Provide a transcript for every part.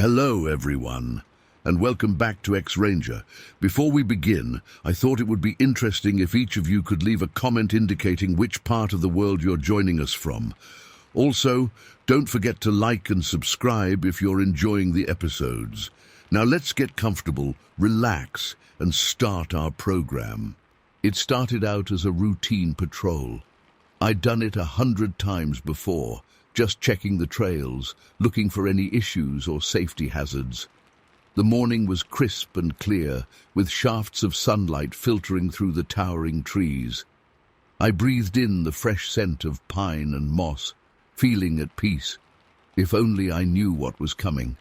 Hello, everyone, and welcome back to X-Ranger. Before we begin, I thought it would be interesting if each of you could leave a comment indicating which part of the world you're joining us from. Also, don't forget to like and subscribe if you're enjoying the episodes. Now let's get comfortable, relax, and start our program. It started out as a routine patrol. I'd done it 100 times before, just checking the trails, looking for any issues or safety hazards. The morning was crisp and clear, with shafts of sunlight filtering through the towering trees. I breathed in the fresh scent of pine and moss, feeling at peace. If only I knew what was coming.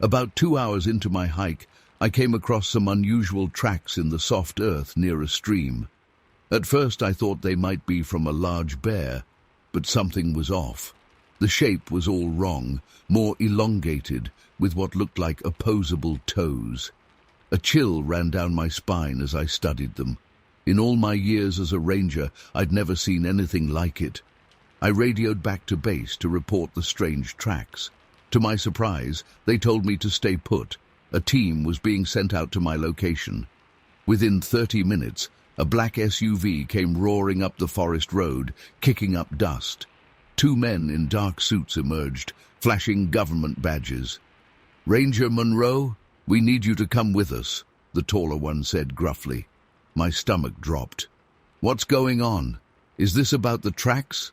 About 2 hours into my hike, I came across some unusual tracks in the soft earth near a stream. At first I thought they might be from a large bear, but something was off. The shape was all wrong, more elongated, with what looked like opposable toes. A chill ran down my spine as I studied them. In all my years as a ranger, I'd never seen anything like it. I radioed back to base to report the strange tracks. To my surprise, they told me to stay put. A team was being sent out to my location. Within 30 minutes, a black SUV came roaring up the forest road, kicking up dust. 2 men in dark suits emerged, flashing government badges. "Ranger Monroe, we need you to come with us," the taller one said gruffly. My stomach dropped. "What's going on? Is this about the tracks?"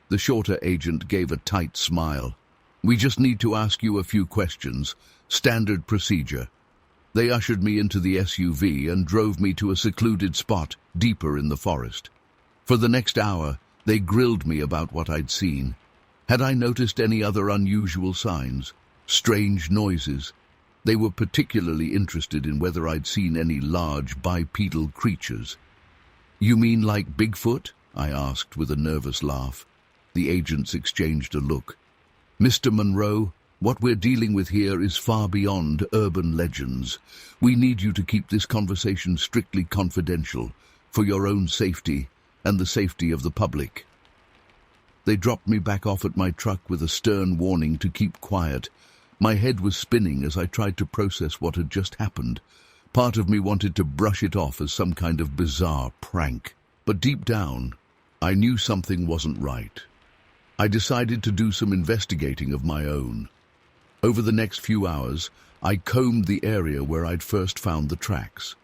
The shorter agent gave a tight smile. "We just need to ask you a few questions. Standard procedure." They ushered me into the SUV and drove me to a secluded spot deeper in the forest. For the next hour, they grilled me about what I'd seen. Had I noticed any other unusual signs? Strange noises? They were particularly interested in whether I'd seen any large bipedal creatures. "You mean like Bigfoot?" I asked with a nervous laugh. The agents exchanged a look. "Mr. Monroe, what we're dealing with here is far beyond urban legends. We need you to keep this conversation strictly confidential, for your own safety and the safety of the public." They dropped me back off at my truck with a stern warning to keep quiet. My head was spinning as I tried to process what had just happened. Part of me wanted to brush it off as some kind of bizarre prank. But deep down, I knew something wasn't right. I decided to do some investigating of my own. Over the next few hours, I combed the area where I'd first found the tracks.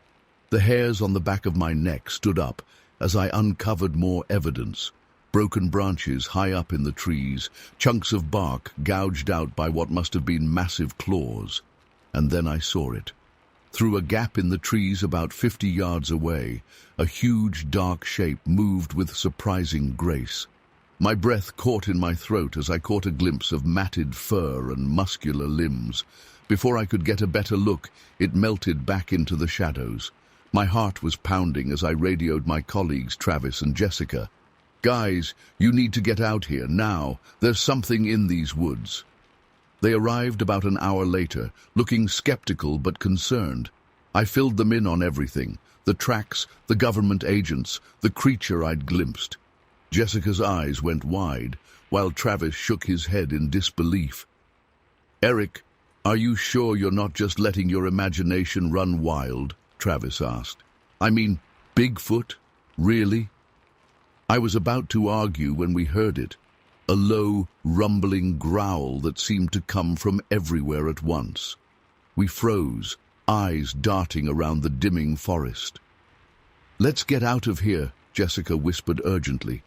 The hairs on the back of my neck stood up as I uncovered more evidence. Broken branches high up in the trees, chunks of bark gouged out by what must have been massive claws. And then I saw it. Through a gap in the trees about 50 yards away, a huge dark shape moved with surprising grace. My breath caught in my throat as I caught a glimpse of matted fur and muscular limbs. Before I could get a better look, it melted back into the shadows. My heart was pounding as I radioed my colleagues Travis and Jessica. "Guys, you need to get out here, now. There's something in these woods." They arrived about an hour later, looking skeptical but concerned. I filled them in on everything: the tracks, the government agents, the creature I'd glimpsed. Jessica's eyes went wide, while Travis shook his head in disbelief. "Eric, are you sure you're not just letting your imagination run wild?" Travis asked. "I mean, Bigfoot? Really?" I was about to argue when we heard it, a low, rumbling growl that seemed to come from everywhere at once. We froze, eyes darting around the dimming forest. "Let's get out of here," Jessica whispered urgently.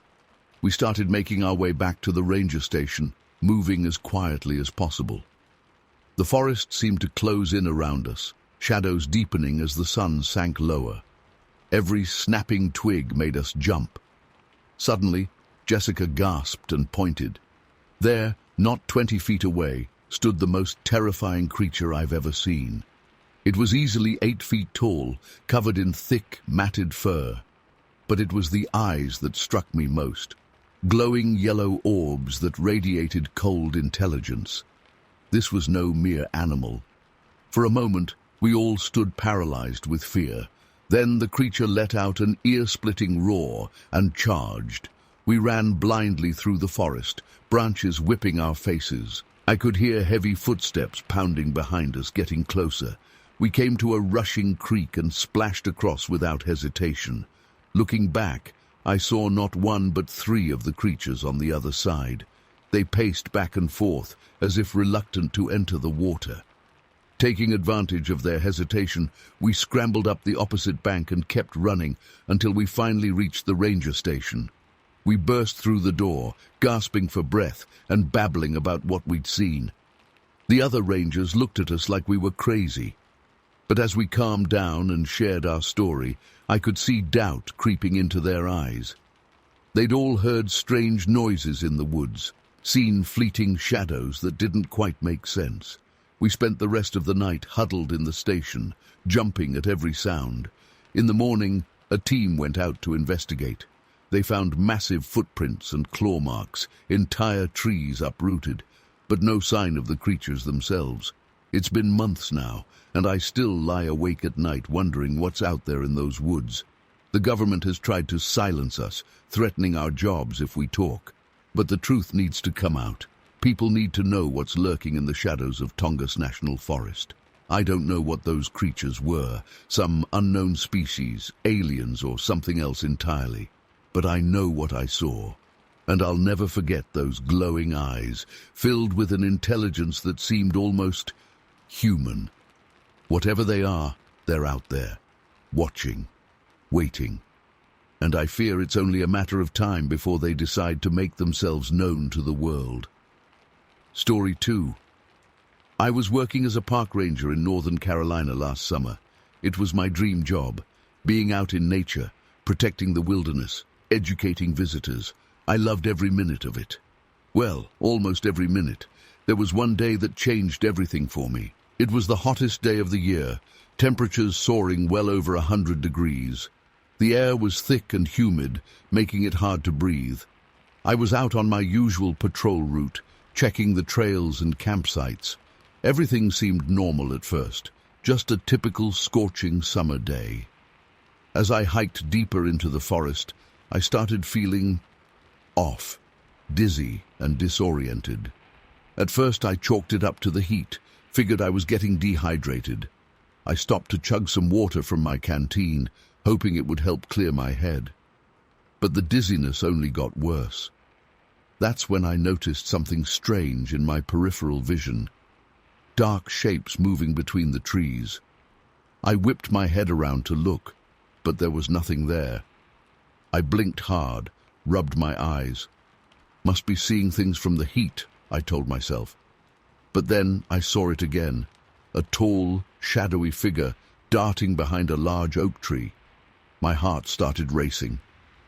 We started making our way back to the ranger station, moving as quietly as possible. The forest seemed to close in around us, shadows deepening as the sun sank lower. Every snapping twig made us jump. Suddenly, Jessica gasped and pointed. There, not 20 feet away, stood the most terrifying creature I've ever seen. It was easily 8 feet tall, covered in thick, matted fur. But it was the eyes that struck me most. Glowing yellow orbs that radiated cold intelligence. This was no mere animal. For a moment, we all stood paralyzed with fear. Then the creature let out an ear-splitting roar and charged. We ran blindly through the forest, branches whipping our faces. I could hear heavy footsteps pounding behind us, getting closer. We came to a rushing creek and splashed across without hesitation. Looking back, I saw not one but 3 of the creatures on the other side. They paced back and forth, as if reluctant to enter the water. Taking advantage of their hesitation, we scrambled up the opposite bank and kept running until we finally reached the ranger station. We burst through the door, gasping for breath and babbling about what we'd seen. The other rangers looked at us like we were crazy. But as we calmed down and shared our story, I could see doubt creeping into their eyes. They'd all heard strange noises in the woods, seen fleeting shadows that didn't quite make sense. We spent the rest of the night huddled in the station, jumping at every sound. In the morning, a team went out to investigate. They found massive footprints and claw marks, entire trees uprooted, but no sign of the creatures themselves. It's been months now, and I still lie awake at night wondering what's out there in those woods. The government has tried to silence us, threatening our jobs if we talk. But the truth needs to come out. People need to know what's lurking in the shadows of Tongass National Forest. I don't know what those creatures were, some unknown species, aliens or something else entirely. But I know what I saw, and I'll never forget those glowing eyes, filled with an intelligence that seemed almost human. Whatever they are, they're out there, watching, waiting. And I fear it's only a matter of time before they decide to make themselves known to the world. Story 2. I was working as a park ranger in Northern Carolina last summer. It was my dream job, being out in nature, protecting the wilderness, educating visitors. I loved every minute of it. Well, almost every minute. There was one day that changed everything for me. It was the hottest day of the year, temperatures soaring well over 100 degrees. The air was thick and humid, making it hard to breathe. I was out on my usual patrol route, checking the trails and campsites. Everything seemed normal at first, just a typical scorching summer day. As I hiked deeper into the forest, I started feeling off, dizzy and disoriented. At first I chalked it up to the heat, figured I was getting dehydrated. I stopped to chug some water from my canteen, hoping it would help clear my head. But the dizziness only got worse. That's when I noticed something strange in my peripheral vision. Dark shapes moving between the trees. I whipped my head around to look, but there was nothing there. I blinked hard, rubbed my eyes. Must be seeing things from the heat, I told myself. But then I saw it again, a tall, shadowy figure darting behind a large oak tree. My heart started racing.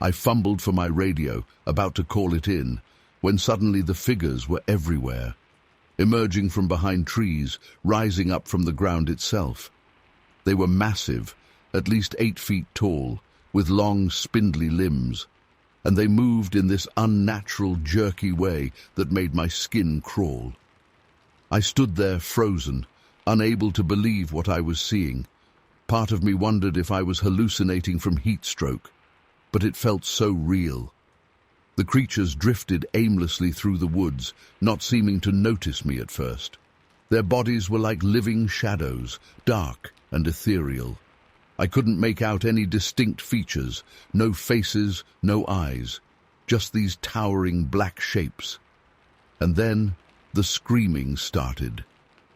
I fumbled for my radio, about to call it in, when suddenly the figures were everywhere, emerging from behind trees, rising up from the ground itself. They were massive, at least 8 feet tall, with long, spindly limbs, and they moved in this unnatural, jerky way that made my skin crawl. I stood there frozen, unable to believe what I was seeing. Part of me wondered if I was hallucinating from heat stroke, but it felt so real. The creatures drifted aimlessly through the woods, not seeming to notice me at first. Their bodies were like living shadows, dark and ethereal. I couldn't make out any distinct features, no faces, no eyes, just these towering black shapes. And then the screaming started.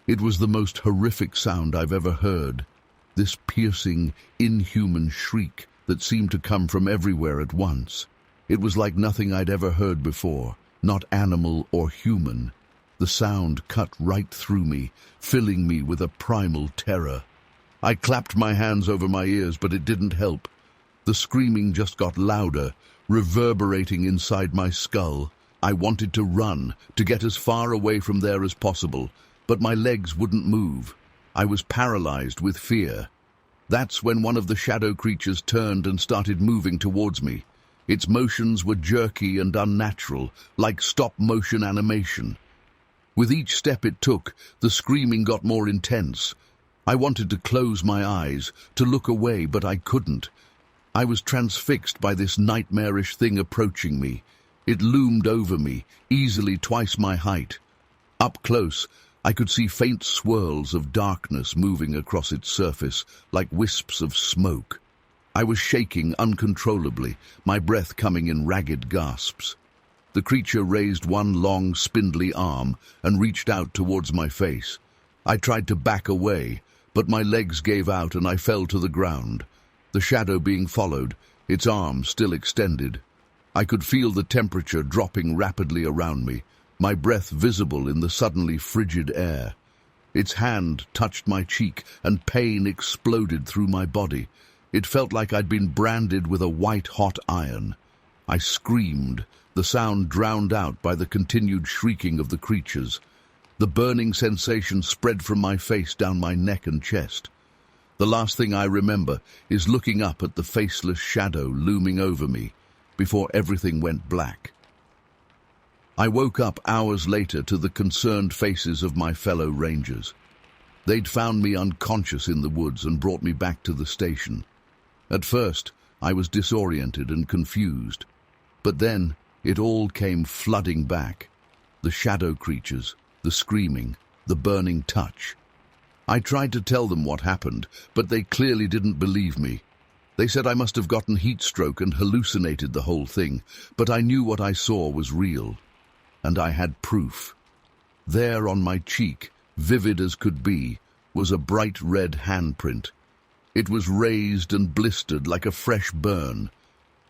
It was the most horrific sound I've ever heard, this piercing, inhuman shriek that seemed to come from everywhere at once. It was like nothing I'd ever heard before, not animal or human. The sound cut right through me, filling me with a primal terror. I clapped my hands over my ears, but it didn't help. The screaming just got louder, reverberating inside my skull. I wanted to run, to get as far away from there as possible, but my legs wouldn't move. I was paralyzed with fear. That's when one of the shadow creatures turned and started moving towards me. Its motions were jerky and unnatural, like stop-motion animation. With each step it took, the screaming got more intense. I wanted to close my eyes, to look away, but I couldn't. I was transfixed by this nightmarish thing approaching me. It loomed over me, easily twice my height. Up close, I could see faint swirls of darkness moving across its surface, like wisps of smoke. I was shaking uncontrollably, my breath coming in ragged gasps. The creature raised one long, spindly arm and reached out towards my face. I tried to back away, but my legs gave out and I fell to the ground. The shadow being followed, its arm still extended. I could feel the temperature dropping rapidly around me, my breath visible in the suddenly frigid air. Its hand touched my cheek and pain exploded through my body. It felt like I'd been branded with a white-hot iron. I screamed, the sound drowned out by the continued shrieking of the creatures. The burning sensation spread from my face down my neck and chest. The last thing I remember is looking up at the faceless shadow looming over me before everything went black. I woke up hours later to the concerned faces of my fellow rangers. They'd found me unconscious in the woods and brought me back to the station. At first, I was disoriented and confused, but then it all came flooding back. The shadow creatures, the screaming, the burning touch. I tried to tell them what happened, but they clearly didn't believe me. They said I must have gotten heat stroke and hallucinated the whole thing, but I knew what I saw was real. And I had proof. There on my cheek, vivid as could be, was a bright red handprint. It was raised and blistered like a fresh burn.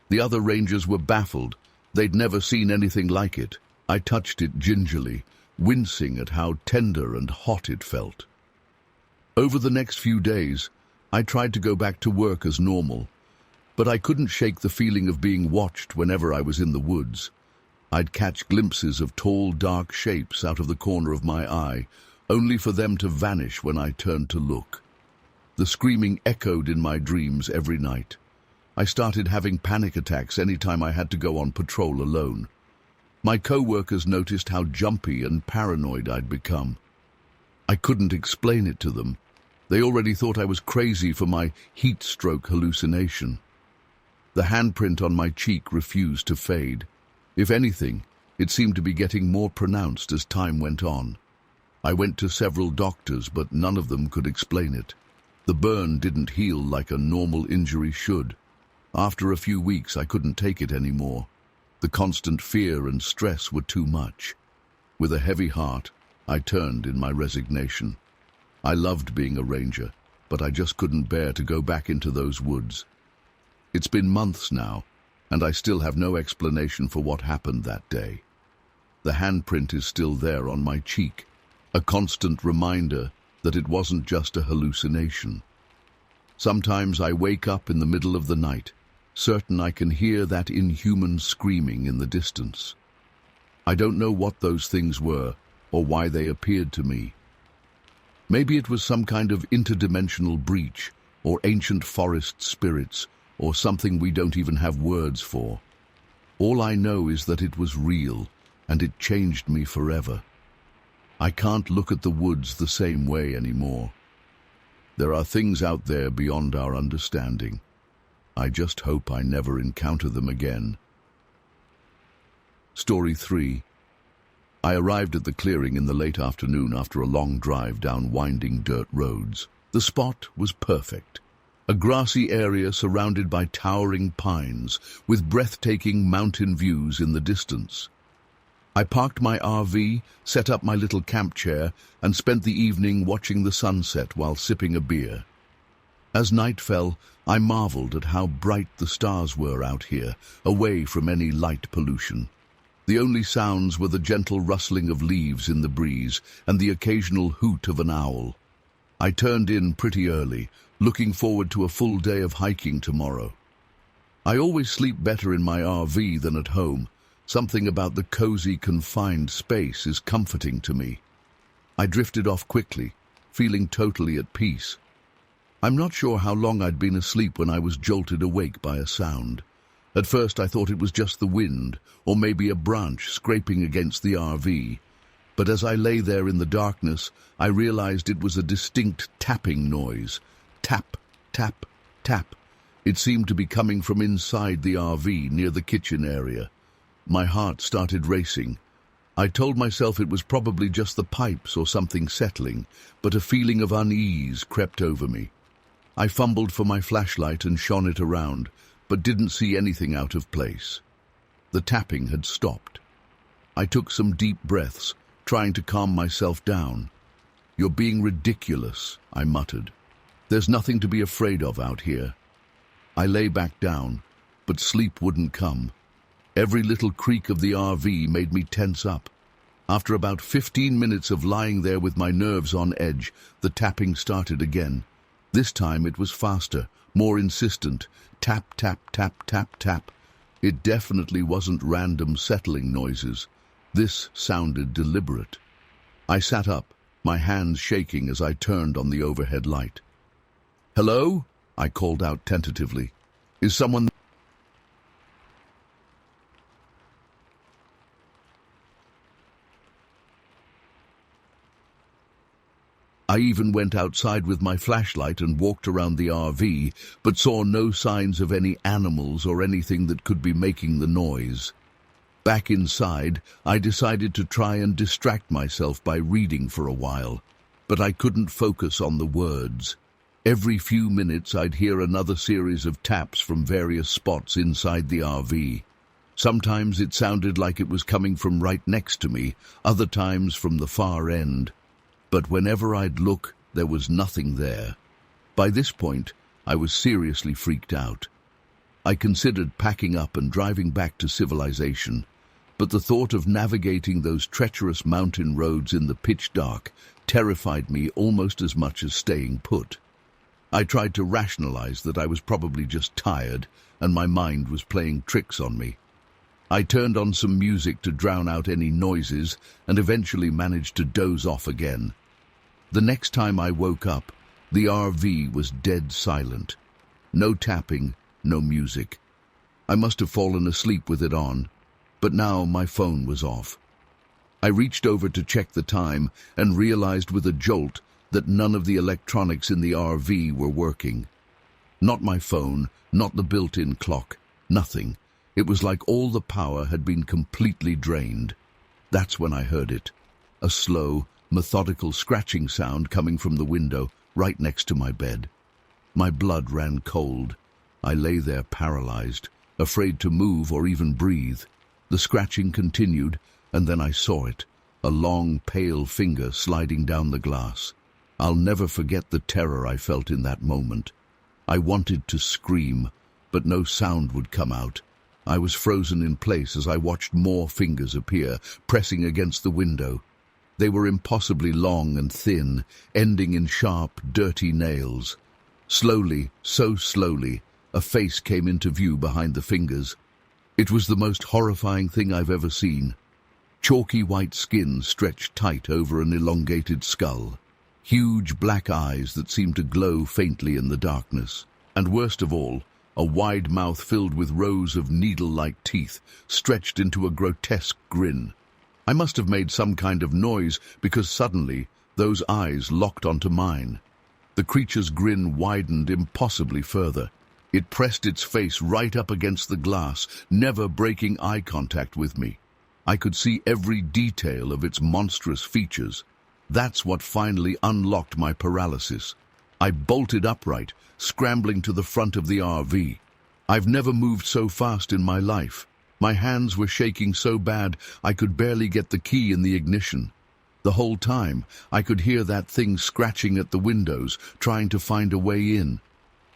The other rangers were baffled. They'd never seen anything like it. I touched it gingerly, wincing at how tender and hot it felt. Over the next few days, I tried to go back to work as normal, but I couldn't shake the feeling of being watched whenever I was in the woods. I'd catch glimpses of tall, dark shapes out of the corner of my eye, only for them to vanish when I turned to look. The screaming echoed in my dreams every night. I started having panic attacks any time I had to go on patrol alone. My co-workers noticed how jumpy and paranoid I'd become. I couldn't explain it to them. They already thought I was crazy for my heat stroke hallucination. The handprint on my cheek refused to fade. If anything, it seemed to be getting more pronounced as time went on. I went to several doctors, but none of them could explain it. The burn didn't heal like a normal injury should. After a few weeks, I couldn't take it anymore. The constant fear and stress were too much. With a heavy heart, I turned in my resignation. I loved being a ranger, but I just couldn't bear to go back into those woods. It's been months now, and I still have no explanation for what happened that day. The handprint is still there on my cheek, a constant reminder that it wasn't just a hallucination. Sometimes I wake up in the middle of the night, certain I can hear that inhuman screaming in the distance. I don't know what those things were or why they appeared to me. Maybe it was some kind of interdimensional breach, or ancient forest spirits, or something we don't even have words for. All I know is that it was real, and it changed me forever. I can't look at the woods the same way anymore. There are things out there beyond our understanding. I just hope I never encounter them again. Story 3. I arrived at the clearing in the late afternoon after a long drive down winding dirt roads. The spot was perfect. A grassy area surrounded by towering pines, with breathtaking mountain views in the distance. I parked my RV, set up my little camp chair, and spent the evening watching the sunset while sipping a beer. As night fell, I marveled at how bright the stars were out here, away from any light pollution. The only sounds were the gentle rustling of leaves in the breeze and the occasional hoot of an owl. I turned in pretty early, looking forward to a full day of hiking tomorrow. I always sleep better in my RV than at home. Something about the cozy, confined space is comforting to me. I drifted off quickly, feeling totally at peace. I'm not sure how long I'd been asleep when I was jolted awake by a sound. At first I thought it was just the wind, or maybe a branch scraping against the RV. But as I lay there in the darkness, I realized it was a distinct tapping noise. Tap, tap, tap. It seemed to be coming from inside the RV near the kitchen area. My heart started racing. I told myself it was probably just the pipes or something settling, but a feeling of unease crept over me. I fumbled for my flashlight and shone it around, but didn't see anything out of place. The tapping had stopped. I took some deep breaths, trying to calm myself down. "You're being ridiculous," I muttered. "There's nothing to be afraid of out here." I lay back down, but sleep wouldn't come. Every little creak of the RV made me tense up. After about 15 minutes of lying there with my nerves on edge, the tapping started again. This time it was faster, more insistent. Tap, tap, tap, tap, tap. It definitely wasn't random settling noises. This sounded deliberate. I sat up, my hands shaking as I turned on the overhead light. "Hello?" I called out tentatively. "Is someone..." I even went outside with my flashlight and walked around the RV, but saw no signs of any animals or anything that could be making the noise. Back inside, I decided to try and distract myself by reading for a while, but I couldn't focus on the words. Every few minutes I'd hear another series of taps from various spots inside the RV. Sometimes it sounded like it was coming from right next to me, other times from the far end. But whenever I'd look, there was nothing there. By this point, I was seriously freaked out. I considered packing up and driving back to civilization, but the thought of navigating those treacherous mountain roads in the pitch dark terrified me almost as much as staying put. I tried to rationalize that I was probably just tired and my mind was playing tricks on me. I turned on some music to drown out any noises and eventually managed to doze off again. The next time I woke up, the RV was dead silent. No tapping, no music. I must have fallen asleep with it on, but now my phone was off. I reached over to check the time and realized with a jolt that none of the electronics in the RV were working. Not my phone, not the built-in clock, nothing. It was like all the power had been completely drained. That's when I heard it. A slow, methodical scratching sound coming from the window right next to my bed. My blood ran cold. I lay there paralyzed, afraid to move or even breathe. The scratching continued, and then I saw it, a long, pale finger sliding down the glass. I'll never forget the terror I felt in that moment. I wanted to scream, but no sound would come out. I was frozen in place as I watched more fingers appear, pressing against the window. They were impossibly long and thin, ending in sharp, dirty nails. Slowly, so slowly, a face came into view behind the fingers. It was the most horrifying thing I've ever seen. Chalky white skin stretched tight over an elongated skull. Huge black eyes that seemed to glow faintly in the darkness. And worst of all, a wide mouth filled with rows of needle-like teeth stretched into a grotesque grin. I must have made some kind of noise because suddenly those eyes locked onto mine. The creature's grin widened impossibly further. It pressed its face right up against the glass, never breaking eye contact with me. I could see every detail of its monstrous features. That's what finally unlocked my paralysis. I bolted upright, scrambling to the front of the RV. I've never moved so fast in my life. My hands were shaking so bad I could barely get the key in the ignition. The whole time, I could hear that thing scratching at the windows, trying to find a way in.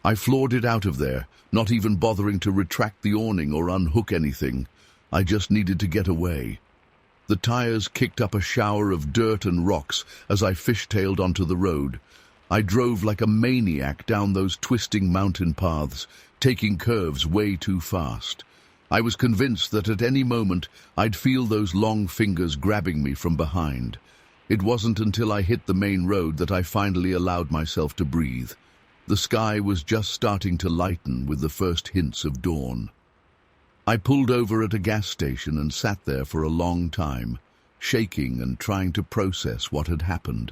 I floored it out of there, not even bothering to retract the awning or unhook anything. I just needed to get away. The tires kicked up a shower of dirt and rocks as I fishtailed onto the road. I drove like a maniac down those twisting mountain paths, taking curves way too fast. I was convinced that at any moment I'd feel those long fingers grabbing me from behind. It wasn't until I hit the main road that I finally allowed myself to breathe. The sky was just starting to lighten with the first hints of dawn. I pulled over at a gas station and sat there for a long time, shaking and trying to process what had happened.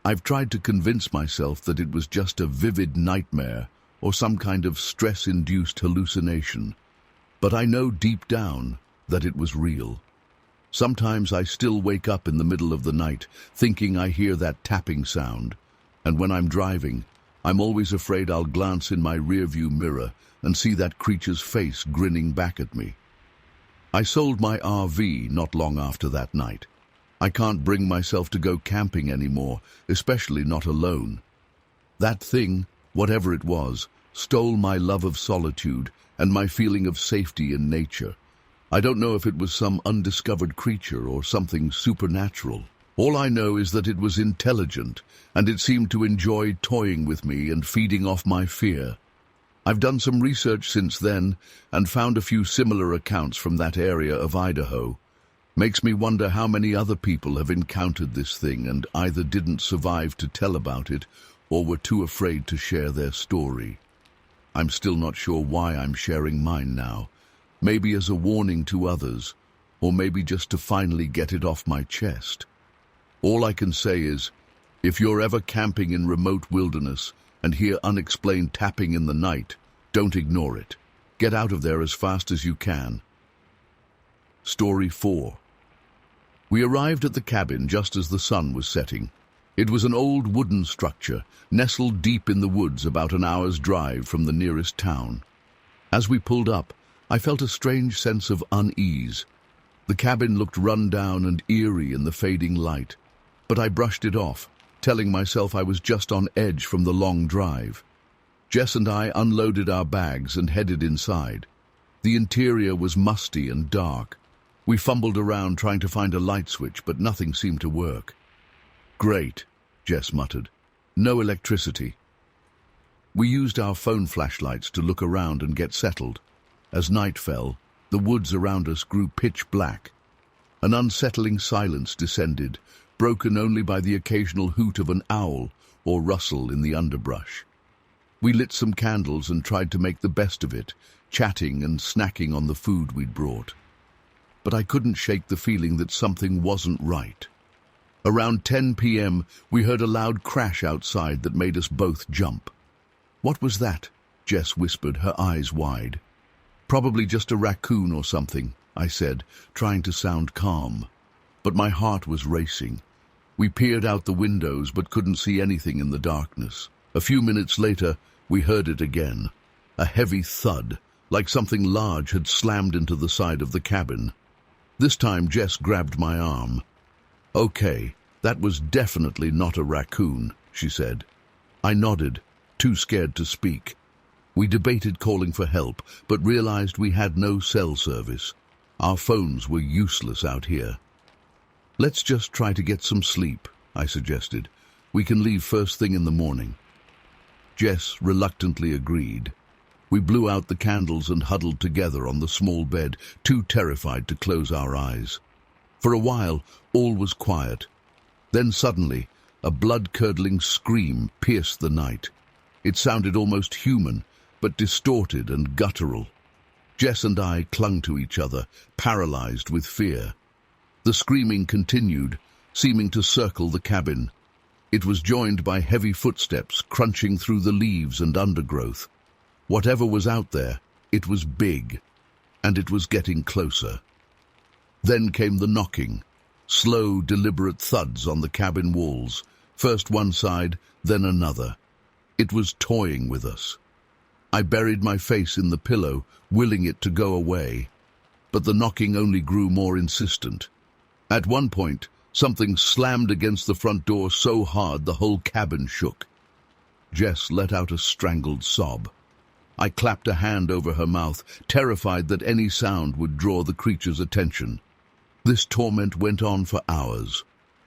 I've tried to convince myself that it was just a vivid nightmare or some kind of stress-induced hallucination, but I know deep down that it was real. Sometimes I still wake up in the middle of the night, thinking I hear that tapping sound. And when I'm driving, I'm always afraid I'll glance in my rearview mirror and see that creature's face grinning back at me. I sold my RV not long after that night. I can't bring myself to go camping anymore, especially not alone. That thing, whatever it was, stole my love of solitude and my feeling of safety in nature. I don't know if it was some undiscovered creature or something supernatural. All I know is that it was intelligent, and it seemed to enjoy toying with me and feeding off my fear. I've done some research since then and found a few similar accounts from that area of Idaho. Makes me wonder how many other people have encountered this thing and either didn't survive to tell about it or were too afraid to share their story. I'm still not sure why I'm sharing mine now. Maybe as a warning to others, or maybe just to finally get it off my chest. All I can say is, if you're ever camping in remote wilderness and hear unexplained tapping in the night, don't ignore it. Get out of there as fast as you can. Story 4. We arrived at the cabin just as the sun was setting. It was an old wooden structure, nestled deep in the woods about an hour's drive from the nearest town. As we pulled up, I felt a strange sense of unease. The cabin looked run down and eerie in the fading light, but I brushed it off, telling myself I was just on edge from the long drive. Jess and I unloaded our bags and headed inside. The interior was musty and dark. We fumbled around trying to find a light switch, but nothing seemed to work. "Great," Jess muttered. "No electricity." We used our phone flashlights to look around and get settled. As night fell, the woods around us grew pitch black. An unsettling silence descended, broken only by the occasional hoot of an owl or rustle in the underbrush. We lit some candles and tried to make the best of it, chatting and snacking on the food we'd brought. But I couldn't shake the feeling that something wasn't right. Around 10 p.m., we heard a loud crash outside that made us both jump. "What was that?" Jess whispered, her eyes wide. "Probably just a raccoon or something," I said, trying to sound calm. But my heart was racing. We peered out the windows but couldn't see anything in the darkness. A few minutes later, we heard it again. A heavy thud, like something large had slammed into the side of the cabin. This time Jess grabbed my arm. "Okay, that was definitely not a raccoon," she said. I nodded, too scared to speak. We debated calling for help, but realized we had no cell service. Our phones were useless out here. "Let's just try to get some sleep," I suggested. "We can leave first thing in the morning." Jess reluctantly agreed. We blew out the candles and huddled together on the small bed, too terrified to close our eyes. For a while, all was quiet. Then suddenly, a blood-curdling scream pierced the night. It sounded almost human, but distorted and guttural. Jess and I clung to each other, paralyzed with fear. The screaming continued, seeming to circle the cabin. It was joined by heavy footsteps crunching through the leaves and undergrowth. Whatever was out there, it was big, and it was getting closer. Then came the knocking, slow, deliberate thuds on the cabin walls, first one side, then another. It was toying with us. I buried my face in the pillow, willing it to go away. But the knocking only grew more insistent. At one point, something slammed against the front door so hard the whole cabin shook. Jess let out a strangled sob. I clapped a hand over her mouth, terrified that any sound would draw the creature's attention. This torment went on for hours.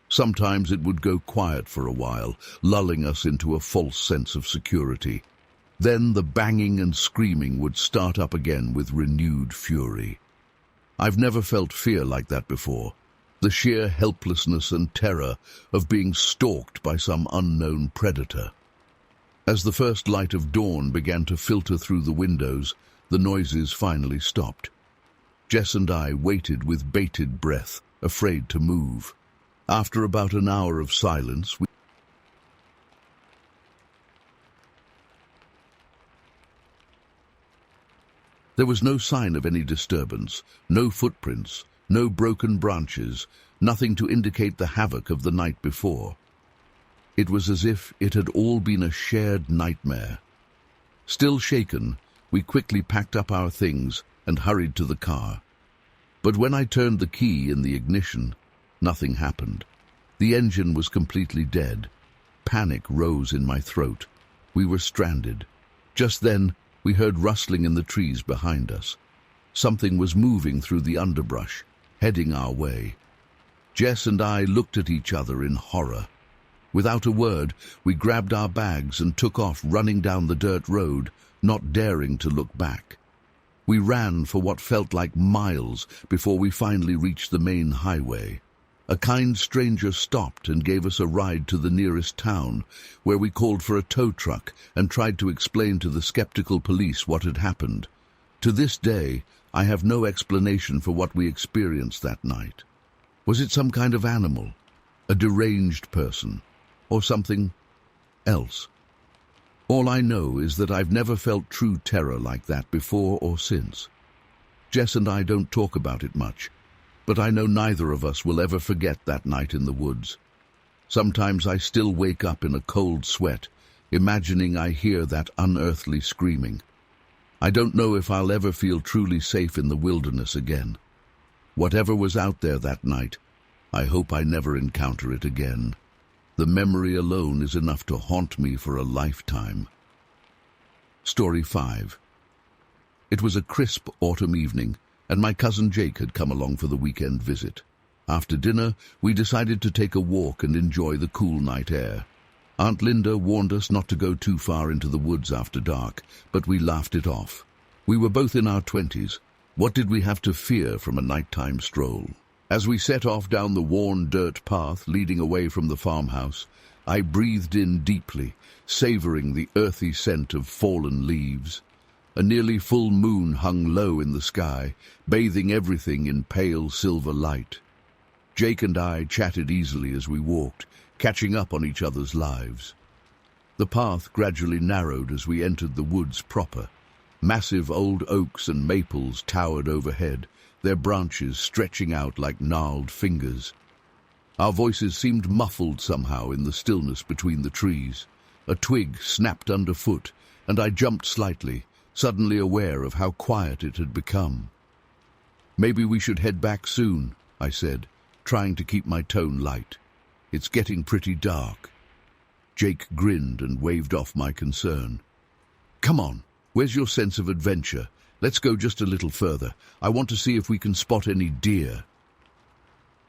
Sometimes it would go quiet for a while, lulling us into a false sense of security. Then the banging and screaming would start up again with renewed fury. I've never felt fear like that before. The sheer helplessness and terror of being stalked by some unknown predator. As the first light of dawn began to filter through the windows, the noises finally stopped. Jess and I waited with bated breath, afraid to move. After about an hour of silence, there was no sign of any disturbance, no footprints, No broken branches, nothing to indicate the havoc of the night before. It was as if it had all been a shared nightmare. Still shaken, we quickly packed up our things and hurried to the car. But when I turned the key in the ignition, nothing happened. The engine was completely dead. Panic rose in my throat. We were stranded. Just then, we heard rustling in the trees behind us. Something was moving through the underbrush, heading our way. Jess and I looked at each other in horror. Without a word, we grabbed our bags and took off running down the dirt road, not daring to look back. We ran for what felt like miles before we finally reached the main highway. A kind stranger stopped and gave us a ride to the nearest town, where we called for a tow truck and tried to explain to the skeptical police what had happened. To this day, I have no explanation for what we experienced that night. Was it some kind of animal, a deranged person, or something else? All I know is that I've never felt true terror like that before or since. Jess and I don't talk about it much, but I know neither of us will ever forget that night in the woods. Sometimes I still wake up in a cold sweat, imagining I hear that unearthly screaming. I don't know if I'll ever feel truly safe in the wilderness again. Whatever was out there that night, I hope I never encounter it again. The memory alone is enough to haunt me for a lifetime. Story 5. It was a crisp autumn evening, and my cousin Jake had come along for the weekend visit. After dinner, we decided to take a walk and enjoy the cool night air. Aunt Linda warned us not to go too far into the woods after dark, but we laughed it off. We were both in our 20s. What did we have to fear from a nighttime stroll? As we set off down the worn dirt path leading away from the farmhouse, I breathed in deeply, savoring the earthy scent of fallen leaves. A nearly full moon hung low in the sky, bathing everything in pale silver light. Jake and I chatted easily as we walked, catching up on each other's lives. The path gradually narrowed as we entered the woods proper. Massive old oaks and maples towered overhead, their branches stretching out like gnarled fingers. Our voices seemed muffled somehow in the stillness between the trees. A twig snapped underfoot, and I jumped slightly, suddenly aware of how quiet it had become. "Maybe we should head back soon," I said, trying to keep my tone light. "It's getting pretty dark." Jake grinned and waved off my concern. "Come on, where's your sense of adventure? Let's go just a little further. I want to see if we can spot any deer."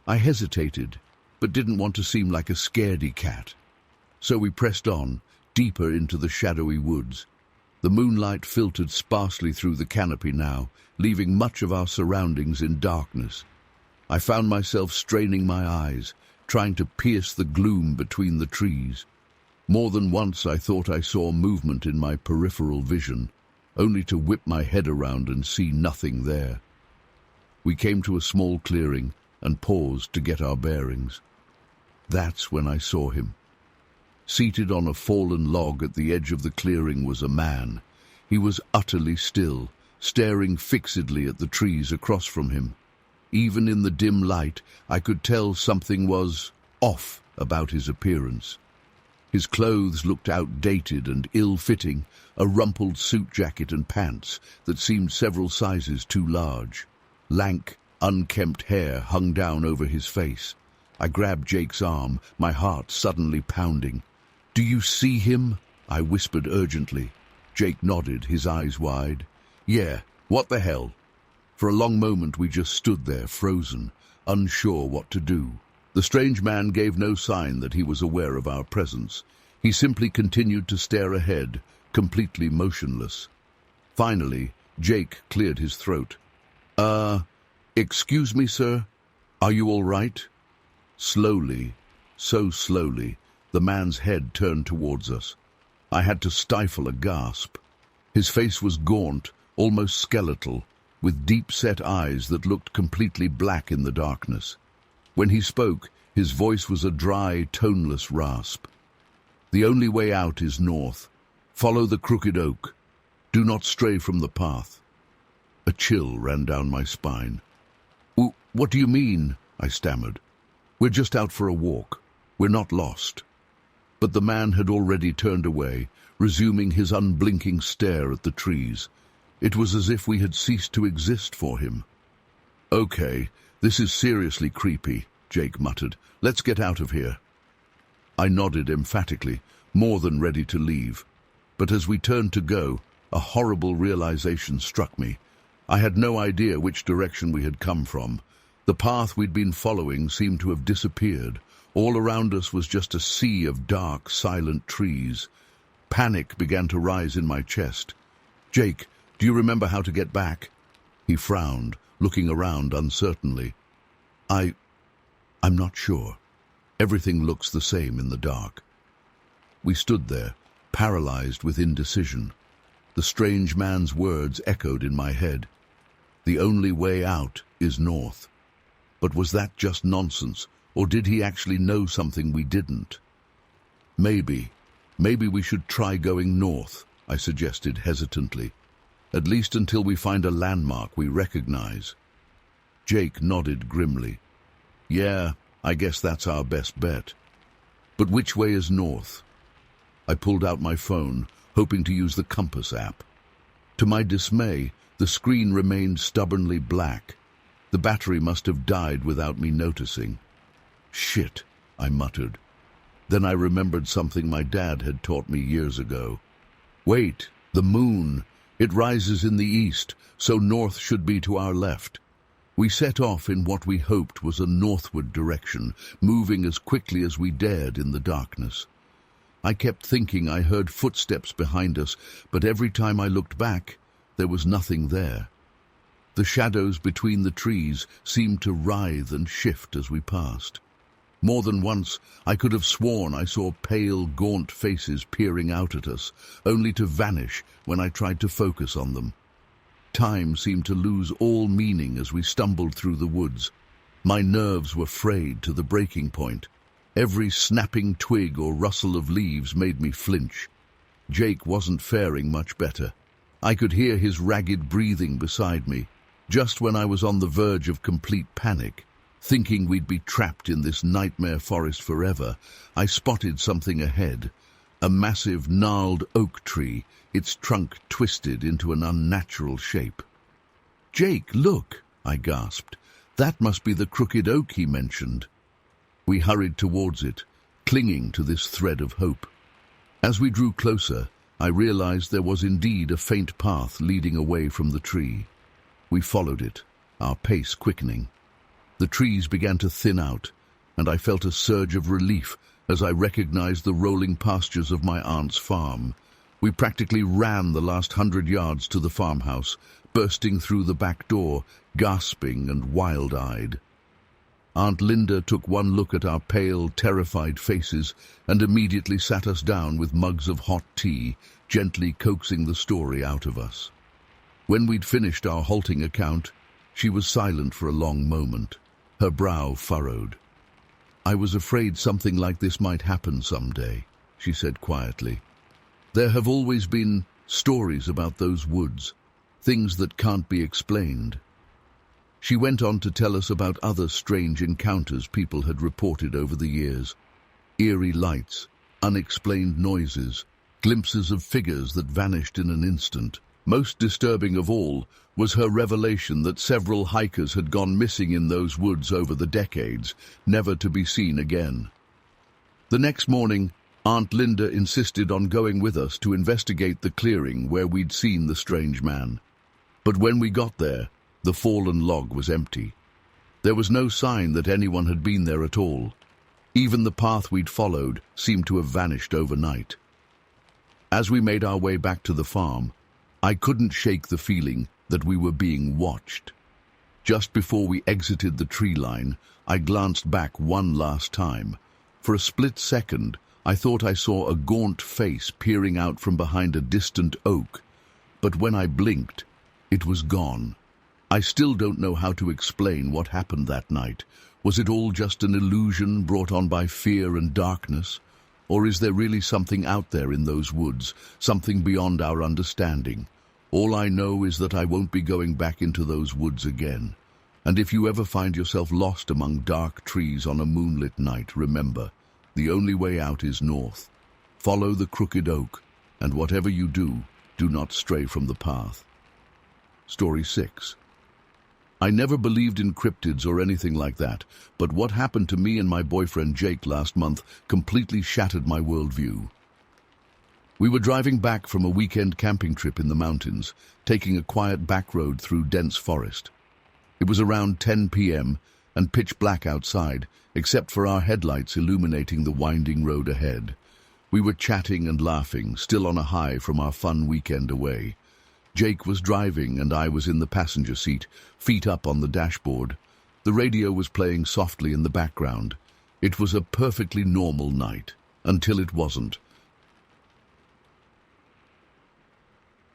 I hesitated, but didn't want to seem like a scaredy cat. So we pressed on, deeper into the shadowy woods. The moonlight filtered sparsely through the canopy now, leaving much of our surroundings in darkness. I found myself straining my eyes, trying to pierce the gloom between the trees. More than once I thought I saw movement in my peripheral vision, only to whip my head around and see nothing there. We came to a small clearing and paused to get our bearings. That's when I saw him. Seated on a fallen log at the edge of the clearing was a man. He was utterly still, staring fixedly at the trees across from him. Even in the dim light, I could tell something was off about his appearance. His clothes looked outdated and ill-fitting, a rumpled suit jacket and pants that seemed several sizes too large. Lank, unkempt hair hung down over his face. I grabbed Jake's arm, my heart suddenly pounding. "Do you see him?" I whispered urgently. Jake nodded, his eyes wide. "Yeah, what the hell?" For a long moment we just stood there, frozen, unsure what to do. The strange man gave no sign that he was aware of our presence. He simply continued to stare ahead, completely motionless. Finally, Jake cleared his throat. Excuse me, sir? Are you all right?" Slowly, so slowly, the man's head turned towards us. I had to stifle a gasp. His face was gaunt, almost skeletal, with deep-set eyes that looked completely black in the darkness. When he spoke, his voice was a dry, toneless rasp. "The only way out is north. Follow the crooked oak. Do not stray from the path." A chill ran down my spine. What do you mean?" I stammered. "We're just out for a walk. We're not lost." But the man had already turned away, resuming his unblinking stare at the trees. It was as if we had ceased to exist for him. "Okay, this is seriously creepy," Jake muttered. "Let's get out of here." I nodded emphatically, more than ready to leave. But as we turned to go, a horrible realization struck me. I had no idea which direction we had come from. The path we'd been following seemed to have disappeared. All around us was just a sea of dark, silent trees. Panic began to rise in my chest. "Jake, do you remember how to get back?" He frowned, looking around uncertainly. I'm not sure. Everything looks the same in the dark." We stood there, paralyzed with indecision. The strange man's words echoed in my head. "The only way out is north." But was that just nonsense, or did he actually know something we didn't? Maybe we should try going north," I suggested hesitantly. "At least until we find a landmark we recognize." Jake nodded grimly. "Yeah, I guess that's our best bet. But which way is north?" I pulled out my phone, hoping to use the compass app. To my dismay, the screen remained stubbornly black. The battery must have died without me noticing. "Shit," I muttered. Then I remembered something my dad had taught me years ago. "Wait, the moon. It rises in the east, so north should be to our left." We set off in what we hoped was a northward direction, moving as quickly as we dared in the darkness. I kept thinking I heard footsteps behind us, but every time I looked back, there was nothing there. The shadows between the trees seemed to writhe and shift as we passed. More than once, I could have sworn I saw pale, gaunt faces peering out at us, only to vanish when I tried to focus on them. Time seemed to lose all meaning as we stumbled through the woods. My nerves were frayed to the breaking point. Every snapping twig or rustle of leaves made me flinch. Jake wasn't faring much better. I could hear his ragged breathing beside me. Just when I was on the verge of complete panic, thinking we'd be trapped in this nightmare forest forever, I spotted something ahead. A massive, gnarled oak tree, its trunk twisted into an unnatural shape. "Jake, look!" I gasped. "That must be the crooked oak he mentioned." We hurried towards it, clinging to this thread of hope. As we drew closer, I realized there was indeed a faint path leading away from the tree. We followed it, our pace quickening. The trees began to thin out, and I felt a surge of relief as I recognized the rolling pastures of my aunt's farm. We practically ran the last 100 yards to the farmhouse, bursting through the back door, gasping and wild-eyed. Aunt Linda took one look at our pale, terrified faces and immediately sat us down with mugs of hot tea, gently coaxing the story out of us. When we'd finished our halting account, she was silent for a long moment, her brow furrowed. "I was afraid something like this might happen someday," she said quietly. "There have always been stories about those woods, things that can't be explained." She went on to tell us about other strange encounters people had reported over the years. Eerie lights, unexplained noises, glimpses of figures that vanished in an instant. Most disturbing of all was her revelation that several hikers had gone missing in those woods over the decades, never to be seen again. The next morning, Aunt Linda insisted on going with us to investigate the clearing where we'd seen the strange man. But when we got there, the fallen log was empty. There was no sign that anyone had been there at all. Even the path we'd followed seemed to have vanished overnight. As we made our way back to the farm, I couldn't shake the feeling that we were being watched. Just before we exited the tree line, I glanced back one last time. For a split second, I thought I saw a gaunt face peering out from behind a distant oak, but when I blinked, it was gone. I still don't know how to explain what happened that night. Was it all just an illusion brought on by fear and darkness? Or is there really something out there in those woods, something beyond our understanding? All I know is that I won't be going back into those woods again. And if you ever find yourself lost among dark trees on a moonlit night, remember, the only way out is north. Follow the crooked oak, and whatever you do, do not stray from the path. Story 6. I never believed in cryptids or anything like that, but what happened to me and my boyfriend Jake last month completely shattered my worldview. We were driving back from a weekend camping trip in the mountains, taking a quiet back road through dense forest. It was around 10 p.m. and pitch black outside, except for our headlights illuminating the winding road ahead. We were chatting and laughing, still on a high from our fun weekend away. Jake was driving and I was in the passenger seat, feet up on the dashboard. The radio was playing softly in the background. It was a perfectly normal night, until it wasn't.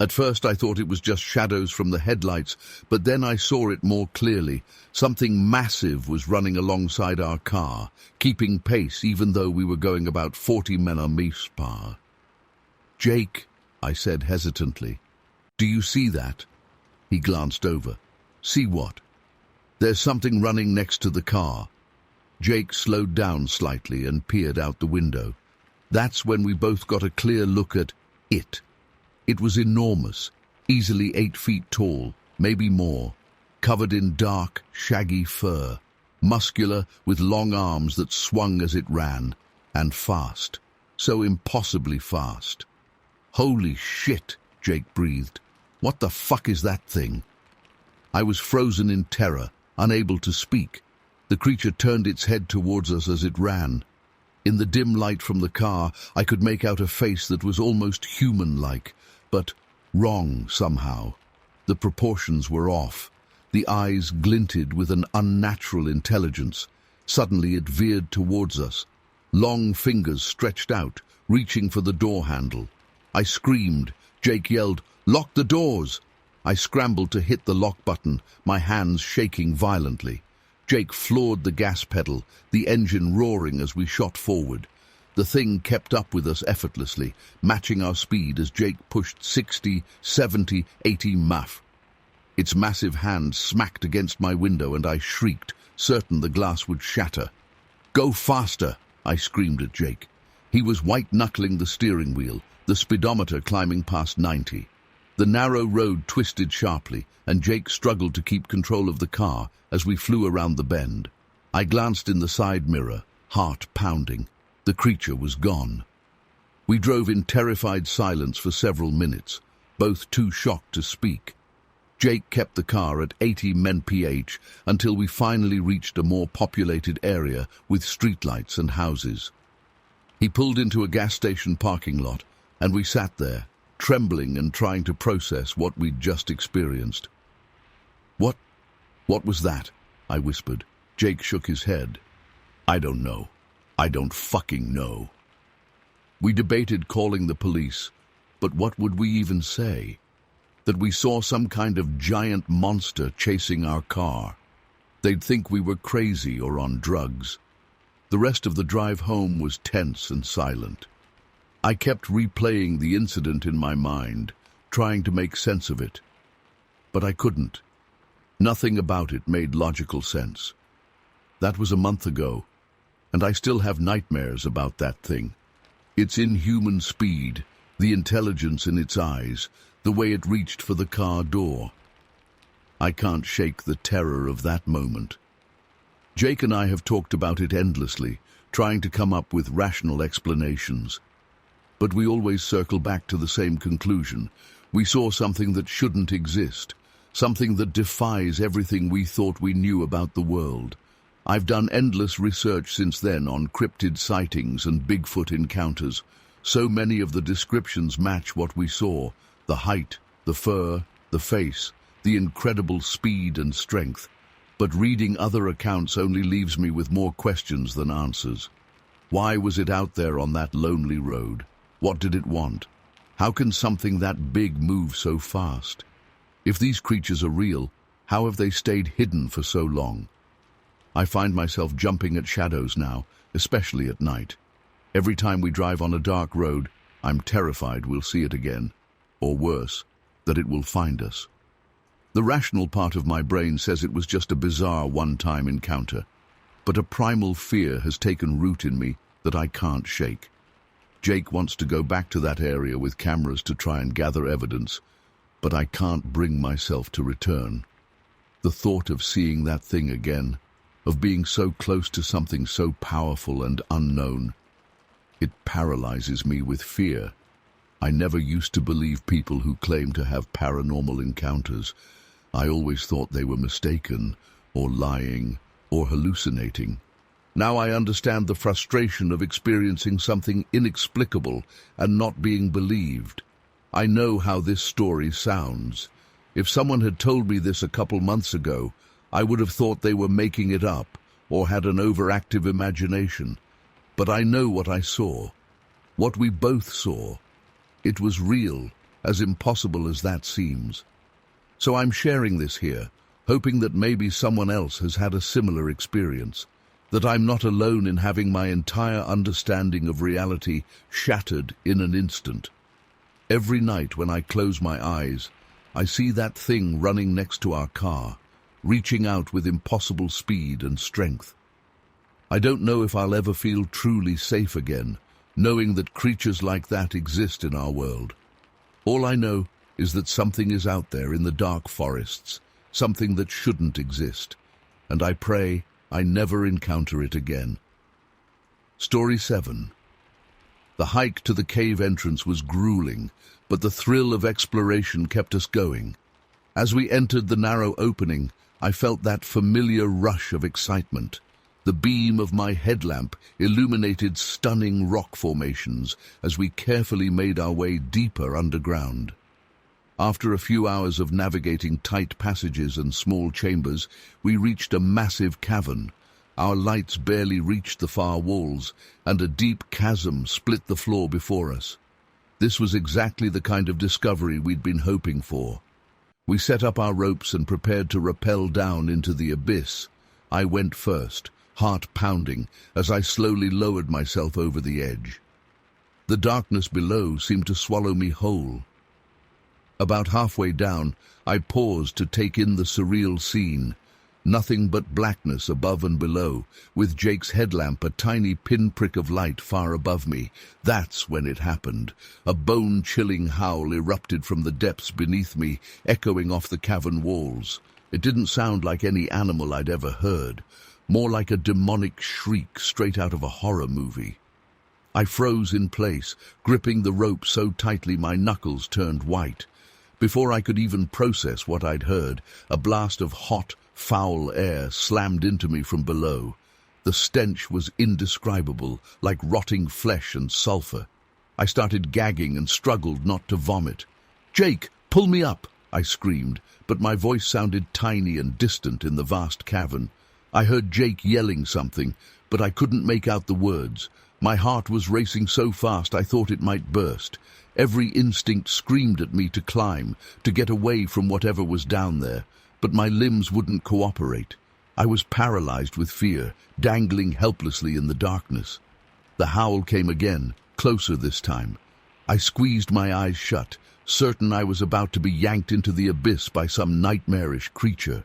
At first I thought it was just shadows from the headlights, but then I saw it more clearly. Something massive was running alongside our car, keeping pace even though we were going about 40 mph. "Jake," I said hesitantly, "do you see that?" He glanced over. "See what?" "There's something running next to the car." Jake slowed down slightly and peered out the window. That's when we both got a clear look at it. It was enormous, easily 8 feet tall, maybe more, covered in dark, shaggy fur, muscular with long arms that swung as it ran, and fast, so impossibly fast. "Holy shit," Jake breathed. "What the fuck is that thing?" I was frozen in terror, unable to speak. The creature turned its head towards us as it ran. In the dim light from the car, I could make out a face that was almost human-like, but wrong somehow. The proportions were off. The eyes glinted with an unnatural intelligence. Suddenly it veered towards us. Long fingers stretched out, reaching for the door handle. I screamed. Jake yelled, "Lock the doors!" I scrambled to hit the lock button, my hands shaking violently. Jake floored the gas pedal, the engine roaring as we shot forward. The thing kept up with us effortlessly, matching our speed as Jake pushed 60, 70, 80 mph. Its massive hand smacked against my window and I shrieked, certain the glass would shatter. "Go faster!" I screamed at Jake. He was white-knuckling the steering wheel, the speedometer climbing past 90. The narrow road twisted sharply, and Jake struggled to keep control of the car as we flew around the bend. I glanced in the side mirror, heart pounding. The creature was gone. We drove in terrified silence for several minutes, both too shocked to speak. Jake kept the car at 80 mph until we finally reached a more populated area with streetlights and houses. He pulled into a gas station parking lot, and we sat there, trembling and trying to process what we'd just experienced. What was that?" I whispered. Jake shook his head. "I don't know. I don't fucking know." We debated calling the police, but what would we even say? That we saw some kind of giant monster chasing our car. They'd think we were crazy or on drugs. The rest of the drive home was tense and silent. I kept replaying the incident in my mind, trying to make sense of it. But I couldn't. Nothing about it made logical sense. That was a month ago, and I still have nightmares about that thing. Its inhuman speed, the intelligence in its eyes, the way it reached for the car door. I can't shake the terror of that moment. Jake and I have talked about it endlessly, trying to come up with rational explanations. But we always circle back to the same conclusion. We saw something that shouldn't exist, something that defies everything we thought we knew about the world. I've done endless research since then on cryptid sightings and Bigfoot encounters. So many of the descriptions match what we saw: the height, the fur, the face, the incredible speed and strength. But reading other accounts only leaves me with more questions than answers. Why was it out there on that lonely road? What did it want? How can something that big move so fast? If these creatures are real, how have they stayed hidden for so long? I find myself jumping at shadows now, especially at night. Every time we drive on a dark road, I'm terrified we'll see it again, or worse, that it will find us. The rational part of my brain says it was just a bizarre one-time encounter, but a primal fear has taken root in me that I can't shake. Jake wants to go back to that area with cameras to try and gather evidence, but I can't bring myself to return. The thought of seeing that thing again, of being so close to something so powerful and unknown, it paralyzes me with fear. I never used to believe people who claim to have paranormal encounters. I always thought they were mistaken, or lying, or hallucinating. Now I understand the frustration of experiencing something inexplicable and not being believed. I know how this story sounds. If someone had told me this a couple months ago, I would have thought they were making it up or had an overactive imagination. But I know what I saw, what we both saw. It was real, as impossible as that seems. So I'm sharing this here, hoping that maybe someone else has had a similar experience, that I'm not alone in having my entire understanding of reality shattered in an instant. Every night when I close my eyes, I see that thing running next to our car, reaching out with impossible speed and strength. I don't know if I'll ever feel truly safe again, knowing that creatures like that exist in our world. All I know is that something is out there in the dark forests, something that shouldn't exist, and I pray I never encounter it again. Story 7. The hike to the cave entrance was grueling, but the thrill of exploration kept us going. As we entered the narrow opening, I felt that familiar rush of excitement. The beam of my headlamp illuminated stunning rock formations as we carefully made our way deeper underground. After a few hours of navigating tight passages and small chambers, we reached a massive cavern. Our lights barely reached the far walls, and a deep chasm split the floor before us. This was exactly the kind of discovery we'd been hoping for. We set up our ropes and prepared to rappel down into the abyss. I went first, heart pounding, as I slowly lowered myself over the edge. The darkness below seemed to swallow me whole. About halfway down, I paused to take in the surreal scene. Nothing but blackness above and below, with Jake's headlamp a tiny pinprick of light far above me. That's when it happened. A bone-chilling howl erupted from the depths beneath me, echoing off the cavern walls. It didn't sound like any animal I'd ever heard, more like a demonic shriek straight out of a horror movie. I froze in place, gripping the rope so tightly my knuckles turned white. Before I could even process what I'd heard, a blast of hot, foul air slammed into me from below. The stench was indescribable, like rotting flesh and sulfur. I started gagging and struggled not to vomit. "Jake, pull me up!" I screamed, but my voice sounded tiny and distant in the vast cavern. I heard Jake yelling something, but I couldn't make out the words. My heart was racing so fast I thought it might burst. Every instinct screamed at me to climb, to get away from whatever was down there, but my limbs wouldn't cooperate. I was paralyzed with fear, dangling helplessly in the darkness. The howl came again, closer this time. I squeezed my eyes shut, certain I was about to be yanked into the abyss by some nightmarish creature.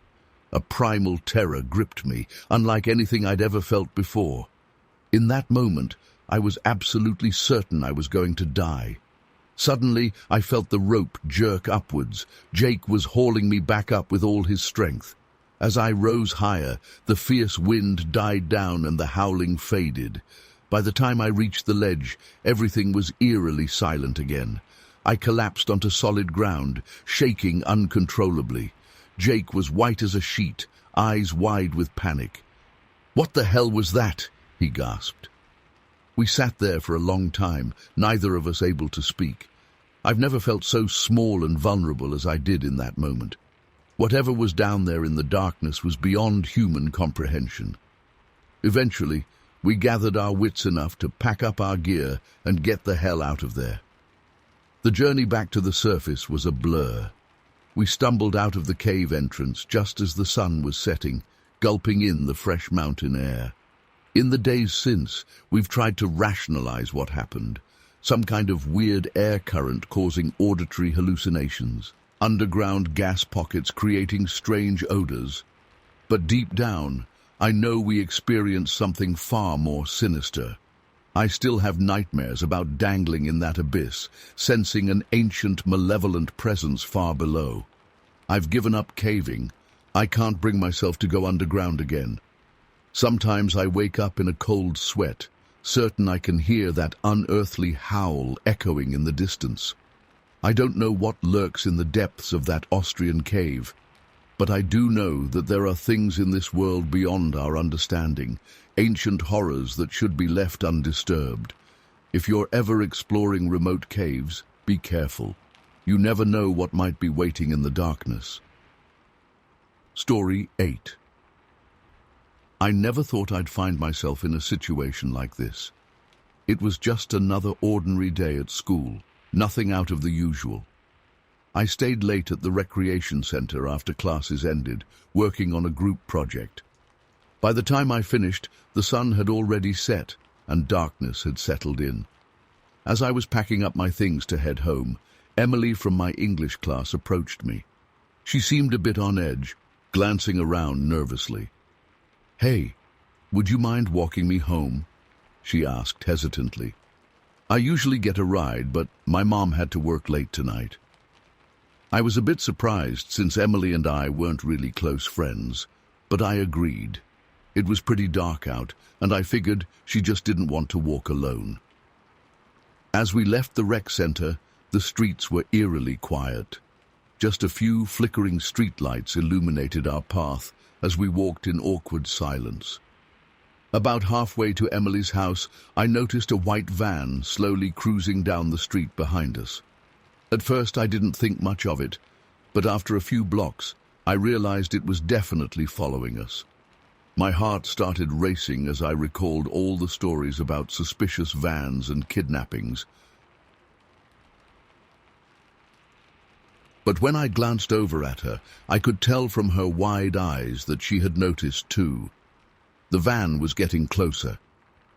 A primal terror gripped me, unlike anything I'd ever felt before. In that moment, I was absolutely certain I was going to die. Suddenly, I felt the rope jerk upwards. Jake was hauling me back up with all his strength. As I rose higher, the fierce wind died down and the howling faded. By the time I reached the ledge, everything was eerily silent again. I collapsed onto solid ground, shaking uncontrollably. Jake was white as a sheet, eyes wide with panic. "What the hell was that?" he gasped. We sat there for a long time, neither of us able to speak. I've never felt so small and vulnerable as I did in that moment. Whatever was down there in the darkness was beyond human comprehension. Eventually, we gathered our wits enough to pack up our gear and get the hell out of there. The journey back to the surface was a blur. We stumbled out of the cave entrance just as the sun was setting, gulping in the fresh mountain air. In the days since, we've tried to rationalize what happened, some kind of weird air current causing auditory hallucinations. underground gas pockets creating strange odors. But deep down, I know we experience something far more sinister. I still have nightmares about dangling in that abyss, sensing an ancient, malevolent presence far below. I've given up caving. I can't bring myself to go underground again. Sometimes I wake up in a cold sweat, certain I can hear that unearthly howl echoing in the distance. I don't know what lurks in the depths of that Austrian cave, but I do know that there are things in this world beyond our understanding, ancient horrors that should be left undisturbed. If you're ever exploring remote caves, be careful. You never know what might be waiting in the darkness. Story 8. I never thought I'd find myself in a situation like this. It was just another ordinary day at school, nothing out of the usual. I stayed late at the recreation center after classes ended, working on a group project. By the time I finished, the sun had already set and darkness had settled in. As I was packing up my things to head home, Emily from my English class approached me. She seemed a bit on edge, glancing around nervously. "Hey, would you mind walking me home?" she asked hesitantly. "I usually get a ride, but my mom had to work late tonight." I was a bit surprised since Emily and I weren't really close friends, but I agreed. It was pretty dark out, and I figured she just didn't want to walk alone. As we left the rec center, the streets were eerily quiet. Just a few flickering streetlights illuminated our path as we walked in awkward silence. About halfway to Emily's house, I noticed a white van slowly cruising down the street behind us. At first I didn't think much of it, but after a few blocks, I realized it was definitely following us. My heart started racing as I recalled all the stories about suspicious vans and kidnappings. But when I glanced over at her, I could tell from her wide eyes that she had noticed too. The van was getting closer.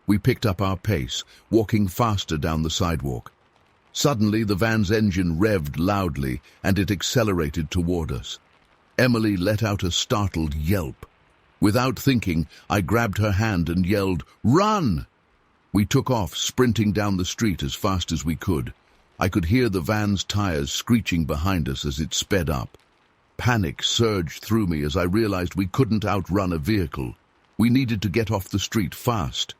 We picked up our pace, walking faster down the sidewalk. Suddenly, the van's engine revved loudly, and it accelerated toward us. Emily let out a startled yelp. Without thinking, I grabbed her hand and yelled, "Run!" We took off, sprinting down the street as fast as we could. I could hear the van's tires screeching behind us as it sped up. Panic surged through me as I realized we couldn't outrun a vehicle. We needed to get off the street fast.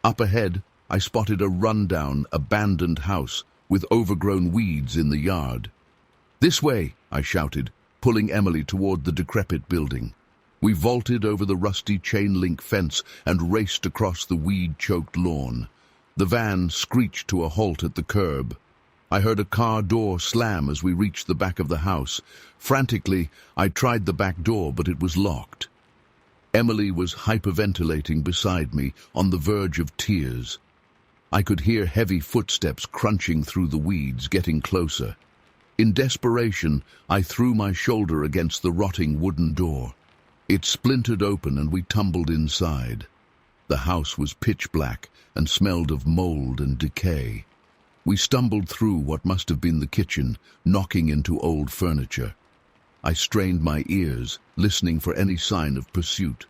Up ahead, I spotted a rundown, abandoned house with overgrown weeds in the yard. "This way," I shouted, pulling Emily toward the decrepit building. We vaulted over the rusty chain-link fence and raced across the weed-choked lawn. The van screeched to a halt at the curb. I heard a car door slam as we reached the back of the house. Frantically, I tried the back door, but it was locked. Emily was hyperventilating beside me, on the verge of tears. I could hear heavy footsteps crunching through the weeds, getting closer. In desperation, I threw my shoulder against the rotting wooden door. It splintered open and we tumbled inside. The house was pitch black and smelled of mold and decay. We stumbled through what must have been the kitchen, knocking into old furniture. I strained my ears, listening for any sign of pursuit.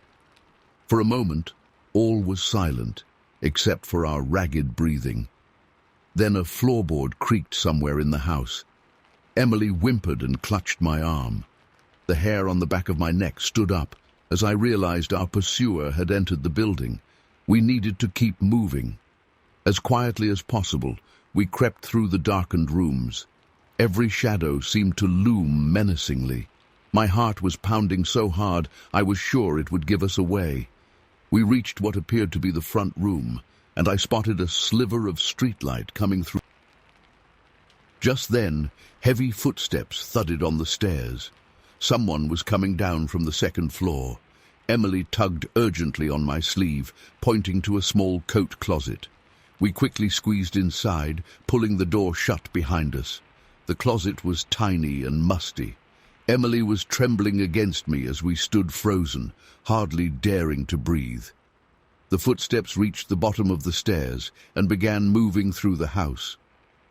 For a moment, all was silent, except for our ragged breathing. Then a floorboard creaked somewhere in the house. Emily whimpered and clutched my arm. The hair on the back of my neck stood up as I realized our pursuer had entered the building. We needed to keep moving. As quietly as possible, we crept through the darkened rooms. Every shadow seemed to loom menacingly. My heart was pounding so hard I was sure it would give us away. We reached what appeared to be the front room, and I spotted a sliver of streetlight coming through. Just then, heavy footsteps thudded on the stairs. Someone was coming down from the second floor. Emily tugged urgently on my sleeve, pointing to a small coat closet. We quickly squeezed inside, pulling the door shut behind us. The closet was tiny and musty. Emily was trembling against me as we stood frozen, hardly daring to breathe. The footsteps reached the bottom of the stairs and began moving through the house.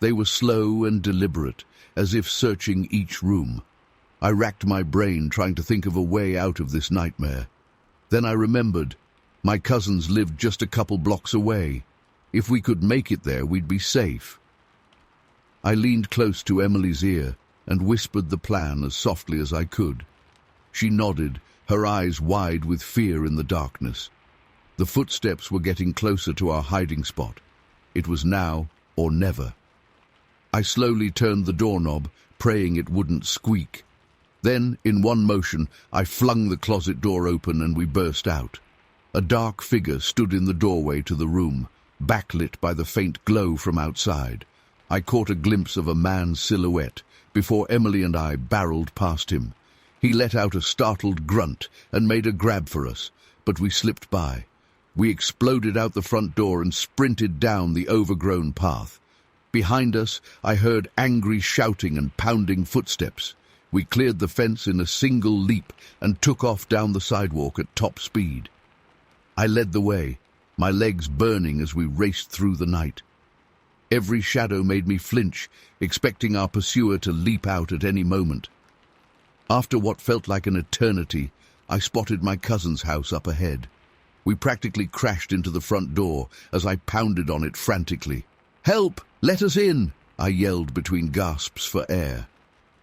They were slow and deliberate, as if searching each room. I racked my brain trying to think of a way out of this nightmare. Then I remembered. My cousins lived just a couple blocks away. If we could make it there, we'd be safe. I leaned close to Emily's ear and whispered the plan as softly as I could. She nodded, her eyes wide with fear in the darkness. The footsteps were getting closer to our hiding spot. It was now or never. I slowly turned the doorknob, praying it wouldn't squeak. Then, in one motion, I flung the closet door open and we burst out. A dark figure stood in the doorway to the room, backlit by the faint glow from outside. I caught a glimpse of a man's silhouette before Emily and I barreled past him. He let out a startled grunt and made a grab for us, but we slipped by. We exploded out the front door and sprinted down the overgrown path. Behind us, I heard angry shouting and pounding footsteps. We cleared the fence in a single leap and took off down the sidewalk at top speed. I led the way, my legs burning as we raced through the night. Every shadow made me flinch, expecting our pursuer to leap out at any moment. After what felt like an eternity, I spotted my cousin's house up ahead. We practically crashed into the front door as I pounded on it frantically. "Help! Let us in!" I yelled between gasps for air.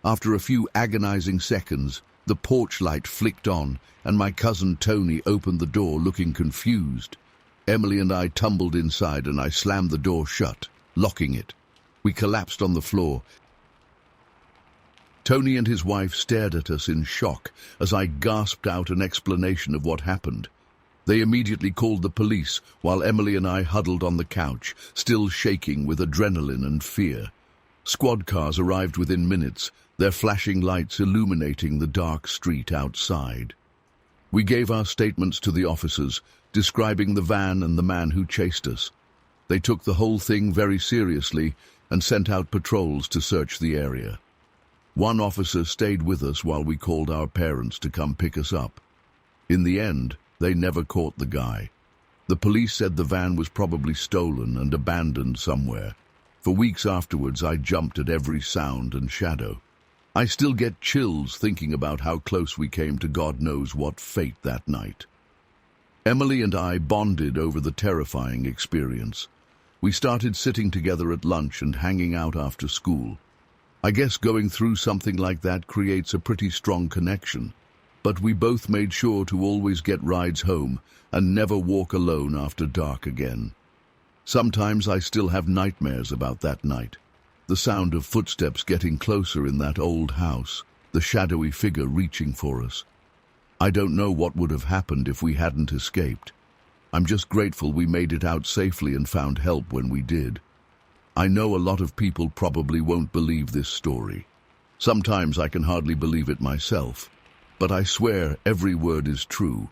After a few agonizing seconds, the porch light flicked on, and my cousin Tony opened the door looking confused. Emily and I tumbled inside and I slammed the door shut, locking it. We collapsed on the floor. Tony and his wife stared at us in shock as I gasped out an explanation of what happened. They immediately called the police while Emily and I huddled on the couch, still shaking with adrenaline and fear. Squad cars arrived within minutes, their flashing lights illuminating the dark street outside. We gave our statements to the officers, describing the van and the man who chased us. They took the whole thing very seriously and sent out patrols to search the area. One officer stayed with us while we called our parents to come pick us up. In the end, they never caught the guy. The police said the van was probably stolen and abandoned somewhere. For weeks afterwards, I jumped at every sound and shadow. I still get chills thinking about how close we came to God knows what fate that night. Emily and I bonded over the terrifying experience. We started sitting together at lunch and hanging out after school. I guess going through something like that creates a pretty strong connection, but we both made sure to always get rides home and never walk alone after dark again. Sometimes I still have nightmares about that night. The sound of footsteps getting closer in that old house, the shadowy figure reaching for us. I don't know what would have happened if we hadn't escaped. I'm just grateful we made it out safely and found help when we did. I know a lot of people probably won't believe this story. Sometimes I can hardly believe it myself, but I swear every word is true.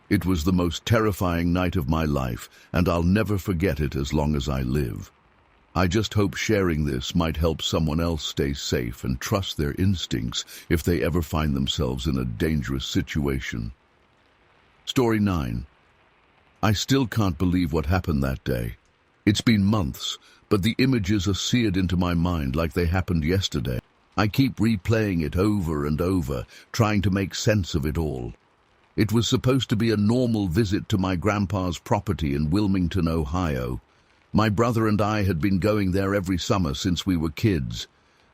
It was the most terrifying night of my life, and I'll never forget it as long as I live. I just hope sharing this might help someone else stay safe and trust their instincts if they ever find themselves in a dangerous situation. Story 9. I still can't believe what happened that day. It's been months, but the images are seared into my mind like they happened yesterday. I keep replaying it over and over, trying to make sense of it all. It was supposed to be a normal visit to my grandpa's property in Wilmington, Ohio. My brother and I had been going there every summer since we were kids.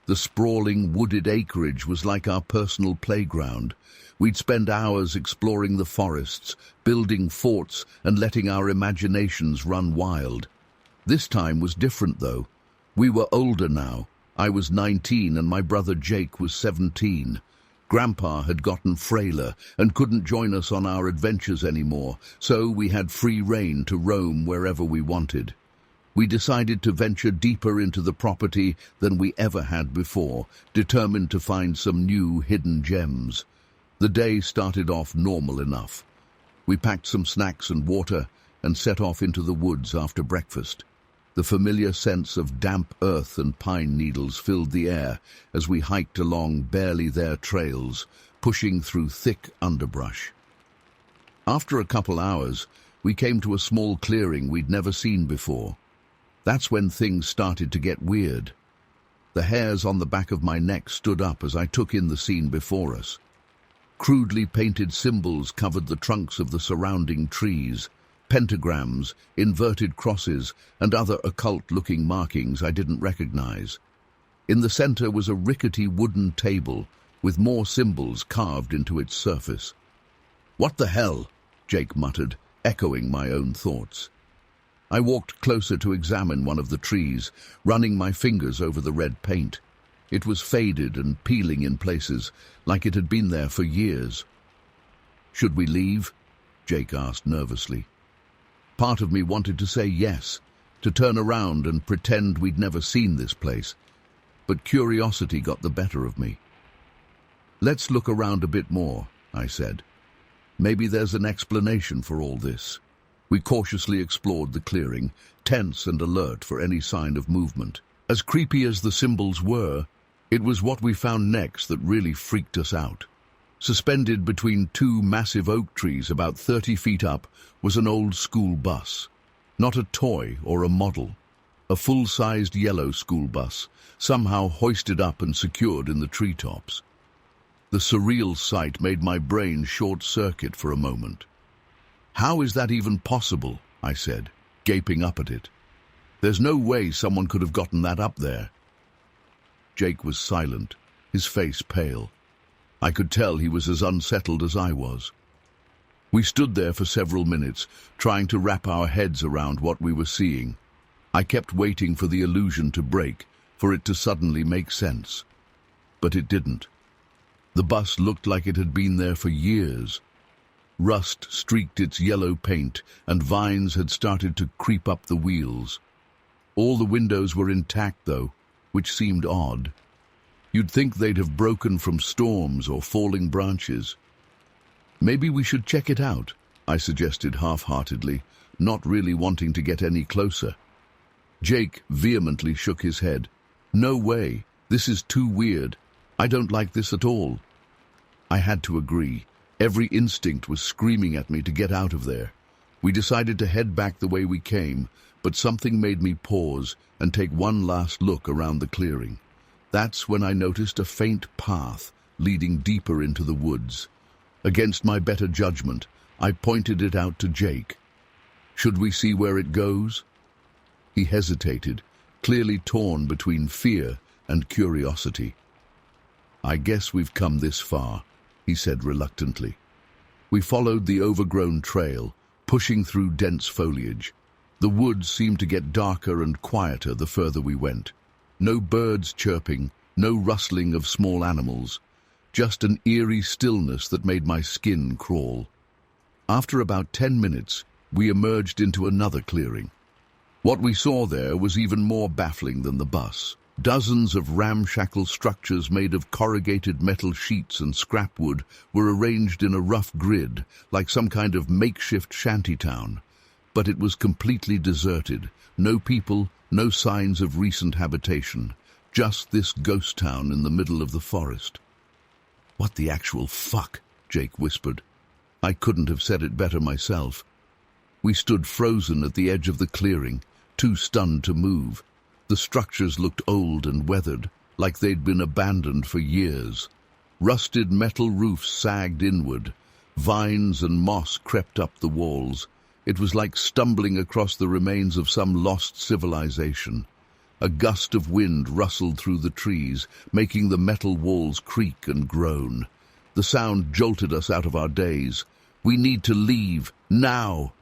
The sprawling wooded acreage was like our personal playground. We'd spend hours exploring the forests, building forts, and letting our imaginations run wild. This time was different, though. We were older now. I was 19 and my brother Jake was 17. Grandpa had gotten frailer and couldn't join us on our adventures anymore, so we had free rein to roam wherever we wanted. We decided to venture deeper into the property than we ever had before, determined to find some new hidden gems. The day started off normal enough. We packed some snacks and water and set off into the woods after breakfast. The familiar sense of damp earth and pine needles filled the air as we hiked along barely there trails, pushing through thick underbrush. After a couple hours, we came to a small clearing we'd never seen before. That's when things started to get weird. The hairs on the back of my neck stood up as I took in the scene before us. Crudely painted symbols covered the trunks of the surrounding trees, pentagrams, inverted crosses, and other occult-looking markings I didn't recognize. In the center was a rickety wooden table with more symbols carved into its surface. "What the hell?" Jake muttered, echoing my own thoughts. I walked closer to examine one of the trees, running my fingers over the red paint. It was faded and peeling in places, like it had been there for years. "Should we leave?" Jake asked nervously. Part of me wanted to say yes, to turn around and pretend we'd never seen this place, but curiosity got the better of me. "Let's look around a bit more," I said. "Maybe there's an explanation for all this." We cautiously explored the clearing, tense and alert for any sign of movement. As creepy as the symbols were, it was what we found next that really freaked us out. Suspended between two massive oak trees about 30 feet up was an old school bus. Not a toy or a model. A full-sized yellow school bus, somehow hoisted up and secured in the treetops. The surreal sight made my brain short-circuit for a moment. "How is that even possible?" I said, gaping up at it. "There's no way someone could have gotten that up there." Jake was silent, his face pale. I could tell he was as unsettled as I was. We stood there for several minutes, trying to wrap our heads around what we were seeing. I kept waiting for the illusion to break, for it to suddenly make sense. But it didn't. The bus looked like it had been there for years. Rust streaked its yellow paint, and vines had started to creep up the wheels. All the windows were intact, though, which seemed odd. You'd think they'd have broken from storms or falling branches. "Maybe we should check it out," I suggested half-heartedly, not really wanting to get any closer. Jake vehemently shook his head. "No way. This is too weird. I don't like this at all." I had to agree. Every instinct was screaming at me to get out of there. We decided to head back the way we came, but something made me pause and take one last look around the clearing. That's when I noticed a faint path leading deeper into the woods. Against my better judgment, I pointed it out to Jake. "Should we see where it goes?" He hesitated, clearly torn between fear and curiosity. "I guess we've come this far," he said reluctantly. We followed the overgrown trail, pushing through dense foliage. The woods seemed to get darker and quieter the further we went. No birds chirping, no rustling of small animals, just an eerie stillness that made my skin crawl. After about 10 minutes, we emerged into another clearing. What we saw there was even more baffling than the bus. Dozens of ramshackle structures made of corrugated metal sheets and scrap wood were arranged in a rough grid, like some kind of makeshift shantytown. But it was completely deserted. No people, no signs of recent habitation. Just this ghost town in the middle of the forest. "What the actual fuck?" Jake whispered. I couldn't have said it better myself. We stood frozen at the edge of the clearing, too stunned to move. The structures looked old and weathered, like they'd been abandoned for years. Rusted metal roofs sagged inward. Vines and moss crept up the walls. It was like stumbling across the remains of some lost civilization. A gust of wind rustled through the trees, making the metal walls creak and groan. The sound jolted us out of our daze. "We need to leave, now!"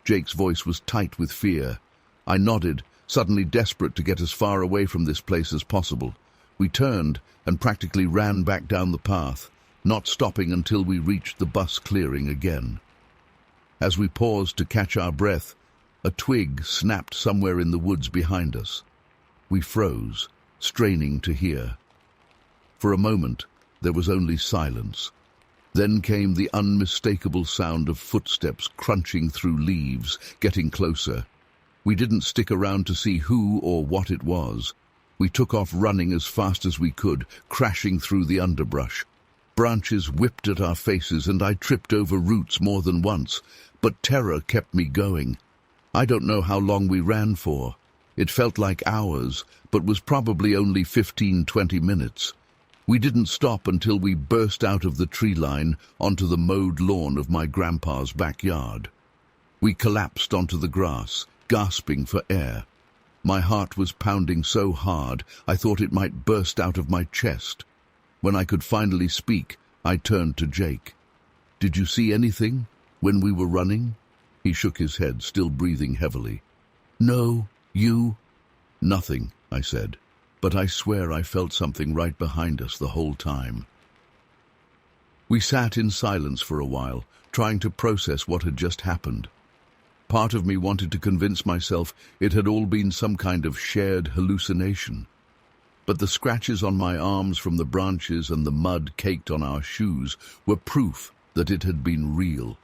Jake's voice was tight with fear. I nodded, suddenly desperate to get as far away from this place as possible. We turned and practically ran back down the path, not stopping until we reached the bus clearing again. As we paused to catch our breath, a twig snapped somewhere in the woods behind us. We froze, straining to hear. For a moment, there was only silence. Then came the unmistakable sound of footsteps crunching through leaves, getting closer. We didn't stick around to see who or what it was. We took off running as fast as we could, crashing through the underbrush. Branches whipped at our faces and I tripped over roots more than once, but terror kept me going. I don't know how long we ran for. It felt like hours, but was probably only 15-20 minutes. We didn't stop until we burst out of the tree line onto the mowed lawn of my grandpa's backyard. We collapsed onto the grass, gasping for air. My heart was pounding so hard I thought it might burst out of my chest. When I could finally speak, I turned to Jake. "Did you see anything when we were running?" He shook his head, still breathing heavily. "No, you?" "Nothing," I said, but I swear I felt something right behind us the whole time. We sat in silence for a while, trying to process what had just happened. Part of me wanted to convince myself it had all been some kind of shared hallucination. But the scratches on my arms from the branches and the mud caked on our shoes were proof that it had been real.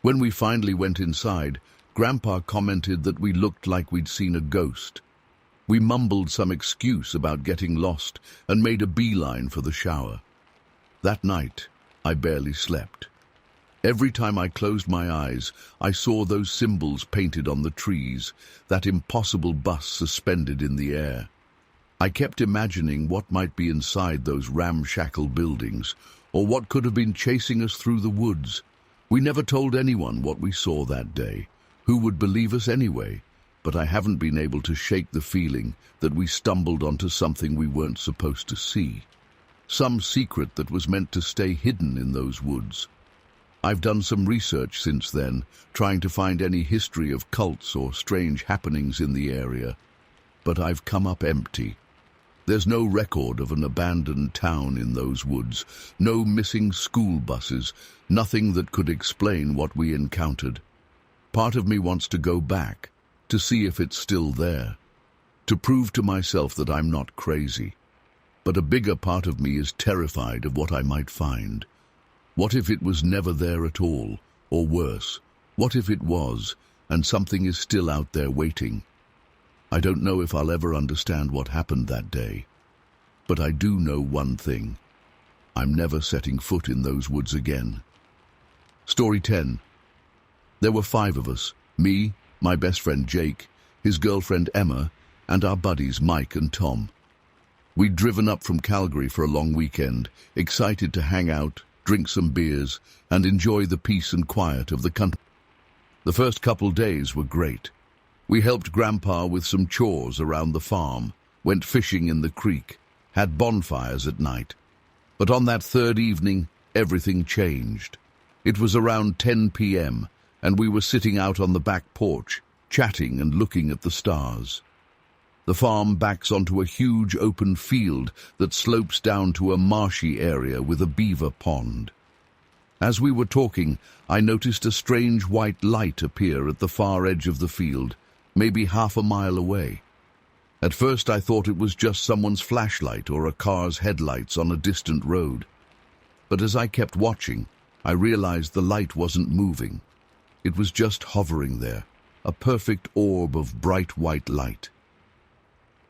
When we finally went inside, Grandpa commented that we looked like we'd seen a ghost. We mumbled some excuse about getting lost and made a beeline for the shower. That night, I barely slept. Every time I closed my eyes, I saw those symbols painted on the trees, that impossible bus suspended in the air. I kept imagining what might be inside those ramshackle buildings, or what could have been chasing us through the woods. We never told anyone what we saw that day. Who would believe us anyway? But I haven't been able to shake the feeling that we stumbled onto something we weren't supposed to see. Some secret that was meant to stay hidden in those woods. I've done some research since then, trying to find any history of cults or strange happenings in the area, but I've come up empty. There's no record of an abandoned town in those woods, no missing school buses, nothing that could explain what we encountered. Part of me wants to go back, to see if it's still there, to prove to myself that I'm not crazy. But a bigger part of me is terrified of what I might find. What if it was never there at all, or worse, what if it was, and something is still out there waiting? I don't know if I'll ever understand what happened that day, but I do know one thing. I'm never setting foot in those woods again. Story 10. There were 5 of us, me, my best friend Jake, his girlfriend Emma, and our buddies Mike and Tom. We'd driven up from Calgary for a long weekend, excited to hang out, drink some beers, and enjoy the peace and quiet of the country. The first couple days were great. We helped Grandpa with some chores around the farm, went fishing in the creek, had bonfires at night. But on that third evening, everything changed. It was around 10 p.m., and we were sitting out on the back porch, chatting and looking at the stars. The farm backs onto a huge open field that slopes down to a marshy area with a beaver pond. As we were talking, I noticed a strange white light appear at the far edge of the field, maybe half a mile away. At first I thought it was just someone's flashlight or a car's headlights on a distant road. But as I kept watching, I realized the light wasn't moving. It was just hovering there, a perfect orb of bright white light.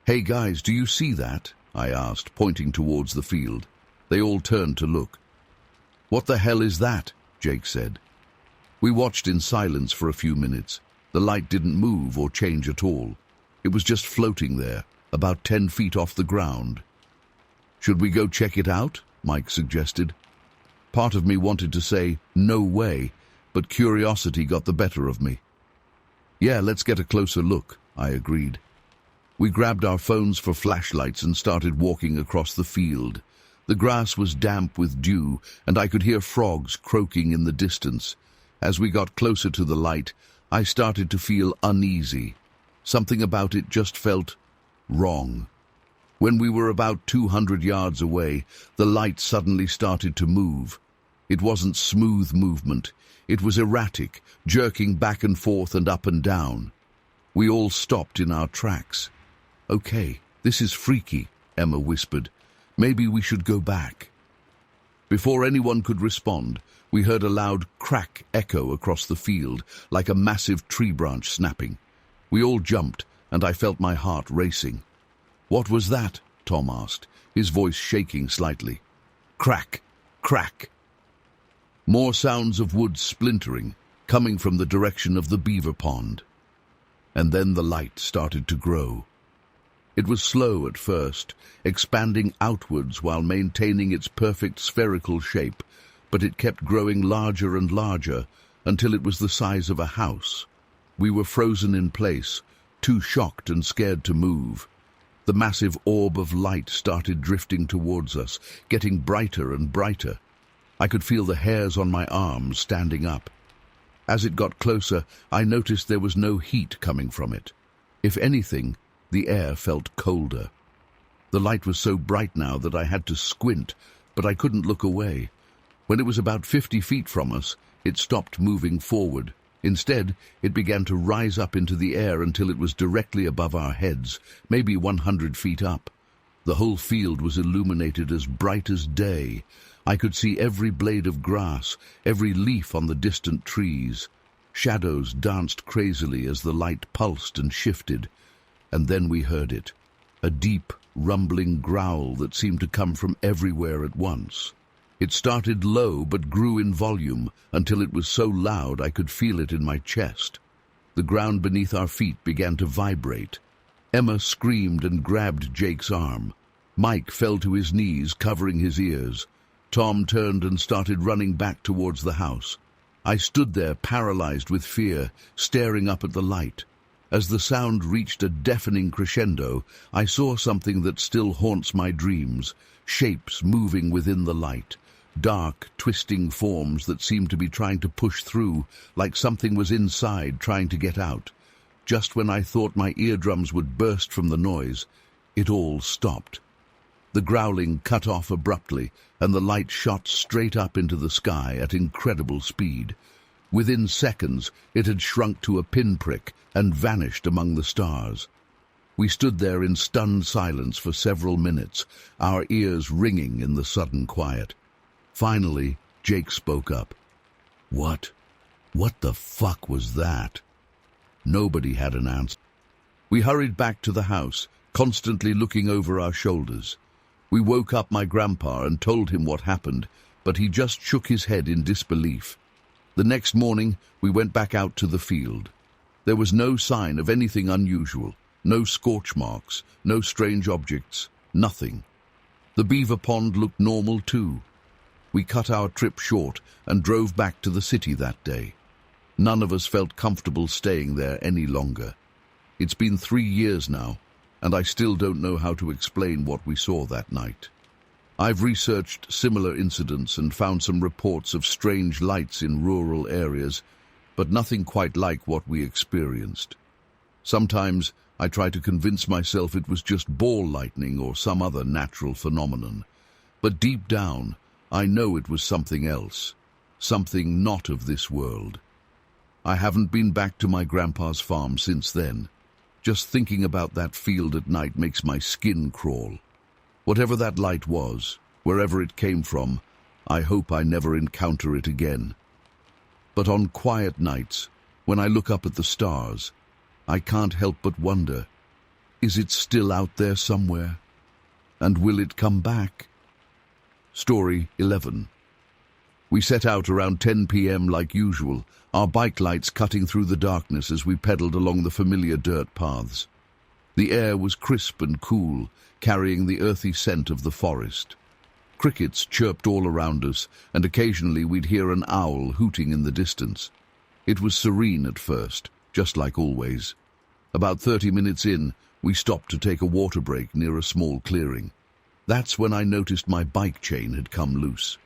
"Hey guys, do you see that?" I asked, pointing towards the field. They all turned to look. "What the hell is that?" Jake said. We watched in silence for a few minutes. The light didn't move or change at all. It was just floating there, about 10 feet off the ground. "Should we go check it out?" Mike suggested. Part of me wanted to say, "No way," but curiosity got the better of me. "Yeah, let's get a closer look," I agreed. We grabbed our phones for flashlights and started walking across the field. The grass was damp with dew, and I could hear frogs croaking in the distance. As we got closer to the light, I started to feel uneasy. Something about it just felt wrong. When we were about 200 yards away, the light suddenly started to move. It wasn't smooth movement. It was erratic, jerking back and forth and up and down. We all stopped in our tracks. "Okay, this is freaky," Emma whispered. "Maybe we should go back." Before anyone could respond, we heard a loud crack echo across the field, like a massive tree branch snapping. We all jumped, and I felt my heart racing. "What was that?" Tom asked, his voice shaking slightly. Crack, crack. More sounds of wood splintering, coming from the direction of the beaver pond. And then the light started to grow. It was slow at first, expanding outwards while maintaining its perfect spherical shape, but it kept growing larger and larger until it was the size of a house. We were frozen in place, too shocked and scared to move. The massive orb of light started drifting towards us, getting brighter and brighter. I could feel the hairs on my arms standing up. As it got closer, I noticed there was no heat coming from it. If anything, the air felt colder. The light was so bright now that I had to squint, but I couldn't look away. When it was about 50 feet from us, it stopped moving forward. Instead, it began to rise up into the air until it was directly above our heads, maybe 100 feet up. The whole field was illuminated as bright as day. I could see every blade of grass, every leaf on the distant trees. Shadows danced crazily as the light pulsed and shifted. And then we heard it, a deep, rumbling growl that seemed to come from everywhere at once. It started low but grew in volume until it was so loud I could feel it in my chest. The ground beneath our feet began to vibrate. Emma screamed and grabbed Jake's arm. Mike fell to his knees, covering his ears. Tom turned and started running back towards the house. I stood there, paralyzed with fear, staring up at the light. As the sound reached a deafening crescendo, I saw something that still haunts my dreams, shapes moving within the light, dark, twisting forms that seemed to be trying to push through, like something was inside trying to get out. Just when I thought my eardrums would burst from the noise, it all stopped. The growling cut off abruptly, and the light shot straight up into the sky at incredible speed. Within seconds, it had shrunk to a pinprick and vanished among the stars. We stood there in stunned silence for several minutes, our ears ringing in the sudden quiet. Finally, Jake spoke up. What the fuck was that?" Nobody had an answer. We hurried back to the house, constantly looking over our shoulders. We woke up my grandpa and told him what happened, but he just shook his head in disbelief. The next morning, we went back out to the field. There was no sign of anything unusual, no scorch marks, no strange objects, nothing. The beaver pond looked normal too. We cut our trip short and drove back to the city that day. None of us felt comfortable staying there any longer. It's been 3 years now, and I still don't know how to explain what we saw that night. I've researched similar incidents and found some reports of strange lights in rural areas, but nothing quite like what we experienced. Sometimes I try to convince myself it was just ball lightning or some other natural phenomenon, but deep down I know it was something else, something not of this world. I haven't been back to my grandpa's farm since then. Just thinking about that field at night makes my skin crawl. Whatever that light was, wherever it came from, I hope I never encounter it again. But on quiet nights, when I look up at the stars, I can't help but wonder, is it still out there somewhere? And will it come back? Story 11. We set out around 10 p.m. like usual, our bike lights cutting through the darkness as we pedaled along the familiar dirt paths. The air was crisp and cool, carrying the earthy scent of the forest. Crickets chirped all around us, and occasionally we'd hear an owl hooting in the distance. It was serene at first, just like always. About 30 minutes in, we stopped to take a water break near a small clearing. That's when I noticed my bike chain had come loose.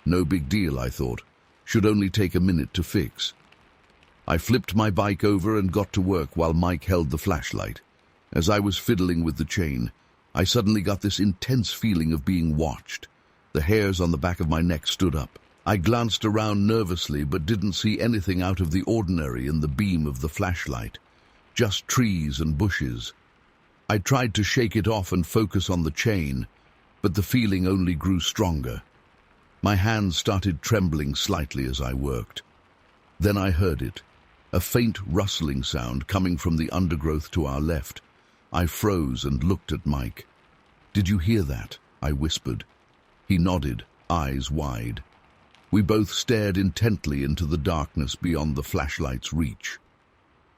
No big deal, I thought. Should only take a minute to fix. I flipped my bike over and got to work while Mike held the flashlight. As I was fiddling with the chain, I suddenly got this intense feeling of being watched. The hairs on the back of my neck stood up. I glanced around nervously but didn't see anything out of the ordinary in the beam of the flashlight. Just trees and bushes. I tried to shake it off and focus on the chain, but the feeling only grew stronger. My hands started trembling slightly as I worked. Then I heard it, a faint rustling sound coming from the undergrowth to our left. I froze and looked at Mike. "Did you hear that?" I whispered. He nodded, eyes wide. We both stared intently into the darkness beyond the flashlight's reach.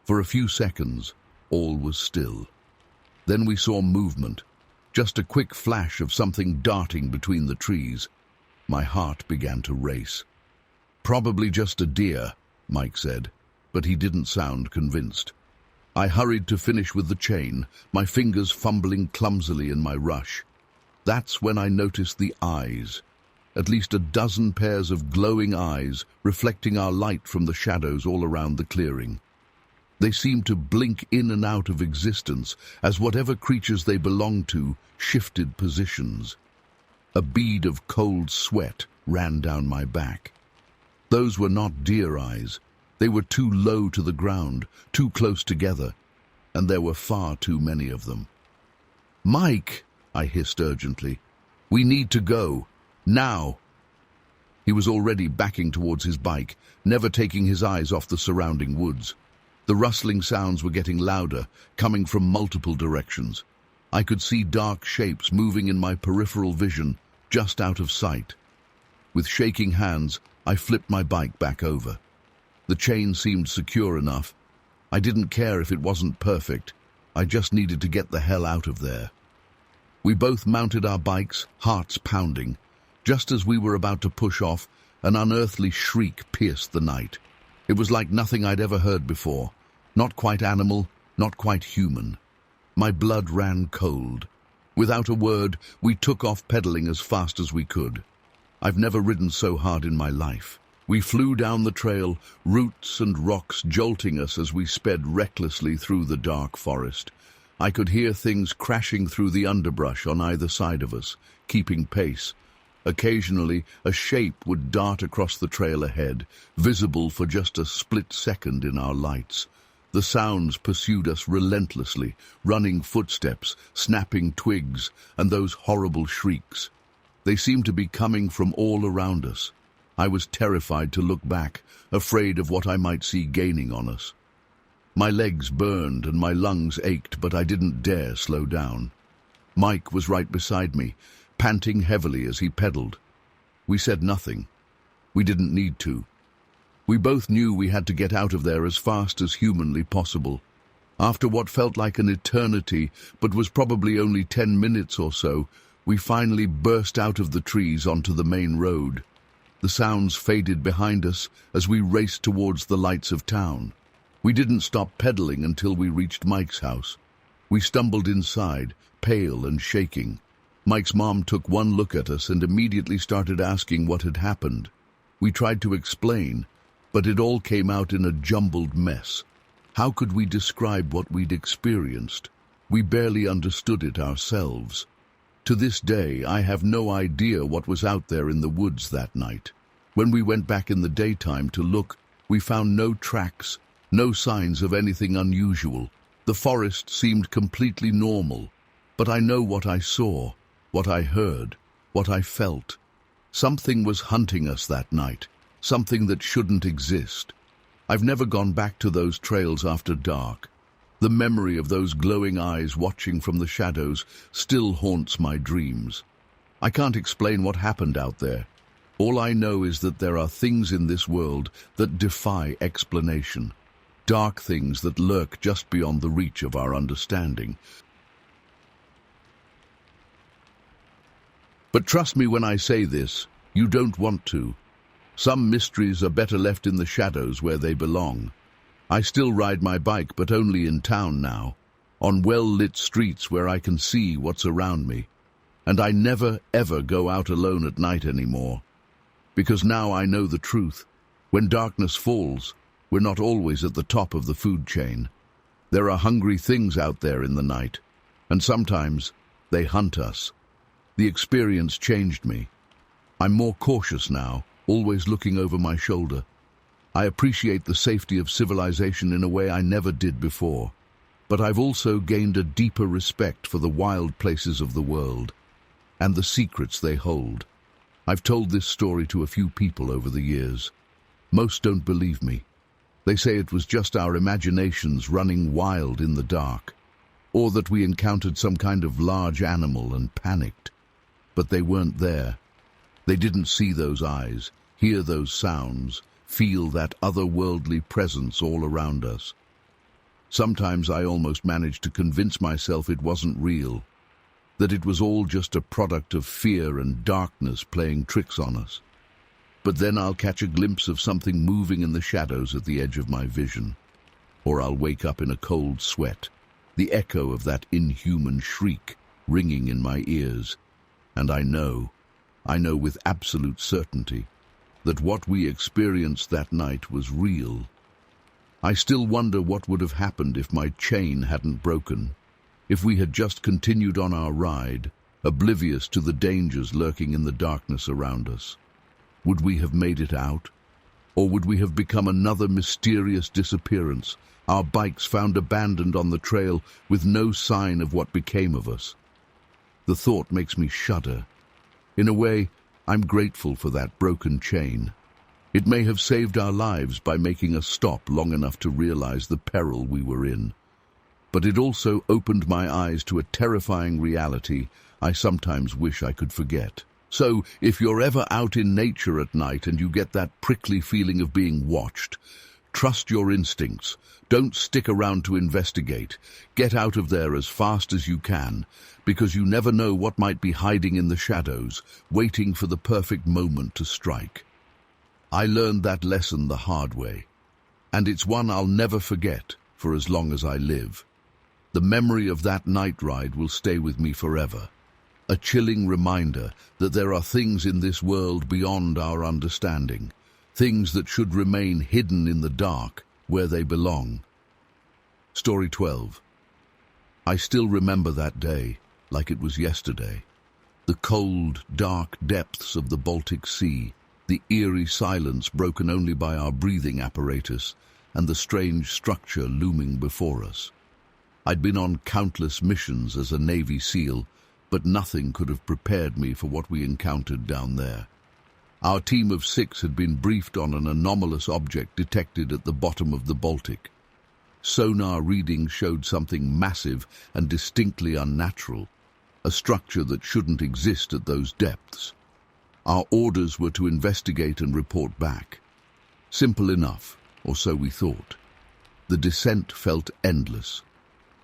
For a few seconds, all was still. Then we saw movement, just a quick flash of something darting between the trees. My heart began to race. "Probably just a deer," Mike said, but he didn't sound convinced. I hurried to finish with the chain, my fingers fumbling clumsily in my rush. That's when I noticed the eyes. At least a dozen pairs of glowing eyes reflecting our light from the shadows all around the clearing. They seemed to blink in and out of existence as whatever creatures they belonged to shifted positions. A bead of cold sweat ran down my back. Those were not deer eyes. They were too low to the ground, too close together, and there were far too many of them. "Mike," I hissed urgently, "we need to go. Now." He was already backing towards his bike, never taking his eyes off the surrounding woods. The rustling sounds were getting louder, coming from multiple directions. I could see dark shapes moving in my peripheral vision, just out of sight. With shaking hands, I flipped my bike back over. The chain seemed secure enough. I didn't care if it wasn't perfect. I just needed to get the hell out of there. We both mounted our bikes, hearts pounding. Just as we were about to push off, an unearthly shriek pierced the night. It was like nothing I'd ever heard before. Not quite animal, not quite human. My blood ran cold. Without a word, we took off pedaling as fast as we could. I've never ridden so hard in my life. We flew down the trail, roots and rocks jolting us as we sped recklessly through the dark forest. I could hear things crashing through the underbrush on either side of us, keeping pace. Occasionally, a shape would dart across the trail ahead, visible for just a split second in our lights. The sounds pursued us relentlessly, running footsteps, snapping twigs, and those horrible shrieks. They seemed to be coming from all around us. I was terrified to look back, afraid of what I might see gaining on us. My legs burned and my lungs ached, but I didn't dare slow down. Mike was right beside me, panting heavily as he pedaled. We said nothing. We didn't need to. We both knew we had to get out of there as fast as humanly possible. After what felt like an eternity, but was probably only 10 minutes or so, we finally burst out of the trees onto the main road. The sounds faded behind us as we raced towards the lights of town. We didn't stop pedaling until we reached Mike's house. We stumbled inside, pale and shaking. Mike's mom took one look at us and immediately started asking what had happened. We tried to explain, but it all came out in a jumbled mess. How could we describe what we'd experienced? We barely understood it ourselves. To this day, I have no idea what was out there in the woods that night. When we went back in the daytime to look, we found no tracks, no signs of anything unusual. The forest seemed completely normal, but I know what I saw, what I heard, what I felt. Something was hunting us that night, something that shouldn't exist. I've never gone back to those trails after dark. The memory of those glowing eyes watching from the shadows still haunts my dreams. I can't explain what happened out there. All I know is that there are things in this world that defy explanation. Dark things that lurk just beyond the reach of our understanding. But trust me when I say this, you don't want to. Some mysteries are better left in the shadows where they belong. I still ride my bike, but only in town now, on well-lit streets where I can see what's around me. And I never, ever go out alone at night anymore. Because now I know the truth. When darkness falls, we're not always at the top of the food chain. There are hungry things out there in the night, and sometimes they hunt us. The experience changed me. I'm more cautious now, always looking over my shoulder. I appreciate the safety of civilization in a way I never did before, but I've also gained a deeper respect for the wild places of the world and the secrets they hold. I've told this story to a few people over the years. Most don't believe me. They say it was just our imaginations running wild in the dark, or that we encountered some kind of large animal and panicked. But they weren't there. They didn't see those eyes, hear those sounds, feel that otherworldly presence all around us. Sometimes I almost managed to convince myself it wasn't real, that it was all just a product of fear and darkness playing tricks on us. But then I'll catch a glimpse of something moving in the shadows at the edge of my vision, or I'll wake up in a cold sweat, the echo of that inhuman shriek ringing in my ears, and I know with absolute certainty that what we experienced that night was real. I still wonder what would have happened if my chain hadn't broken, if we had just continued on our ride, oblivious to the dangers lurking in the darkness around us. Would we have made it out? Or would we have become another mysterious disappearance, our bikes found abandoned on the trail with no sign of what became of us? The thought makes me shudder. In a way, I'm grateful for that broken chain. It may have saved our lives by making us stop long enough to realize the peril we were in. But it also opened my eyes to a terrifying reality I sometimes wish I could forget. So, if you're ever out in nature at night and you get that prickly feeling of being watched, trust your instincts. Don't stick around to investigate. Get out of there as fast as you can, because you never know what might be hiding in the shadows, waiting for the perfect moment to strike. I learned that lesson the hard way, and it's one I'll never forget for as long as I live. The memory of that night ride will stay with me forever. A chilling reminder that there are things in this world beyond our understanding, things that should remain hidden in the dark where they belong. Story 12. I still remember that day like it was yesterday. The cold, dark depths of the Baltic Sea, the eerie silence broken only by our breathing apparatus, and the strange structure looming before us. I'd been on countless missions as a Navy SEAL, but nothing could have prepared me for what we encountered down there. Our team of 6 had been briefed on an anomalous object detected at the bottom of the Baltic. Sonar readings showed something massive and distinctly unnatural, a structure that shouldn't exist at those depths. Our orders were to investigate and report back. Simple enough, or so we thought. The descent felt endless.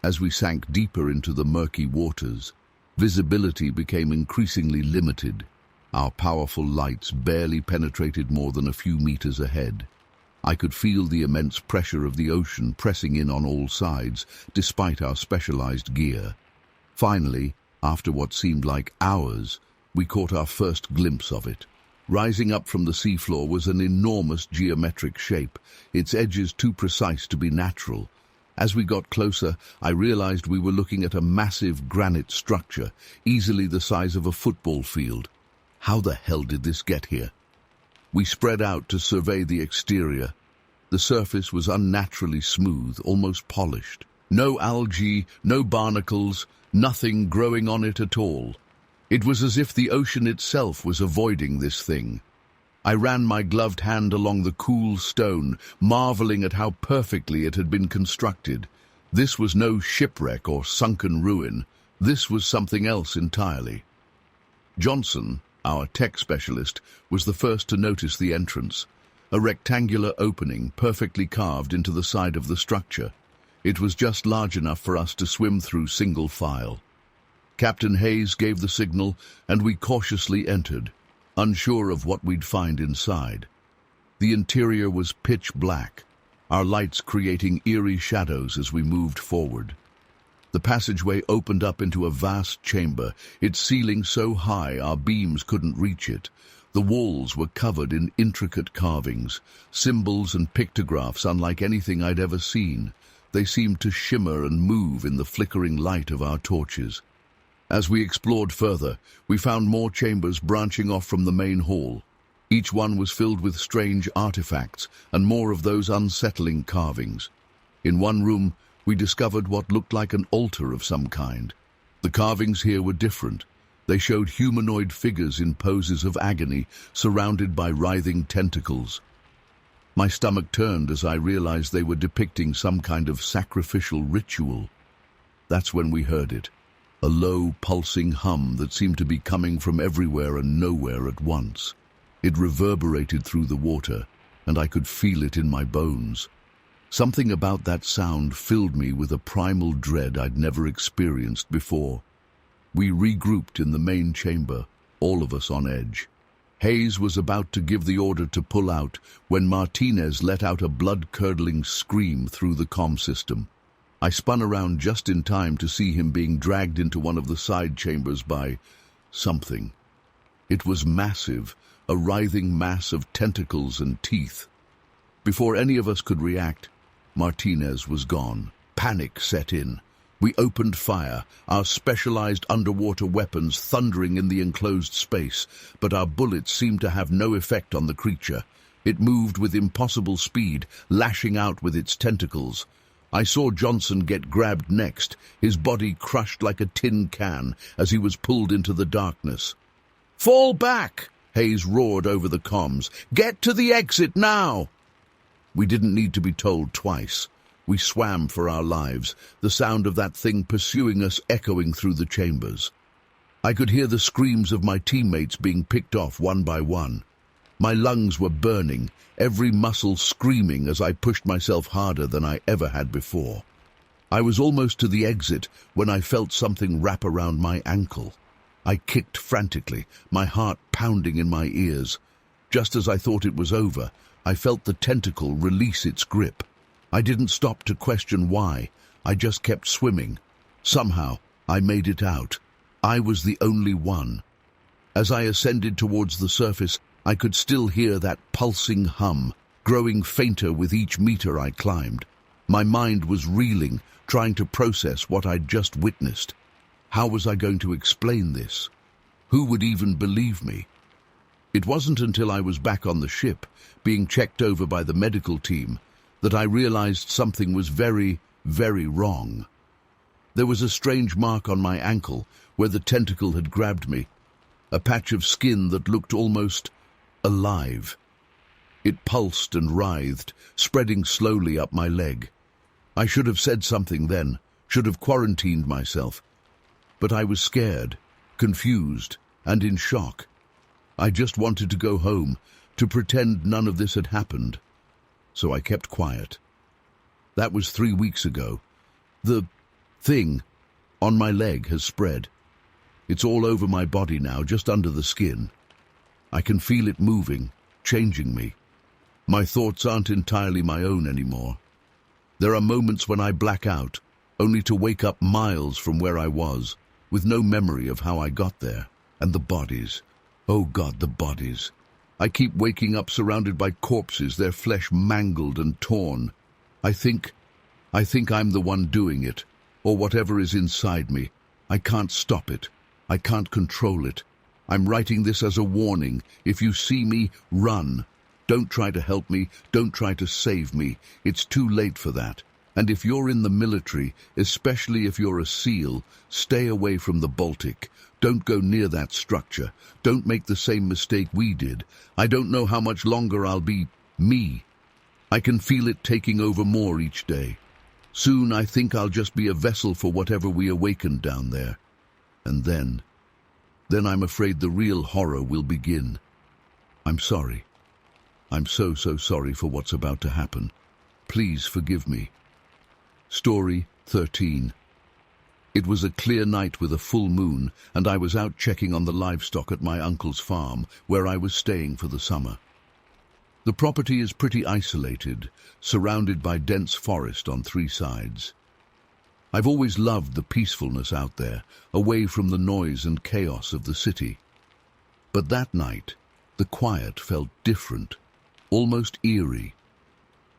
As we sank deeper into the murky waters, visibility became increasingly limited. Our powerful lights barely penetrated more than a few meters ahead. I could feel the immense pressure of the ocean pressing in on all sides, despite our specialized gear. Finally, after what seemed like hours, we caught our first glimpse of it. Rising up from the seafloor was an enormous geometric shape, its edges too precise to be natural. As we got closer, I realized we were looking at a massive granite structure, easily the size of a football field. How the hell did this get here? We spread out to survey the exterior. The surface was unnaturally smooth, almost polished. No algae, no barnacles, nothing growing on it at all. It was as if the ocean itself was avoiding this thing. I ran my gloved hand along the cool stone, marveling at how perfectly it had been constructed. This was no shipwreck or sunken ruin. This was something else entirely. Johnson, our tech specialist, was the first to notice the entrance, a rectangular opening perfectly carved into the side of the structure. It was just large enough for us to swim through single file. Captain Hayes gave the signal, and we cautiously entered, unsure of what we'd find inside. The interior was pitch black, our lights creating eerie shadows as we moved forward. The passageway opened up into a vast chamber, its ceiling so high our beams couldn't reach it. The walls were covered in intricate carvings, symbols and pictographs unlike anything I'd ever seen. They seemed to shimmer and move in the flickering light of our torches. As we explored further, we found more chambers branching off from the main hall. Each one was filled with strange artifacts and more of those unsettling carvings. In one room, we discovered what looked like an altar of some kind. The carvings here were different. They showed humanoid figures in poses of agony, surrounded by writhing tentacles. My stomach turned as I realized they were depicting some kind of sacrificial ritual. That's when we heard it. A low, pulsing hum that seemed to be coming from everywhere and nowhere at once. It reverberated through the water, and I could feel it in my bones. Something about that sound filled me with a primal dread I'd never experienced before. We regrouped in the main chamber, all of us on edge. Hayes was about to give the order to pull out when Martinez let out a blood-curdling scream through the comm system. I spun around just in time to see him being dragged into one of the side chambers by something. It was massive, a writhing mass of tentacles and teeth. Before any of us could react, Martinez was gone. Panic set in. We opened fire, our specialized underwater weapons thundering in the enclosed space, but our bullets seemed to have no effect on the creature. It moved with impossible speed, lashing out with its tentacles. I saw Johnson get grabbed next, his body crushed like a tin can as he was pulled into the darkness. "Fall back!" Hayes roared over the comms. "Get to the exit now!" We didn't need to be told twice. We swam for our lives, the sound of that thing pursuing us echoing through the chambers. I could hear the screams of my teammates being picked off one by one. My lungs were burning, every muscle screaming as I pushed myself harder than I ever had before. I was almost to the exit when I felt something wrap around my ankle. I kicked frantically, my heart pounding in my ears. Just as I thought it was over, I felt the tentacle release its grip. I didn't stop to question why. I just kept swimming. Somehow, I made it out. I was the only one. As I ascended towards the surface, I could still hear that pulsing hum, growing fainter with each meter I climbed. My mind was reeling, trying to process what I'd just witnessed. How was I going to explain this? Who would even believe me? It wasn't until I was back on the ship, being checked over by the medical team, that I realized something was very, very wrong. There was a strange mark on my ankle where the tentacle had grabbed me, a patch of skin that looked almost alive. It pulsed and writhed, spreading slowly up my leg. I should have said something then, should have quarantined myself. But I was scared, confused, and in shock. I just wanted to go home, to pretend none of this had happened. So I kept quiet. That was 3 weeks ago. The thing on my leg has spread. It's all over my body now, just under the skin. I can feel it moving, changing me. My thoughts aren't entirely my own anymore. There are moments when I black out, only to wake up miles from where I was, with no memory of how I got there. And the bodies. Oh God, the bodies. I keep waking up surrounded by corpses, their flesh mangled and torn. I think I'm the one doing it, or whatever is inside me. I can't stop it. I can't control it. I'm writing this as a warning. If you see me, run. Don't try to help me. Don't try to save me. It's too late for that. And if you're in the military, especially if you're a SEAL, stay away from the Baltic. Don't go near that structure. Don't make the same mistake we did. I don't know how much longer I'll be me. I can feel it taking over more each day. Soon I think I'll just be a vessel for whatever we awaken down there. And then I'm afraid the real horror will begin. I'm sorry. I'm so sorry for what's about to happen. Please forgive me. Story 13. It was a clear night with a full moon, and I was out checking on the livestock at my uncle's farm, where I was staying for the summer. The property is pretty isolated, surrounded by dense forest on 3 sides. I've always loved the peacefulness out there, away from the noise and chaos of the city. But that night, the quiet felt different, almost eerie.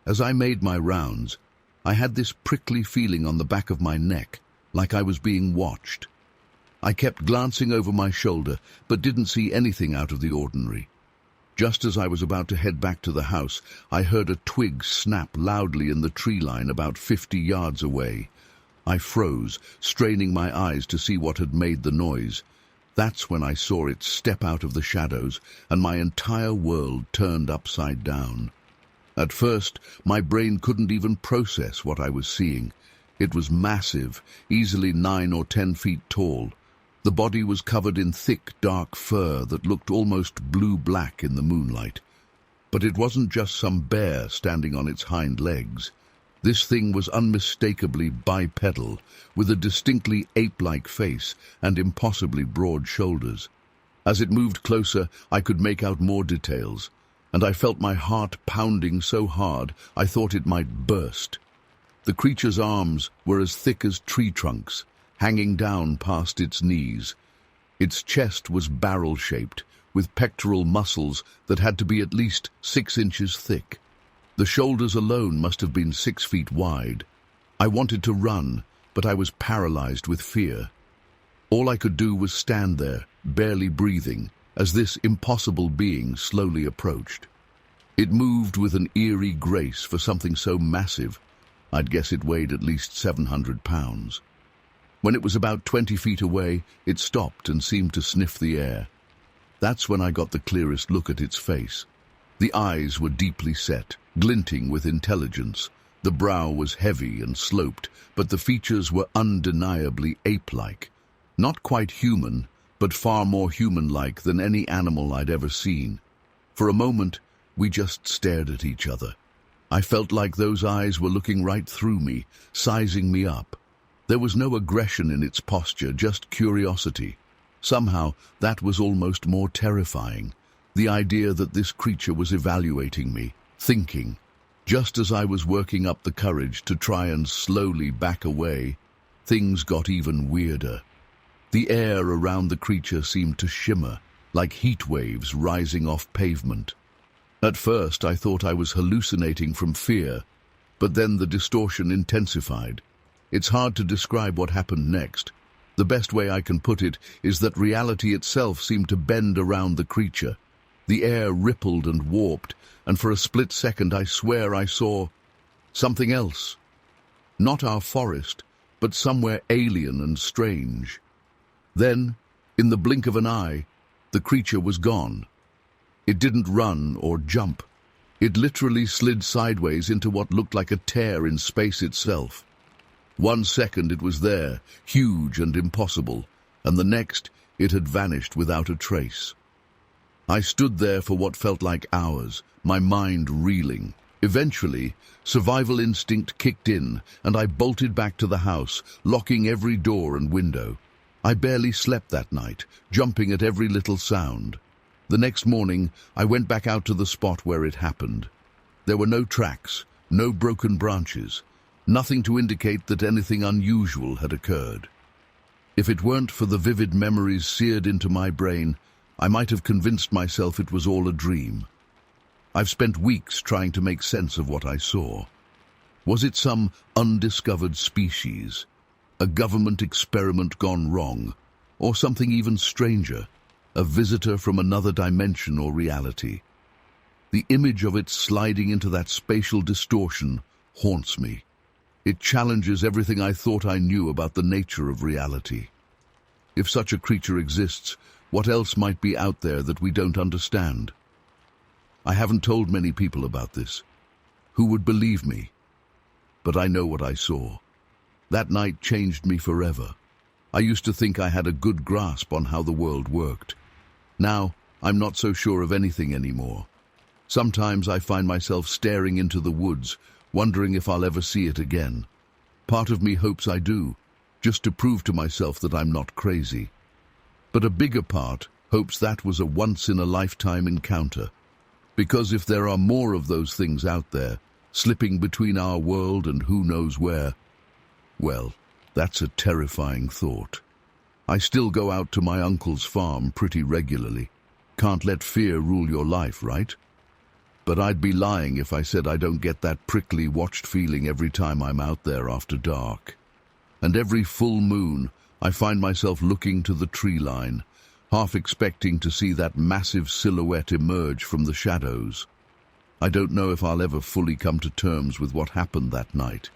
As I made my rounds, I had this prickly feeling on the back of my neck, like I was being watched. I kept glancing over my shoulder, but didn't see anything out of the ordinary. Just as I was about to head back to the house, I heard a twig snap loudly in the tree line about 50 yards away. I froze, straining my eyes to see what had made the noise. That's when I saw it step out of the shadows, and my entire world turned upside down. At first, my brain couldn't even process what I was seeing. It was massive, easily 9 or 10 feet tall. The body was covered in thick, dark fur that looked almost blue-black in the moonlight. But it wasn't just some bear standing on its hind legs. This thing was unmistakably bipedal, with a distinctly ape-like face and impossibly broad shoulders. As it moved closer, I could make out more details, and I felt my heart pounding so hard I thought it might burst. The creature's arms were as thick as tree trunks, hanging down past its knees. Its chest was barrel-shaped, with pectoral muscles that had to be at least 6 inches thick. The shoulders alone must have been 6 feet wide. I wanted to run, but I was paralyzed with fear. All I could do was stand there, barely breathing, as this impossible being slowly approached. It moved with an eerie grace for something so massive. I'd guess it weighed at least 700 pounds. When it was about 20 feet away, it stopped and seemed to sniff the air. That's when I got the clearest look at its face. The eyes were deeply set, glinting with intelligence. The brow was heavy and sloped, but the features were undeniably ape-like. Not quite human, but far more human-like than any animal I'd ever seen. For a moment, we just stared at each other. I felt like those eyes were looking right through me, sizing me up. There was no aggression in its posture, just curiosity. Somehow, that was almost more terrifying. The idea that this creature was evaluating me, thinking. Just as I was working up the courage to try and slowly back away, things got even weirder. The air around the creature seemed to shimmer, like heat waves rising off pavement. At first, I thought I was hallucinating from fear, but then the distortion intensified. It's hard to describe what happened next. The best way I can put it is that reality itself seemed to bend around the creature. The air rippled and warped, and for a split second I swear I saw something else. Not our forest, but somewhere alien and strange. Then, in the blink of an eye, the creature was gone. It didn't run or jump. It literally slid sideways into what looked like a tear in space itself. 1 second it was there, huge and impossible, and the next it had vanished without a trace. I stood there for what felt like hours, my mind reeling. Eventually, survival instinct kicked in, and I bolted back to the house, locking every door and window. I barely slept that night, jumping at every little sound. The next morning, I went back out to the spot where it happened. There were no tracks, no broken branches, nothing to indicate that anything unusual had occurred. If it weren't for the vivid memories seared into my brain, I might have convinced myself it was all a dream. I've spent weeks trying to make sense of what I saw. Was it some undiscovered species, a government experiment gone wrong, or something even stranger, a visitor from another dimension or reality? The image of it sliding into that spatial distortion haunts me. It challenges everything I thought I knew about the nature of reality. If such a creature exists, what else might be out there that we don't understand? I haven't told many people about this. Who would believe me? But I know what I saw. That night changed me forever. I used to think I had a good grasp on how the world worked. Now, I'm not so sure of anything anymore. Sometimes I find myself staring into the woods, wondering if I'll ever see it again. Part of me hopes I do, just to prove to myself that I'm not crazy. But a bigger part hopes that was a once-in-a-lifetime encounter. Because if there are more of those things out there, slipping between our world and who knows where, well, that's a terrifying thought. I still go out to my uncle's farm pretty regularly. Can't let fear rule your life, right? But I'd be lying if I said I don't get that prickly watched feeling every time I'm out there after dark. And every full moon, I find myself looking to the tree line, half expecting to see that massive silhouette emerge from the shadows. I don't know if I'll ever fully come to terms with what happened that night.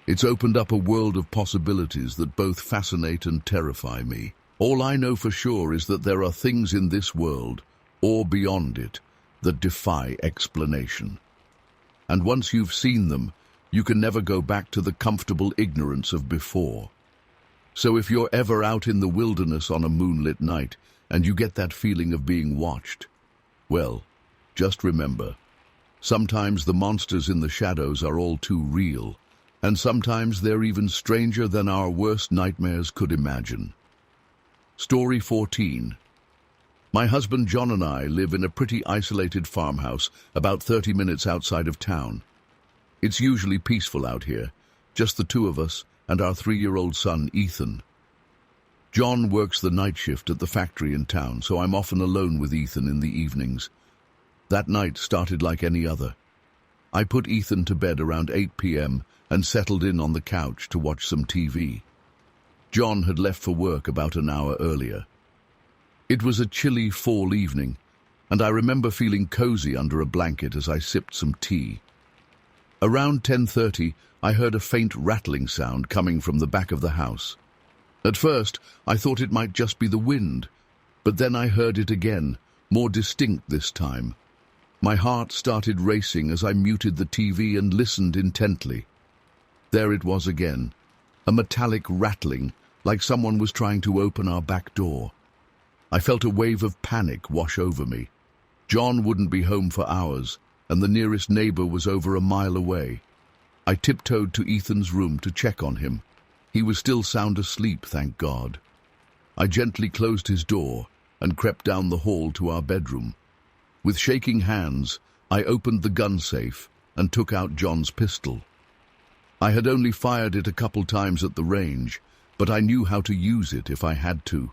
It's opened up a world of possibilities that both fascinate and terrify me. All I know for sure is that there are things in this world, or beyond it, that defy explanation. And once you've seen them, you can never go back to the comfortable ignorance of before. So if you're ever out in the wilderness on a moonlit night and you get that feeling of being watched, well, just remember, sometimes the monsters in the shadows are all too real, And sometimes they're even stranger than our worst nightmares could imagine. Story 14. My husband John and I live in a pretty isolated farmhouse about 30 minutes outside of town. It's usually peaceful out here, just the two of us and our 3-year-old son Ethan. John works the night shift at the factory in town, so I'm often alone with Ethan in the evenings. That night started like any other. I put Ethan to bed around 8 p.m. and settled in on the couch to watch some TV. John had left for work about an hour earlier. It was a chilly fall evening, and I remember feeling cozy under a blanket as I sipped some tea. Around 10:30, I heard a faint rattling sound coming from the back of the house. At first, I thought it might just be the wind, but then I heard it again, more distinct this time. My heart started racing as I muted the TV and listened intently. There it was again, a metallic rattling, like someone was trying to open our back door. I felt a wave of panic wash over me. John wouldn't be home for hours, and the nearest neighbor was over a mile away. I tiptoed to Ethan's room to check on him. He was still sound asleep, thank God. I gently closed his door and crept down the hall to our bedroom. With shaking hands, I opened the gun safe and took out John's pistol. I had only fired it a couple times at the range, but I knew how to use it if I had to.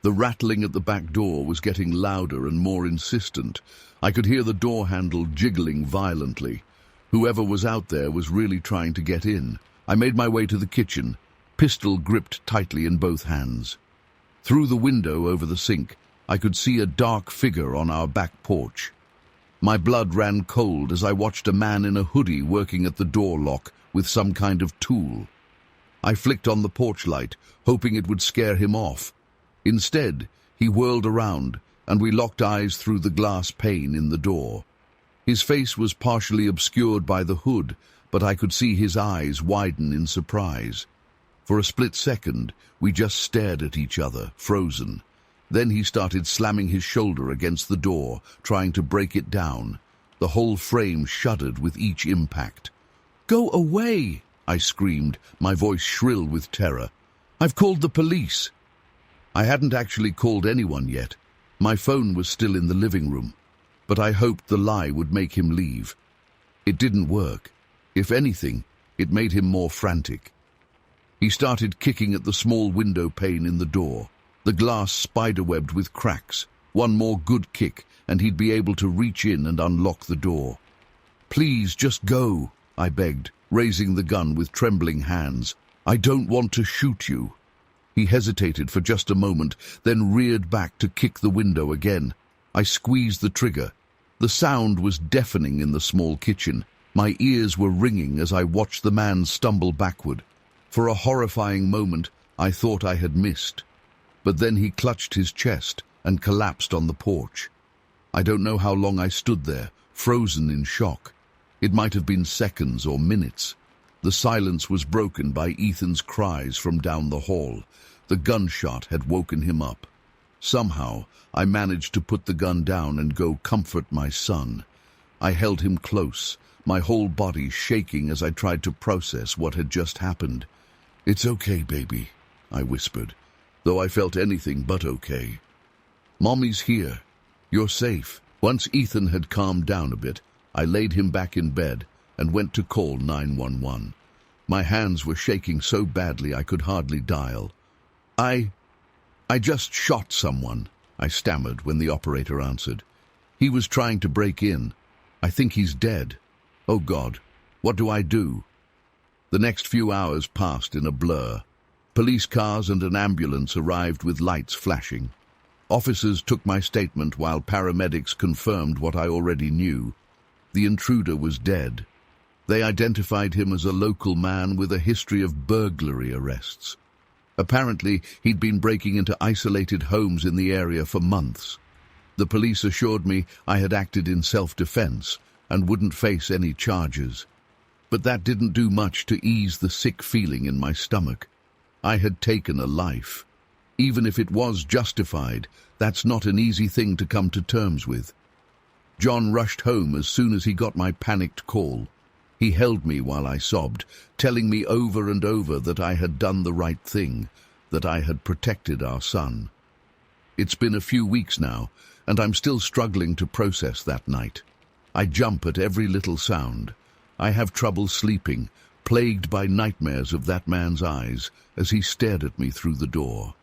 The rattling at the back door was getting louder and more insistent. I could hear the door handle jiggling violently. Whoever was out there was really trying to get in. I made my way to the kitchen, pistol gripped tightly in both hands. Through the window over the sink, I could see a dark figure on our back porch. My blood ran cold as I watched a man in a hoodie working at the door lock with some kind of tool. I flicked on the porch light, hoping it would scare him off. Instead, he whirled around, and we locked eyes through the glass pane in the door. His face was partially obscured by the hood, but I could see his eyes widen in surprise. For a split second, we just stared at each other, frozen. Then he started slamming his shoulder against the door, trying to break it down. The whole frame shuddered with each impact. "Go away!" I screamed, my voice shrill with terror. "I've called the police." I hadn't actually called anyone yet. My phone was still in the living room, but I hoped the lie would make him leave. It didn't work. If anything, it made him more frantic. He started kicking at the small window pane in the door, the glass spiderwebbed with cracks. One more good kick, and he'd be able to reach in and unlock the door. "Please, just go," I begged, raising the gun with trembling hands. "I don't want to shoot you." He hesitated for just a moment, then reared back to kick the window again. I squeezed the trigger. The sound was deafening in the small kitchen. My ears were ringing as I watched the man stumble backward. For a horrifying moment, I thought I had missed. But then he clutched his chest and collapsed on the porch. I don't know how long I stood there, frozen in shock. It might have been seconds or minutes. The silence was broken by Ethan's cries from down the hall. The gunshot had woken him up. Somehow, I managed to put the gun down and go comfort my son. I held him close, my whole body shaking as I tried to process what had just happened. "It's okay, baby," I whispered, though I felt anything but okay. "Mommy's here. You're safe." Once Ethan had calmed down a bit, I laid him back in bed and went to call 911. My hands were shaking so badly I could hardly dial. I just shot someone," I stammered when the operator answered. "He was trying to break in. I think he's dead. Oh God, what do I do?" The next few hours passed in a blur. Police cars and an ambulance arrived with lights flashing. Officers took my statement while paramedics confirmed what I already knew. The intruder was dead. They identified him as a local man with a history of burglary arrests. Apparently, he'd been breaking into isolated homes in the area for months. The police assured me I had acted in self-defense and wouldn't face any charges. But that didn't do much to ease the sick feeling in my stomach. I had taken a life. Even if it was justified, that's not an easy thing to come to terms with. John rushed home as soon as he got my panicked call. He held me while I sobbed, telling me over and over that I had done the right thing, that I had protected our son. It's been a few weeks now, and I'm still struggling to process that night. I jump at every little sound. I have trouble sleeping, plagued by nightmares of that man's eyes as he stared at me through the door.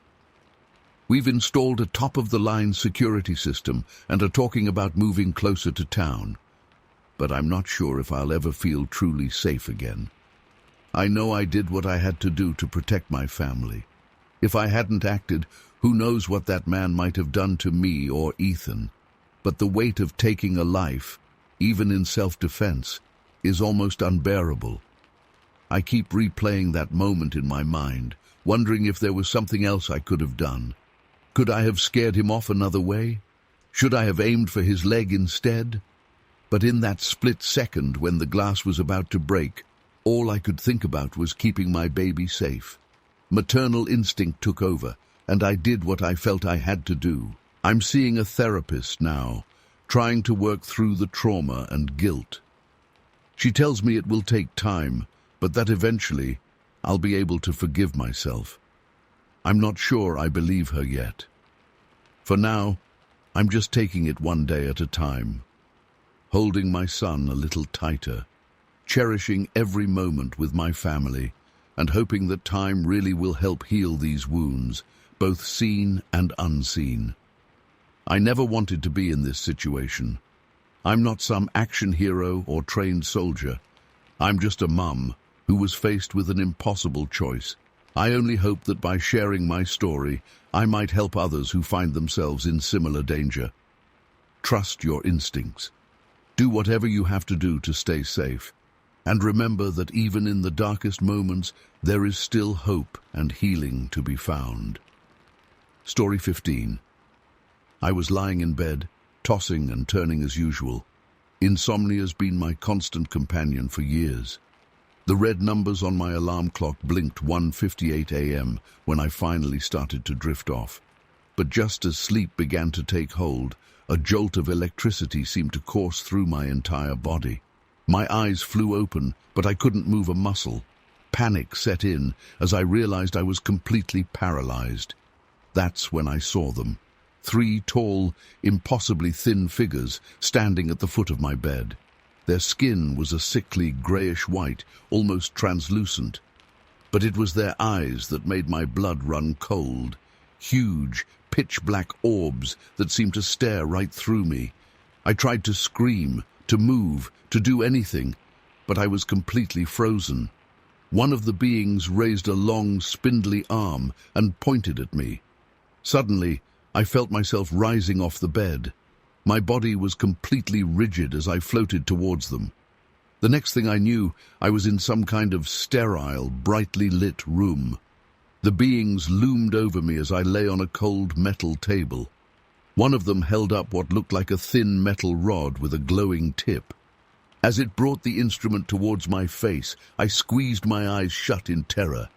We've installed a top-of-the-line security system and are talking about moving closer to town. But I'm not sure if I'll ever feel truly safe again. I know I did what I had to do to protect my family. If I hadn't acted, who knows what that man might have done to me or Ethan. But the weight of taking a life, even in self-defense, is almost unbearable. I keep replaying that moment in my mind, wondering if there was something else I could have done. Could I have scared him off another way? Should I have aimed for his leg instead? But in that split second when the glass was about to break, all I could think about was keeping my baby safe. Maternal instinct took over, and I did what I felt I had to do. I'm seeing a therapist now, trying to work through the trauma and guilt. She tells me it will take time, but that eventually I'll be able to forgive myself. I'm not sure I believe her yet. For now, I'm just taking it one day at a time, holding my son a little tighter, cherishing every moment with my family, and hoping that time really will help heal these wounds, both seen and unseen. I never wanted to be in this situation. I'm not some action hero or trained soldier. I'm just a mum who was faced with an impossible choice. I only hope that by sharing my story, I might help others who find themselves in similar danger. Trust your instincts. Do whatever you have to do to stay safe. And remember that even in the darkest moments, there is still hope and healing to be found. Story 15. I was lying in bed, tossing and turning as usual. Insomnia's been my constant companion for years. The red numbers on my alarm clock blinked 1:58 a.m. when I finally started to drift off. But just as sleep began to take hold, a jolt of electricity seemed to course through my entire body. My eyes flew open, but I couldn't move a muscle. Panic set in as I realized I was completely paralyzed. That's when I saw them. 3 tall, impossibly thin figures standing at the foot of my bed. Their skin was a sickly grayish-white, almost translucent. But it was their eyes that made my blood run cold. Huge, pitch-black orbs that seemed to stare right through me. I tried to scream, to move, to do anything, but I was completely frozen. One of the beings raised a long, spindly arm and pointed at me. Suddenly, I felt myself rising off the bed. My body was completely rigid as I floated towards them. The next thing I knew, I was in some kind of sterile, brightly lit room. The beings loomed over me as I lay on a cold metal table. One of them held up what looked like a thin metal rod with a glowing tip. As it brought the instrument towards my face, I squeezed my eyes shut in terror.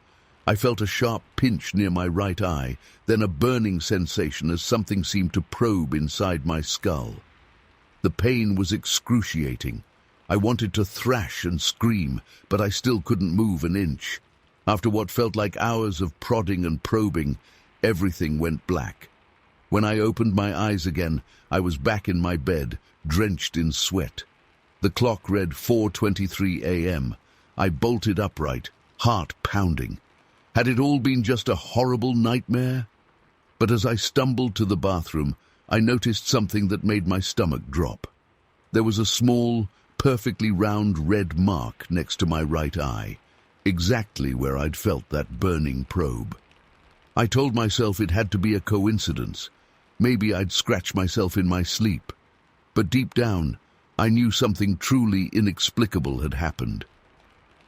I felt a sharp pinch near my right eye, then a burning sensation as something seemed to probe inside my skull. The pain was excruciating. I wanted to thrash and scream, but I still couldn't move an inch. After what felt like hours of prodding and probing, everything went black. When I opened my eyes again, I was back in my bed, drenched in sweat. The clock read 4:23 a.m. I bolted upright, heart pounding. Had it all been just a horrible nightmare? But as I stumbled to the bathroom, I noticed something that made my stomach drop. There was a small, perfectly round red mark next to my right eye, exactly where I'd felt that burning probe. I told myself it had to be a coincidence. Maybe I'd scratched myself in my sleep. But deep down, I knew something truly inexplicable had happened.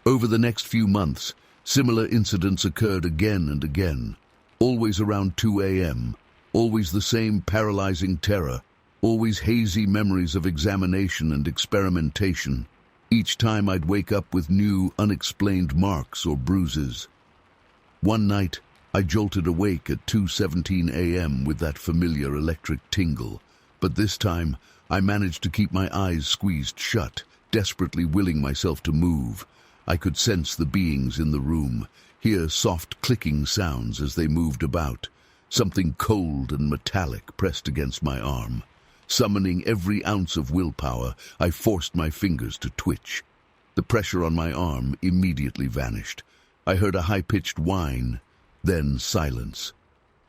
Over the next few months, similar incidents occurred again and again, always around 2 a.m., always the same paralyzing terror, always hazy memories of examination and experimentation. Each time I'd wake up with new, unexplained marks or bruises. One night, I jolted awake at 2:17 a.m. with that familiar electric tingle, but this time I managed to keep my eyes squeezed shut, desperately willing myself to move. I could sense the beings in the room, hear soft clicking sounds as they moved about. Something cold and metallic pressed against my arm. Summoning every ounce of willpower, I forced my fingers to twitch. The pressure on my arm immediately vanished. I heard a high-pitched whine, then silence.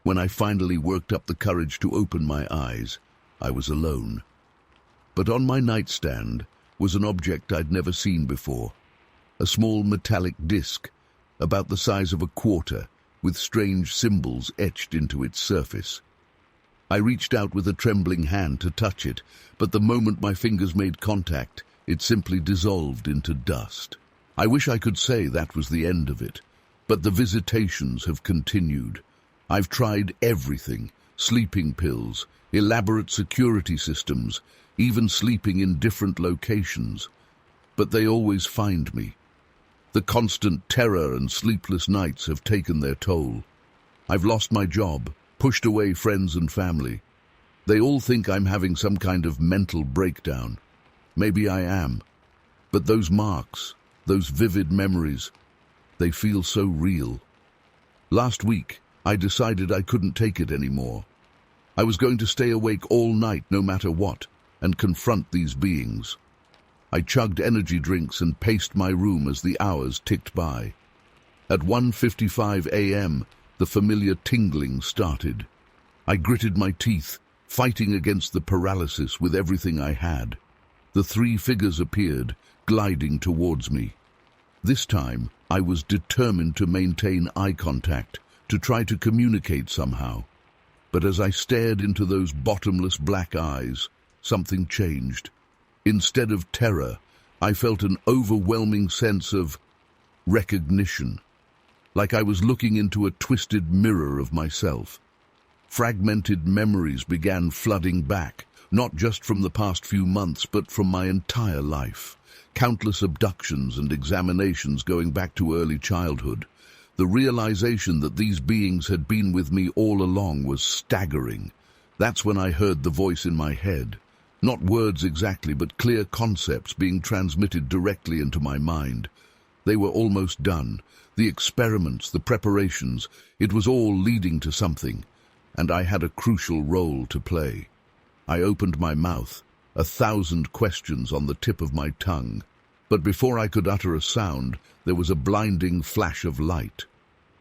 When I finally worked up the courage to open my eyes, I was alone. But on my nightstand was an object I'd never seen before. A small metallic disc, about the size of a quarter, with strange symbols etched into its surface. I reached out with a trembling hand to touch it, but the moment my fingers made contact, it simply dissolved into dust. I wish I could say that was the end of it, but the visitations have continued. I've tried everything: sleeping pills, elaborate security systems, even sleeping in different locations. But they always find me. The constant terror and sleepless nights have taken their toll. I've lost my job, pushed away friends and family. They all think I'm having some kind of mental breakdown. Maybe I am. But those marks, those vivid memories, they feel so real. Last week, I decided I couldn't take it anymore. I was going to stay awake all night no matter what, and confront these beings. I chugged energy drinks and paced my room as the hours ticked by. At 1:55 a.m., the familiar tingling started. I gritted my teeth, fighting against the paralysis with everything I had. The three figures appeared, gliding towards me. This time, I was determined to maintain eye contact, to try to communicate somehow. But as I stared into those bottomless black eyes, something changed. Instead of terror, I felt an overwhelming sense of recognition, like I was looking into a twisted mirror of myself. Fragmented memories began flooding back, not just from the past few months, but from my entire life. Countless abductions and examinations going back to early childhood. The realization that these beings had been with me all along was staggering. That's when I heard the voice in my head. Not words exactly, but clear concepts being transmitted directly into my mind. They were almost done. The experiments, the preparations, it was all leading to something. And I had a crucial role to play. I opened my mouth, 1,000 questions on the tip of my tongue. But before I could utter a sound, there was a blinding flash of light.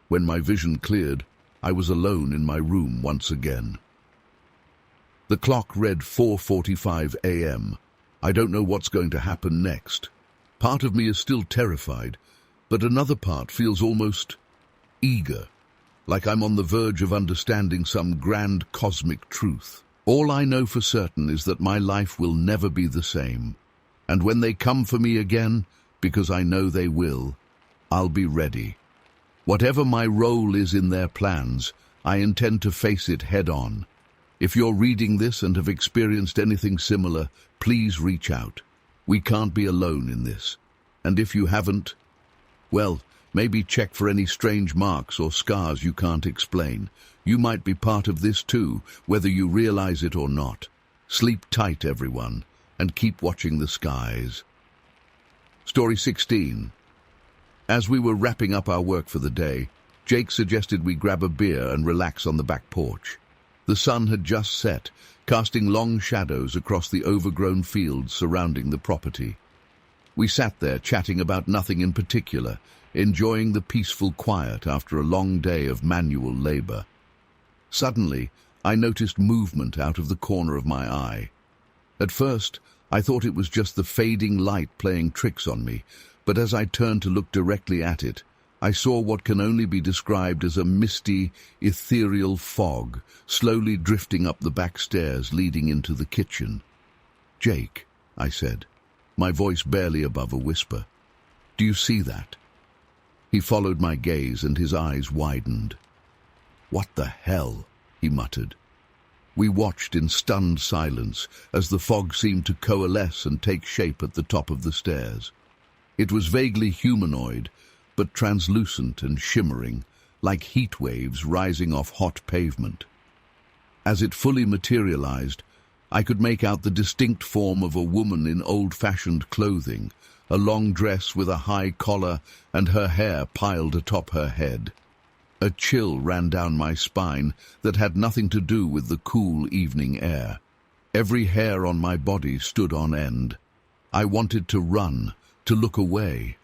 When my vision cleared, I was alone in my room once again. The clock read 4:45 a.m. I don't know what's going to happen next. Part of me is still terrified, but another part feels almost eager, like I'm on the verge of understanding some grand cosmic truth. All I know for certain is that my life will never be the same. And when they come for me again, because I know they will, I'll be ready. Whatever my role is in their plans, I intend to face it head-on. If you're reading this and have experienced anything similar, please reach out. We can't be alone in this. And if you haven't, well, maybe check for any strange marks or scars you can't explain. You might be part of this too, whether you realize it or not. Sleep tight, everyone, and keep watching the skies. Story 16. As we were wrapping up our work for the day, Jake suggested we grab a beer and relax on the back porch. The sun had just set, casting long shadows across the overgrown fields surrounding the property. We sat there chatting about nothing in particular, enjoying the peaceful quiet after a long day of manual labor. Suddenly, I noticed movement out of the corner of my eye. At first, I thought it was just the fading light playing tricks on me, but as I turned to look directly at it, I saw what can only be described as a misty, ethereal fog slowly drifting up the back stairs leading into the kitchen. "Jake," I said, my voice barely above a whisper, "do you see that?" He followed my gaze and his eyes widened. "What the hell?" he muttered. We watched in stunned silence as the fog seemed to coalesce and take shape at the top of the stairs. It was vaguely humanoid, but translucent and shimmering, like heat waves rising off hot pavement. As it fully materialized, I could make out the distinct form of a woman in old-fashioned clothing, a long dress with a high collar and her hair piled atop her head. A chill ran down my spine that had nothing to do with the cool evening air. Every hair on my body stood on end. I wanted to run, to look away,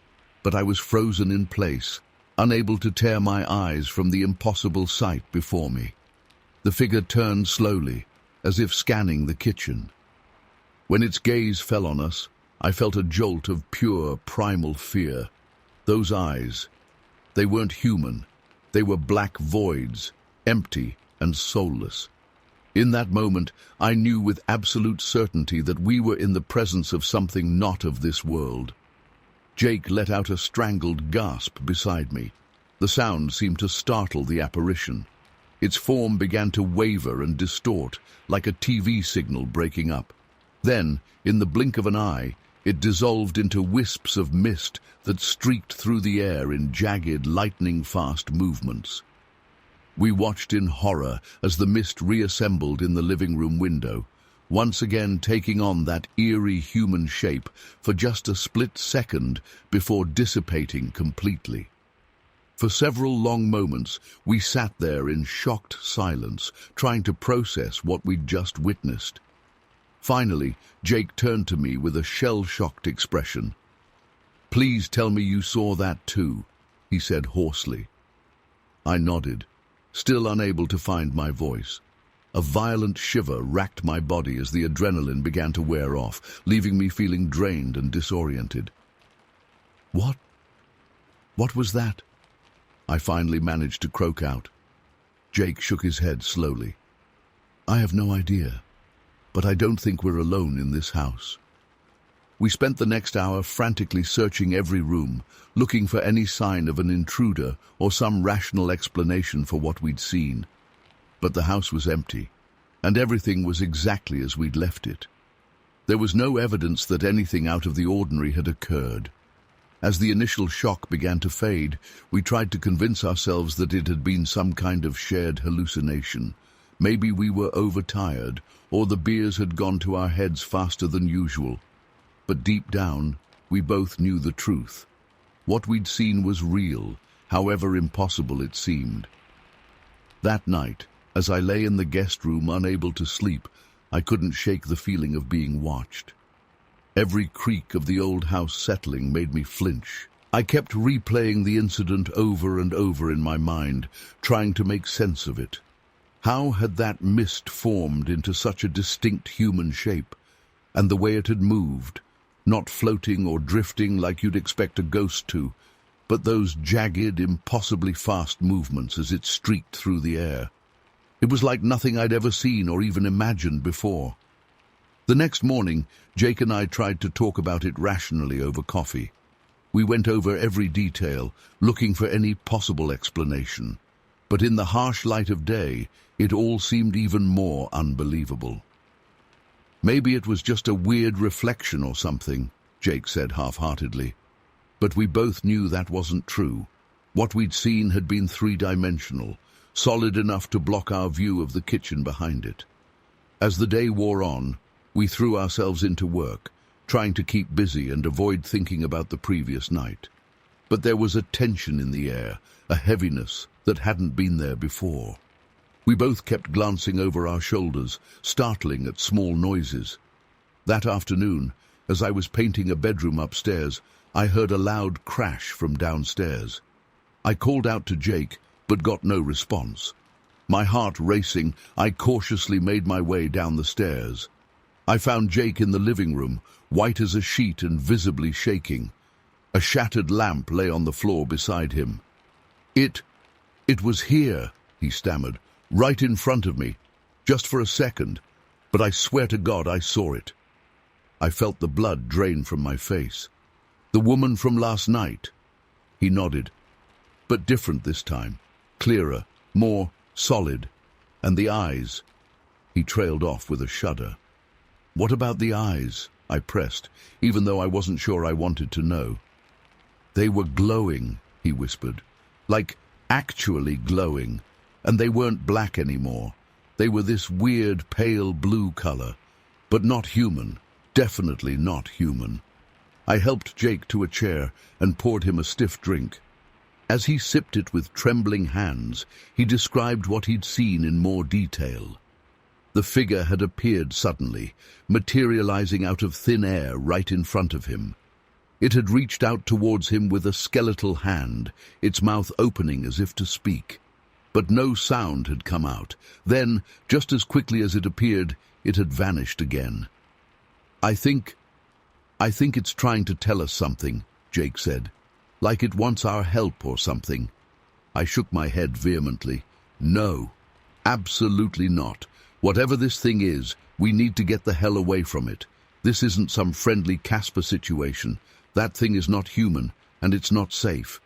but I was frozen in place, unable to tear my eyes from the impossible sight before me. The figure turned slowly, as if scanning the kitchen. When its gaze fell on us, I felt a jolt of pure, primal fear. Those eyes, they weren't human. They were black voids, empty and soulless. In that moment, I knew with absolute certainty that we were in the presence of something not of this world. Jake let out a strangled gasp beside me. The sound seemed to startle the apparition. Its form began to waver and distort, like a TV signal breaking up. Then, in the blink of an eye, it dissolved into wisps of mist that streaked through the air in jagged, lightning-fast movements. We watched in horror as the mist reassembled in the living room window, once again taking on that eerie human shape for just a split second before dissipating completely. For several long moments, we sat there in shocked silence, trying to process what we'd just witnessed. Finally, Jake turned to me with a shell-shocked expression. "Please tell me you saw that too," he said hoarsely. I nodded, still unable to find my voice. A violent shiver racked my body as the adrenaline began to wear off, leaving me feeling drained and disoriented. What was that?" I finally managed to croak out. Jake shook his head slowly. "I have no idea, but I don't think we're alone in this house." We spent the next hour frantically searching every room, looking for any sign of an intruder or some rational explanation for what we'd seen. But the house was empty, and everything was exactly as we'd left it. There was no evidence that anything out of the ordinary had occurred. As the initial shock began to fade, we tried to convince ourselves that it had been some kind of shared hallucination. Maybe we were overtired, or the beers had gone to our heads faster than usual. But deep down, we both knew the truth. What we'd seen was real, however impossible it seemed. That night, as I lay in the guest room unable to sleep, I couldn't shake the feeling of being watched. Every creak of the old house settling made me flinch. I kept replaying the incident over and over in my mind, trying to make sense of it. How had that mist formed into such a distinct human shape? And the way it had moved, not floating or drifting like you'd expect a ghost to, but those jagged, impossibly fast movements as it streaked through the air. It was like nothing I'd ever seen or even imagined before. The next morning, Jake and I tried to talk about it rationally over coffee. We went over every detail, looking for any possible explanation. But in the harsh light of day, it all seemed even more unbelievable. "Maybe it was just a weird reflection or something," Jake said half-heartedly. But we both knew that wasn't true. What we'd seen had been three-dimensional, solid enough to block our view of the kitchen behind it. As the day wore on, we threw ourselves into work, trying to keep busy and avoid thinking about the previous night. But there was a tension in the air, a heaviness that hadn't been there before. We both kept glancing over our shoulders, startling at small noises. That afternoon, as I was painting a bedroom upstairs, I heard a loud crash from downstairs. I called out to Jake, but got no response. My heart racing, I cautiously made my way down the stairs. I found Jake in the living room, white as a sheet and visibly shaking. A shattered lamp lay on the floor beside him. It was here," he stammered, "right in front of me, just for a second, but I swear to God I saw it." I felt the blood drain from my face. "The woman from last night?" He nodded. "But different this time, clearer, more solid. And the eyes?" He trailed off with a shudder. "What about the eyes?" I pressed, even though I wasn't sure I wanted to know. "They were glowing," he whispered, "like actually glowing, and they weren't black anymore. They were this weird pale blue color, but not human. Definitely not human. I helped Jake to a chair and poured him a stiff drink. As he sipped it with trembling hands, he described what he'd seen in more detail. The figure had appeared suddenly, materializing out of thin air right in front of him. It had reached out towards him with a skeletal hand, its mouth opening as if to speak. But no sound had come out. Then, just as quickly as it appeared, it had vanished again. I think it's trying to tell us something," Jake said. "Like it wants our help or something." I shook my head vehemently. "No, absolutely not. Whatever this thing is, we need to get the hell away from it. This isn't some friendly Casper situation. That thing is not human, and it's not safe."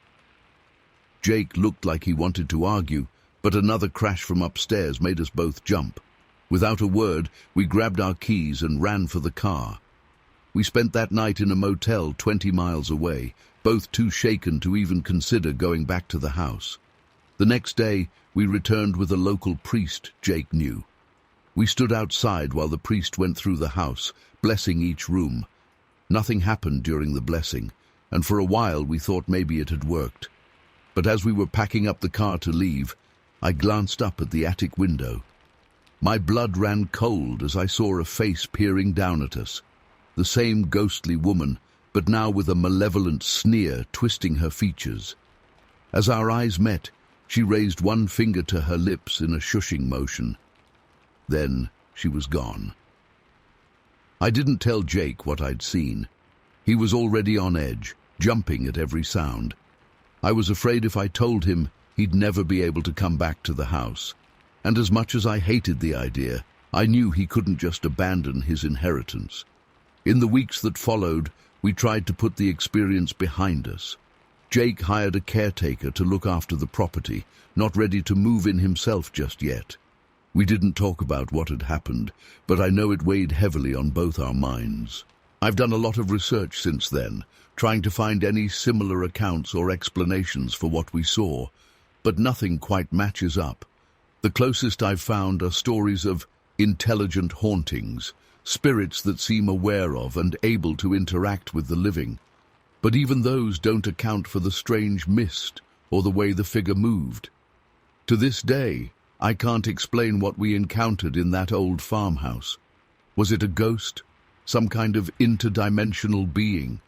Jake looked like he wanted to argue, but another crash from upstairs made us both jump. Without a word, we grabbed our keys and ran for the car. We spent that night in a motel 20 miles away, both too shaken to even consider going back to the house. The next day, we returned with a local priest Jake knew. We stood outside while the priest went through the house, blessing each room. Nothing happened during the blessing, and for a while we thought maybe it had worked. But as we were packing up the car to leave, I glanced up at the attic window. My blood ran cold as I saw a face peering down at us. The same ghostly woman, but now with a malevolent sneer twisting her features. As our eyes met, she raised one finger to her lips in a shushing motion. Then she was gone. I didn't tell Jake what I'd seen. He was already on edge, jumping at every sound. I was afraid if I told him, he'd never be able to come back to the house. And as much as I hated the idea, I knew he couldn't just abandon his inheritance. In the weeks that followed, we tried to put the experience behind us. Jake hired a caretaker to look after the property, not ready to move in himself just yet. We didn't talk about what had happened, but I know it weighed heavily on both our minds. I've done a lot of research since then, trying to find any similar accounts or explanations for what we saw, but nothing quite matches up. The closest I've found are stories of intelligent hauntings, spirits that seem aware of and able to interact with the living. But even those don't account for the strange mist or the way the figure moved. To this day, I can't explain what we encountered in that old farmhouse. Was it a ghost? Some kind of interdimensional being?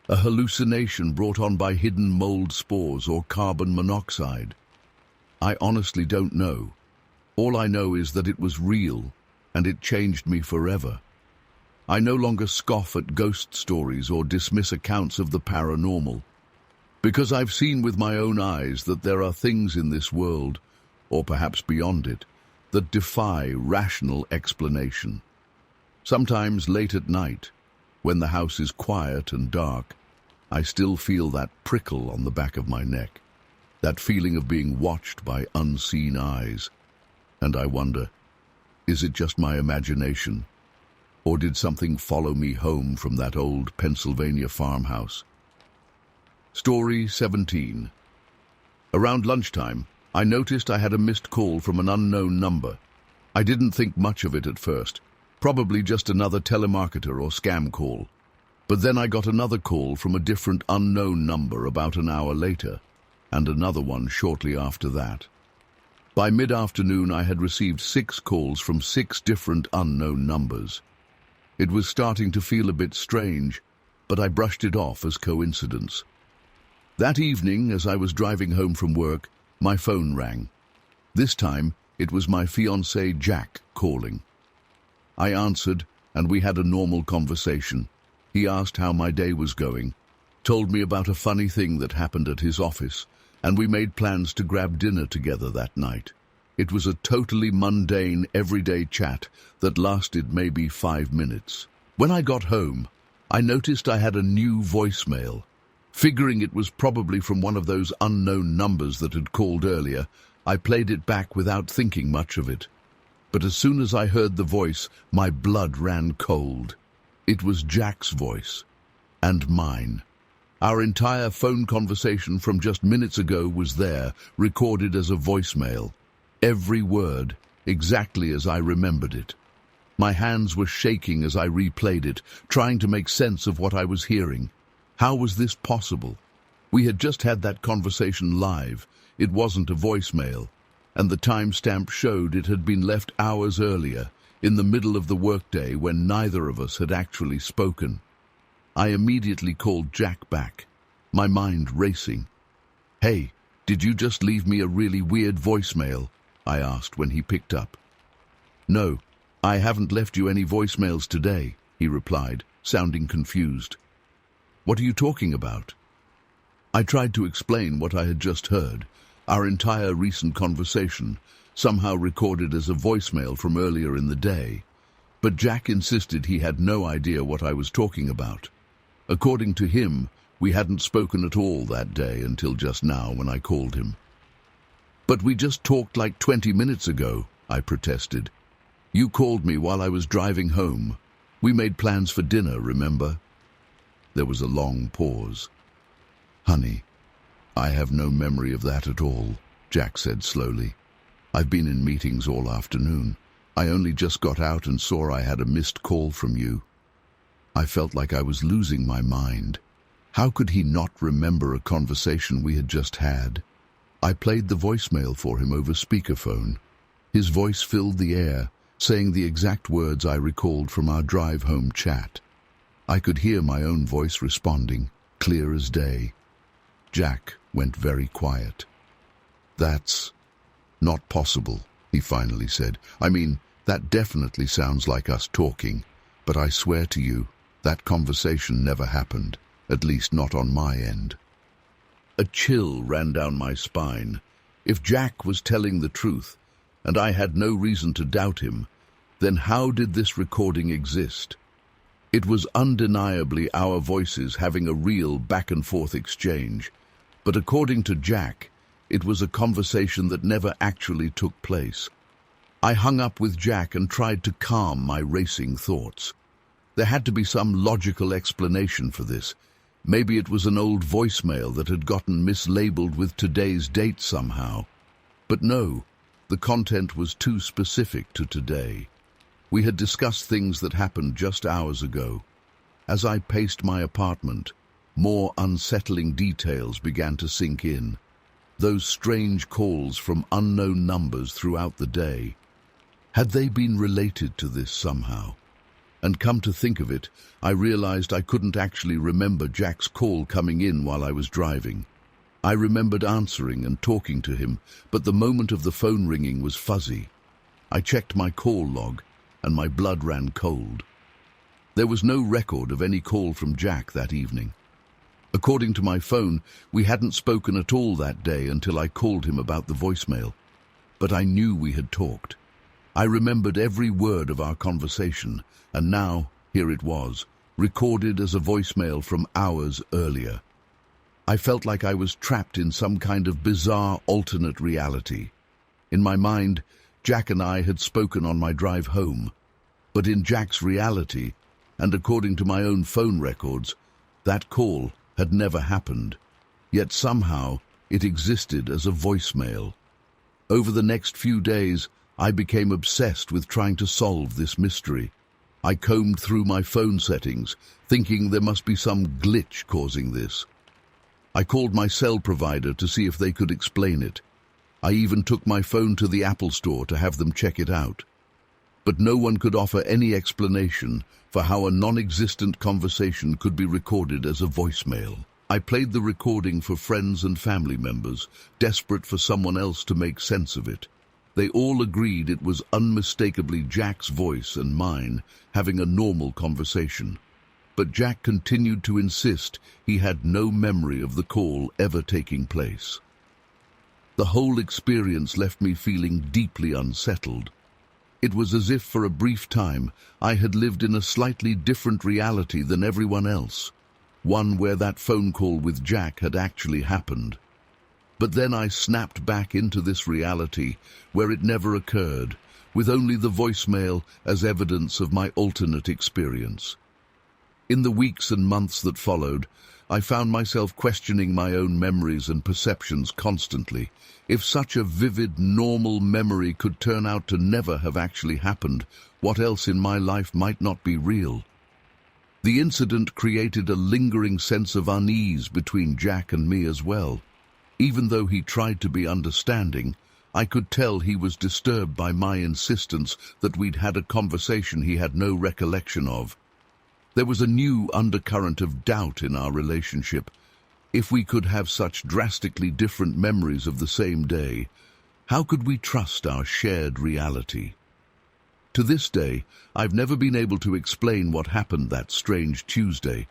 A hallucination brought on by hidden mold spores or carbon monoxide? I honestly don't know. All I know is that it was real, and it changed me forever. I no longer scoff at ghost stories or dismiss accounts of the paranormal, because I've seen with my own eyes that there are things in this world, or perhaps beyond it, that defy rational explanation. Sometimes late at night, when the house is quiet and dark, I still feel that prickle on the back of my neck, that feeling of being watched by unseen eyes. And I wonder, is it just my imagination? Or did something follow me home from that old Pennsylvania farmhouse? Story 17. Around lunchtime, I noticed I had a missed call from an unknown number. I didn't think much of it at first, probably just another telemarketer or scam call. But then I got another call from a different unknown number about an hour later, and another one shortly after that. By mid-afternoon, I had received 6 calls from 6 different unknown numbers. It was starting to feel a bit strange, but I brushed it off as coincidence. That evening, as I was driving home from work, my phone rang. This time, it was my fiancé Jack calling. I answered, and we had a normal conversation. He asked how my day was going, told me about a funny thing that happened at his office, and we made plans to grab dinner together that night. It was a totally mundane, everyday chat that lasted maybe 5 minutes. When I got home, I noticed I had a new voicemail. Figuring it was probably from one of those unknown numbers that had called earlier, I played it back without thinking much of it. But as soon as I heard the voice, my blood ran cold. It was Jack's voice, and mine. Our entire phone conversation from just minutes ago was there, recorded as a voicemail. Every word, exactly as I remembered it. My hands were shaking as I replayed it, trying to make sense of what I was hearing. How was this possible? We had just had that conversation live. It wasn't a voicemail, and the timestamp showed it had been left hours earlier, in the middle of the workday when neither of us had actually spoken. I immediately called Jack back, my mind racing. "Hey, did you just leave me a really weird voicemail?" I asked when he picked up. "No, I haven't left you any voicemails today," he replied, sounding confused. "What are you talking about?" I tried to explain what I had just heard, our entire recent conversation, somehow recorded as a voicemail from earlier in the day. But Jack insisted he had no idea what I was talking about. According to him, we hadn't spoken at all that day until just now when I called him. "But we just talked like 20 minutes ago," I protested. "You called me while I was driving home. We made plans for dinner, remember?" There was a long pause. "Honey, I have no memory of that at all," Jack said slowly. "I've been in meetings all afternoon. I only just got out and saw I had a missed call from you." I felt like I was losing my mind. How could he not remember a conversation we had just had? I played the voicemail for him over speakerphone. His voice filled the air, saying the exact words I recalled from our drive-home chat. I could hear my own voice responding, clear as day. Jack went very quiet. "That's not possible," he finally said. "I mean, that definitely sounds like us talking, but I swear to you, that conversation never happened, at least not on my end." A chill ran down my spine. If Jack was telling the truth, and I had no reason to doubt him, then how did this recording exist? It was undeniably our voices having a real back-and-forth exchange, but according to Jack, it was a conversation that never actually took place. I hung up with Jack and tried to calm my racing thoughts. There had to be some logical explanation for this. Maybe it was an old voicemail that had gotten mislabeled with today's date somehow. But no, the content was too specific to today. We had discussed things that happened just hours ago. As I paced my apartment, more unsettling details began to sink in. Those strange calls from unknown numbers throughout the day. Had they been related to this somehow? And come to think of it, I realized I couldn't actually remember Jack's call coming in while I was driving. I remembered answering and talking to him, but the moment of the phone ringing was fuzzy. I checked my call log, and my blood ran cold. There was no record of any call from Jack that evening. According to my phone, we hadn't spoken at all that day until I called him about the voicemail. But I knew we had talked. I remembered every word of our conversation, and now, here it was, recorded as a voicemail from hours earlier. I felt like I was trapped in some kind of bizarre alternate reality. In my mind, Jack and I had spoken on my drive home, but in Jack's reality, and according to my own phone records, that call had never happened, yet somehow it existed as a voicemail. Over the next few days, I became obsessed with trying to solve this mystery. I combed through my phone settings, thinking there must be some glitch causing this. I called my cell provider to see if they could explain it. I even took my phone to the Apple Store to have them check it out. But no one could offer any explanation for how a non-existent conversation could be recorded as a voicemail. I played the recording for friends and family members, desperate for someone else to make sense of it. They all agreed it was unmistakably Jack's voice and mine having a normal conversation. But Jack continued to insist he had no memory of the call ever taking place. The whole experience left me feeling deeply unsettled. It was as if for a brief time I had lived in a slightly different reality than everyone else, one where that phone call with Jack had actually happened. But then I snapped back into this reality where it never occurred, with only the voicemail as evidence of my alternate experience. In the weeks and months that followed, I found myself questioning my own memories and perceptions constantly. If such a vivid, normal memory could turn out to never have actually happened, What else in my life might not be real? The incident created a lingering sense of unease between Jack and me as well. Even though he tried to be understanding, I could tell he was disturbed by my insistence that we'd had a conversation he had no recollection of. There was a new undercurrent of doubt in our relationship. If we could have such drastically different memories of the same day, how could we trust our shared reality? To this day, I've never been able to explain what happened that strange Tuesday.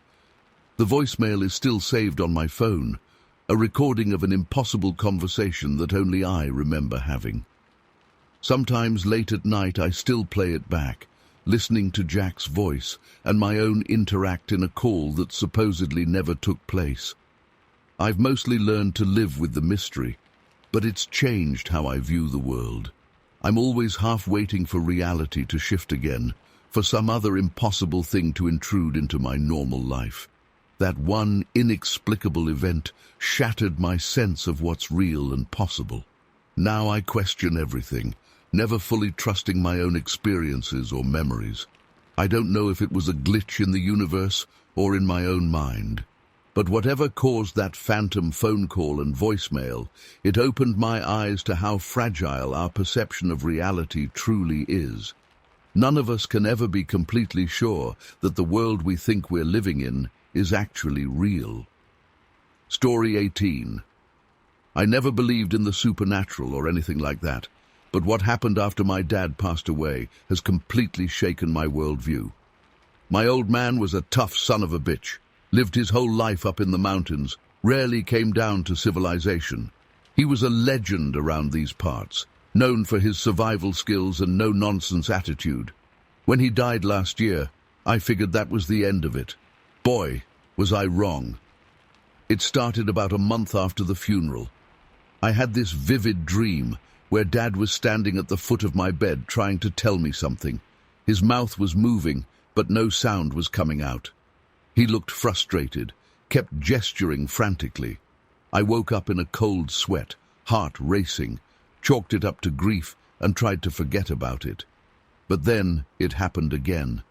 The voicemail is still saved on my phone, a recording of an impossible conversation that only I remember having. Sometimes late at night I still play it back, listening to Jack's voice and my own interact in a call that supposedly never took place. I've mostly learned to live with the mystery, but it's changed how I view the world. I'm always half waiting for reality to shift again, for some other impossible thing to intrude into my normal life. That one inexplicable event shattered my sense of what's real and possible. Now I question everything, never fully trusting my own experiences or memories. I don't know if it was a glitch in the universe or in my own mind. But whatever caused that phantom phone call and voicemail, it opened my eyes to how fragile our perception of reality truly is. None of us can ever be completely sure that the world we think we're living in is actually real. Story 18. I never believed in the supernatural or anything like that, but what happened after my dad passed away has completely shaken my worldview. My old man was a tough son of a bitch. Lived his whole life up in the mountains, rarely came down to civilization. He was a legend around these parts, known for his survival skills and no-nonsense attitude. When he died last year, I figured that was the end of it. Boy, was I wrong. It started about a month after the funeral. I had this vivid dream where Dad was standing at the foot of my bed trying to tell me something. His mouth was moving, but no sound was coming out. He looked frustrated, kept gesturing frantically. I woke up in a cold sweat, heart racing, chalked it up to grief and tried to forget about it. But then it happened again,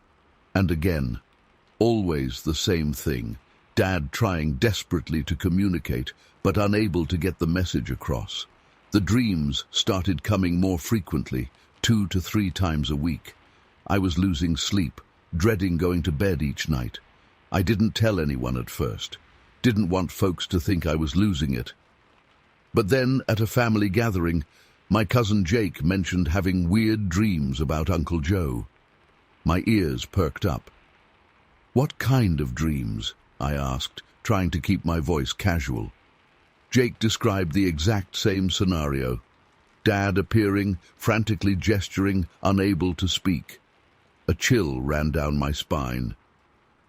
and again. Always the same thing. Dad trying desperately to communicate, but unable to get the message across. The dreams started coming more frequently, 2 to 3 times a week. I was losing sleep, dreading going to bed each night. I didn't tell anyone at first. Didn't want folks to think I was losing it. But then, at a family gathering, my cousin Jake mentioned having weird dreams about Uncle Joe. My ears perked up. "What kind of dreams?" I asked, trying to keep my voice casual. Jake described the exact same scenario. Dad appearing, frantically gesturing, unable to speak. A chill ran down my spine.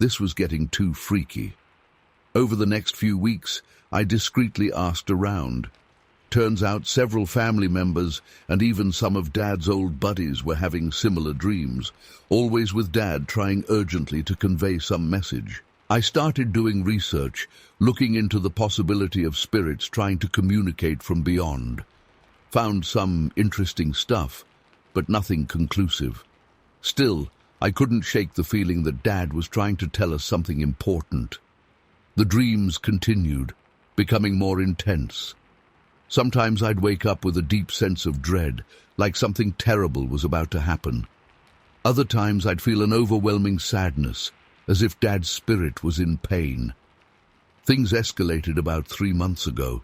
This was getting too freaky. Over the next few weeks, I discreetly asked around. Turns out several family members and even some of Dad's old buddies were having similar dreams, always with Dad trying urgently to convey some message. I started doing research, looking into the possibility of spirits trying to communicate from beyond. Found some interesting stuff, but nothing conclusive. Still, I couldn't shake the feeling that Dad was trying to tell us something important. The dreams continued, becoming more intense. Sometimes I'd wake up with a deep sense of dread, like something terrible was about to happen. Other times I'd feel an overwhelming sadness, as if Dad's spirit was in pain. Things escalated about 3 months ago.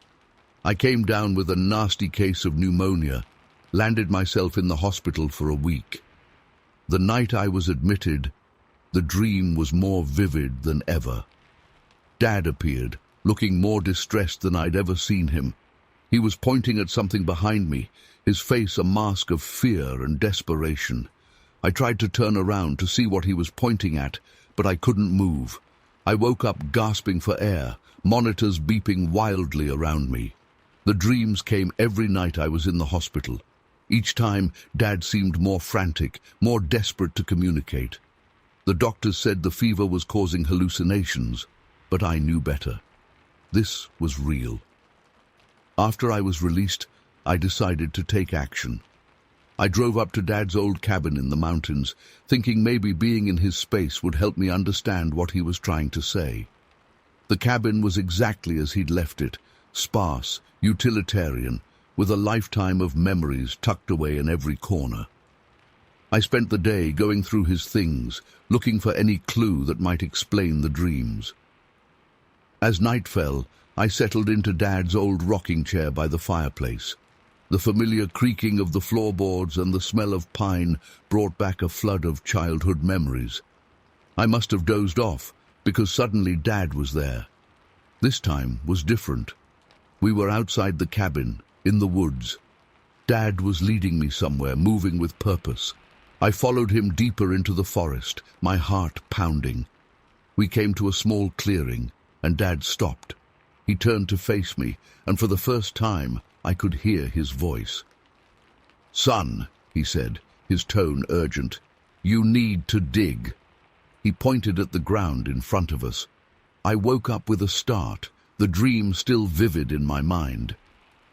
I came down with a nasty case of pneumonia, landed myself in the hospital for a week. The night I was admitted, the dream was more vivid than ever. Dad appeared, looking more distressed than I'd ever seen him. He was pointing at something behind me, his face a mask of fear and desperation. I tried to turn around to see what he was pointing at, but I couldn't move. I woke up gasping for air, monitors beeping wildly around me. The dreams came every night I was in the hospital. Each time, Dad seemed more frantic, more desperate to communicate. The doctors said the fever was causing hallucinations, but I knew better. This was real. After I was released, I decided to take action. I drove up to Dad's old cabin in the mountains, thinking maybe being in his space would help me understand what he was trying to say. The cabin was exactly as he'd left it, sparse, utilitarian, with a lifetime of memories tucked away in every corner. I spent the day going through his things, looking for any clue that might explain the dreams. As night fell, I settled into Dad's old rocking chair by the fireplace. The familiar creaking of the floorboards and the smell of pine brought back a flood of childhood memories. I must have dozed off, because suddenly Dad was there. This time was different. We were outside the cabin, in the woods. Dad was leading me somewhere, moving with purpose. I followed him deeper into the forest, my heart pounding. We came to a small clearing, and Dad stopped. He turned to face me, and for the first time, I could hear his voice. "Son," he said, his tone urgent, "you need to dig." He pointed at the ground in front of us. I woke up with a start, the dream still vivid in my mind.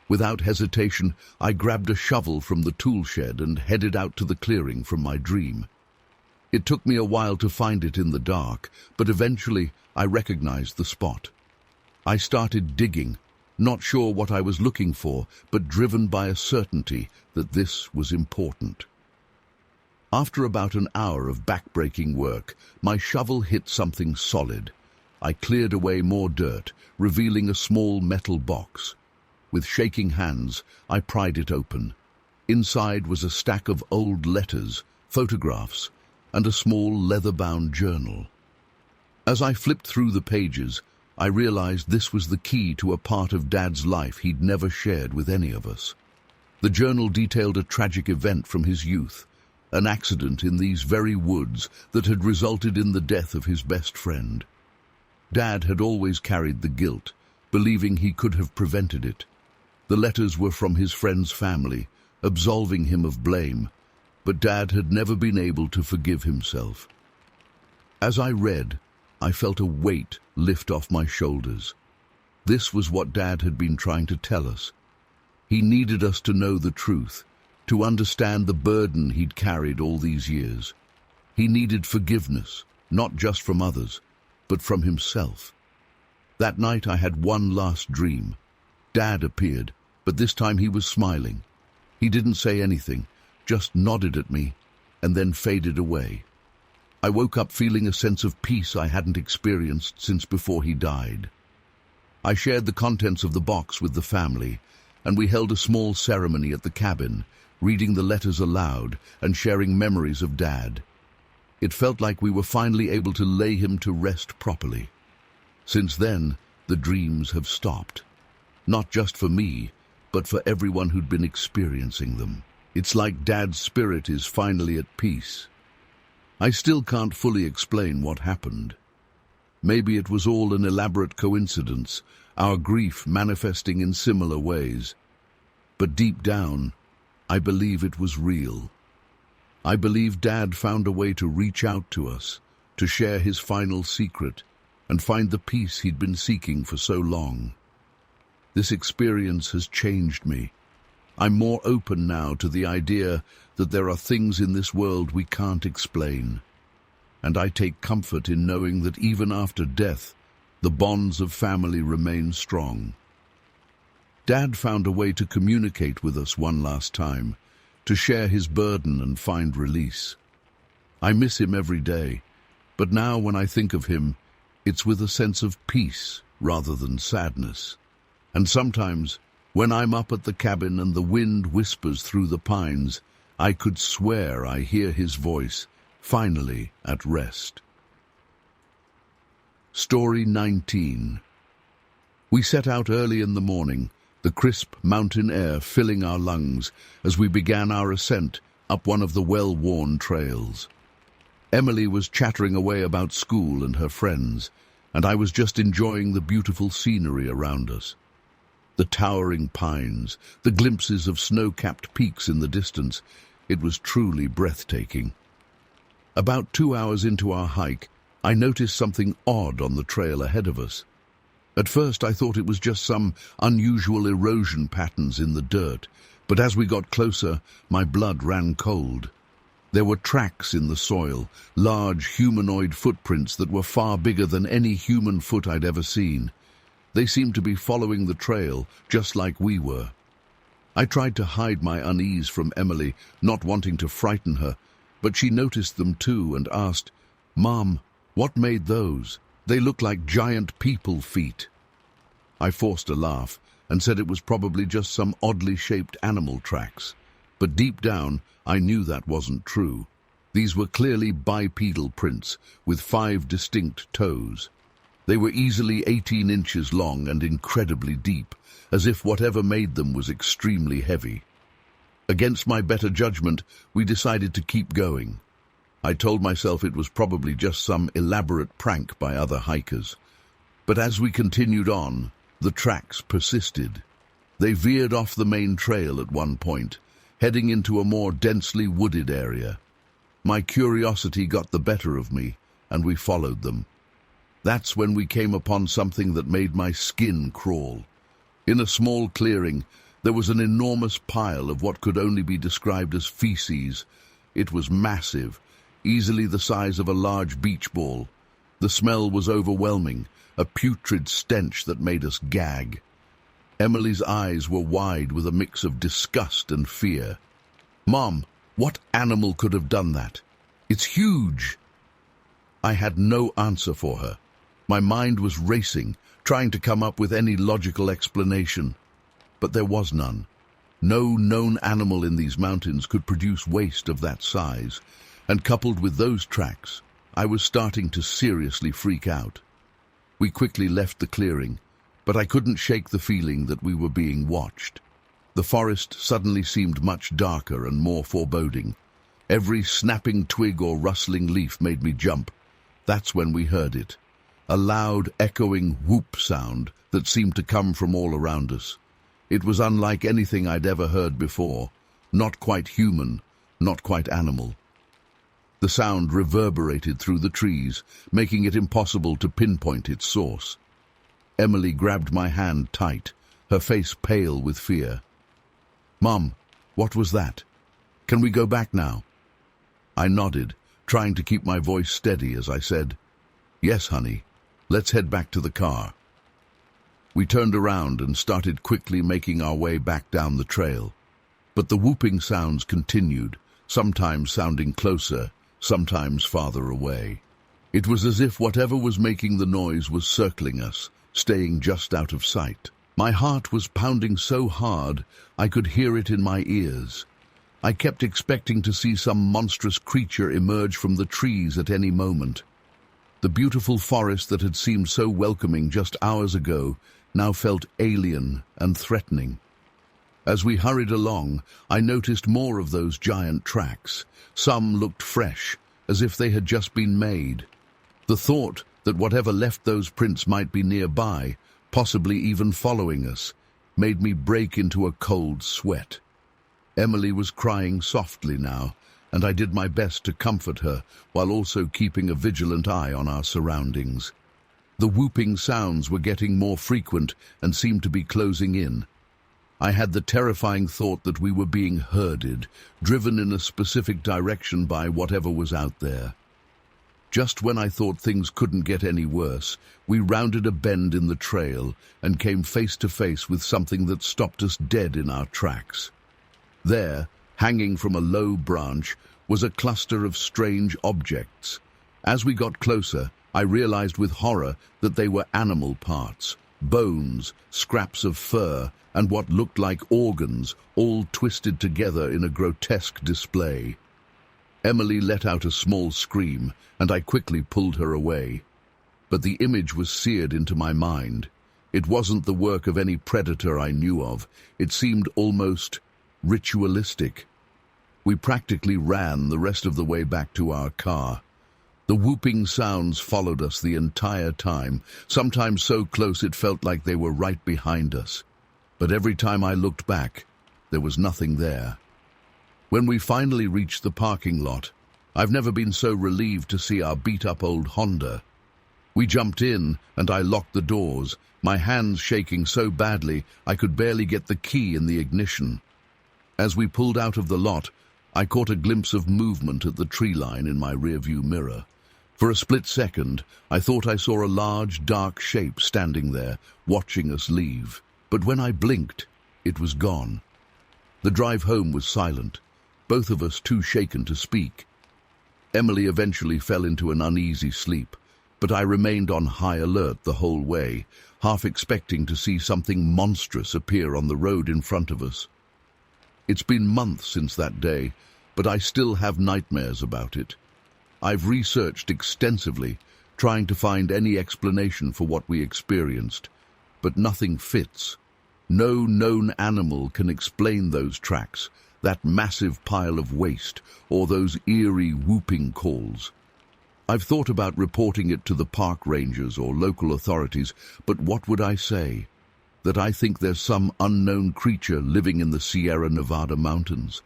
Without hesitation, I grabbed a shovel from the tool shed and headed out to the clearing from my dream. It took me a while to find it in the dark, but eventually I recognized the spot. I started digging, not sure what I was looking for, but driven by a certainty that this was important. After about an hour of back-breaking work, my shovel hit something solid. I cleared away more dirt, revealing a small metal box. With shaking hands, I pried it open. Inside was a stack of old letters, photographs, and a small leather-bound journal. As I flipped through the pages, I realized this was the key to a part of Dad's life he'd never shared with any of us. The journal detailed a tragic event from his youth, an accident in these very woods that had resulted in the death of his best friend. Dad had always carried the guilt, believing he could have prevented it. The letters were from his friend's family, absolving him of blame, but Dad had never been able to forgive himself. As I read, I felt a weight lift off my shoulders. This was what Dad had been trying to tell us. He needed us to know the truth, to understand the burden he'd carried all these years. He needed forgiveness, not just from others, but from himself. That night I had one last dream. Dad appeared, but this time he was smiling. He didn't say anything, just nodded at me, and then faded away. I woke up feeling a sense of peace I hadn't experienced since before he died. I shared the contents of the box with the family, and we held a small ceremony at the cabin, reading the letters aloud and sharing memories of Dad. It felt like we were finally able to lay him to rest properly. Since then, the dreams have stopped. Not just for me, but for everyone who'd been experiencing them. It's like Dad's spirit is finally at peace. I still can't fully explain what happened. Maybe it was all an elaborate coincidence, our grief manifesting in similar ways. But deep down, I believe it was real. I believe Dad found a way to reach out to us, to share his final secret, and find the peace he'd been seeking for so long. This experience has changed me. I'm more open now to the idea that there are things in this world we can't explain. And I take comfort in knowing that even after death, the bonds of family remain strong. Dad found a way to communicate with us one last time, to share his burden and find release. I miss him every day, but now when I think of him, it's with a sense of peace rather than sadness. And sometimes, when I'm up at the cabin and the wind whispers through the pines, I could swear I hear his voice, finally at rest. Story 19. We set out early in the morning, the crisp mountain air filling our lungs as we began our ascent up one of the well-worn trails. Emily was chattering away about school and her friends, and I was just enjoying the beautiful scenery around us. The towering pines, the glimpses of snow-capped peaks in the distance, it was truly breathtaking. About 2 hours into our hike, I noticed something odd on the trail ahead of us. At first I thought it was just some unusual erosion patterns in the dirt, But as we got closer, my blood ran cold. There were tracks in the soil, large humanoid footprints that were far bigger than any human foot I'd ever seen. They seemed to be following the trail, just like we were. I tried to hide my unease from Emily, not wanting to frighten her, but she noticed them too and asked, "Mom, what made those? They look like giant people feet." I forced a laugh and said it was probably just some oddly shaped animal tracks. But deep down, I knew that wasn't true. These were clearly bipedal prints, with 5 distinct toes. They were easily 18 inches long and incredibly deep, as if whatever made them was extremely heavy. Against my better judgment, we decided to keep going. I told myself it was probably just some elaborate prank by other hikers. But as we continued on, the tracks persisted. They veered off the main trail at one point, heading into a more densely wooded area. My curiosity got the better of me, and we followed them. That's when we came upon something that made my skin crawl. In a small clearing, there was an enormous pile of what could only be described as feces. It was massive, easily the size of a large beach ball. The smell was overwhelming, a putrid stench that made us gag. Emily's eyes were wide with a mix of disgust and fear. "Mom, what animal could have done that? It's huge!" I had no answer for her. My mind was racing, trying to come up with any logical explanation. But there was none. No known animal in these mountains could produce waste of that size, and coupled with those tracks, I was starting to seriously freak out. We quickly left the clearing, but I couldn't shake the feeling that we were being watched. The forest suddenly seemed much darker and more foreboding. Every snapping twig or rustling leaf made me jump. That's when we heard it. A loud, echoing whoop sound that seemed to come from all around us. It was unlike anything I'd ever heard before. Not quite human, not quite animal. The sound reverberated through the trees, making it impossible to pinpoint its source. Emily grabbed my hand tight, her face pale with fear. "Mom, what was that? Can we go back now?" I nodded, trying to keep my voice steady as I said, "Yes, honey. Let's head back to the car." We turned around and started quickly making our way back down the trail. But the whooping sounds continued, sometimes sounding closer, sometimes farther away. It was as if whatever was making the noise was circling us, staying just out of sight. My heart was pounding so hard I could hear it in my ears. I kept expecting to see some monstrous creature emerge from the trees at any moment. The beautiful forest that had seemed so welcoming just hours ago now felt alien and threatening. As we hurried along, I noticed more of those giant tracks. Some looked fresh, as if they had just been made. The thought that whatever left those prints might be nearby, possibly even following us, made me break into a cold sweat. Emily was crying softly now, and I did my best to comfort her while also keeping a vigilant eye on our surroundings. The whooping sounds were getting more frequent and seemed to be closing in. I had the terrifying thought that we were being herded, driven in a specific direction by whatever was out there. Just when I thought things couldn't get any worse, we rounded a bend in the trail and came face to face with something that stopped us dead in our tracks. There, hanging from a low branch, was a cluster of strange objects. As we got closer, I realized with horror that they were animal parts, bones, scraps of fur, and what looked like organs, all twisted together in a grotesque display. Emily let out a small scream, and I quickly pulled her away. But the image was seared into my mind. It wasn't the work of any predator I knew of. It seemed almost ritualistic. We practically ran the rest of the way back to our car. The whooping sounds followed us the entire time, sometimes so close it felt like they were right behind us. But every time I looked back, there was nothing there. When we finally reached the parking lot, I've never been so relieved to see our beat-up old Honda. We jumped in, and I locked the doors, my hands shaking so badly I could barely get the key in the ignition. As we pulled out of the lot, I caught a glimpse of movement at the tree line in my rearview mirror. For a split second, I thought I saw a large, dark shape standing there, watching us leave. But when I blinked, it was gone. The drive home was silent, both of us too shaken to speak. Emily eventually fell into an uneasy sleep, but I remained on high alert the whole way, half expecting to see something monstrous appear on the road in front of us. It's been months since that day, but I still have nightmares about it. I've researched extensively, trying to find any explanation for what we experienced, but nothing fits. No known animal can explain those tracks, that massive pile of waste, or those eerie whooping calls. I've thought about reporting it to the park rangers or local authorities, but what would I say? That I think there's some unknown creature living in the Sierra Nevada mountains?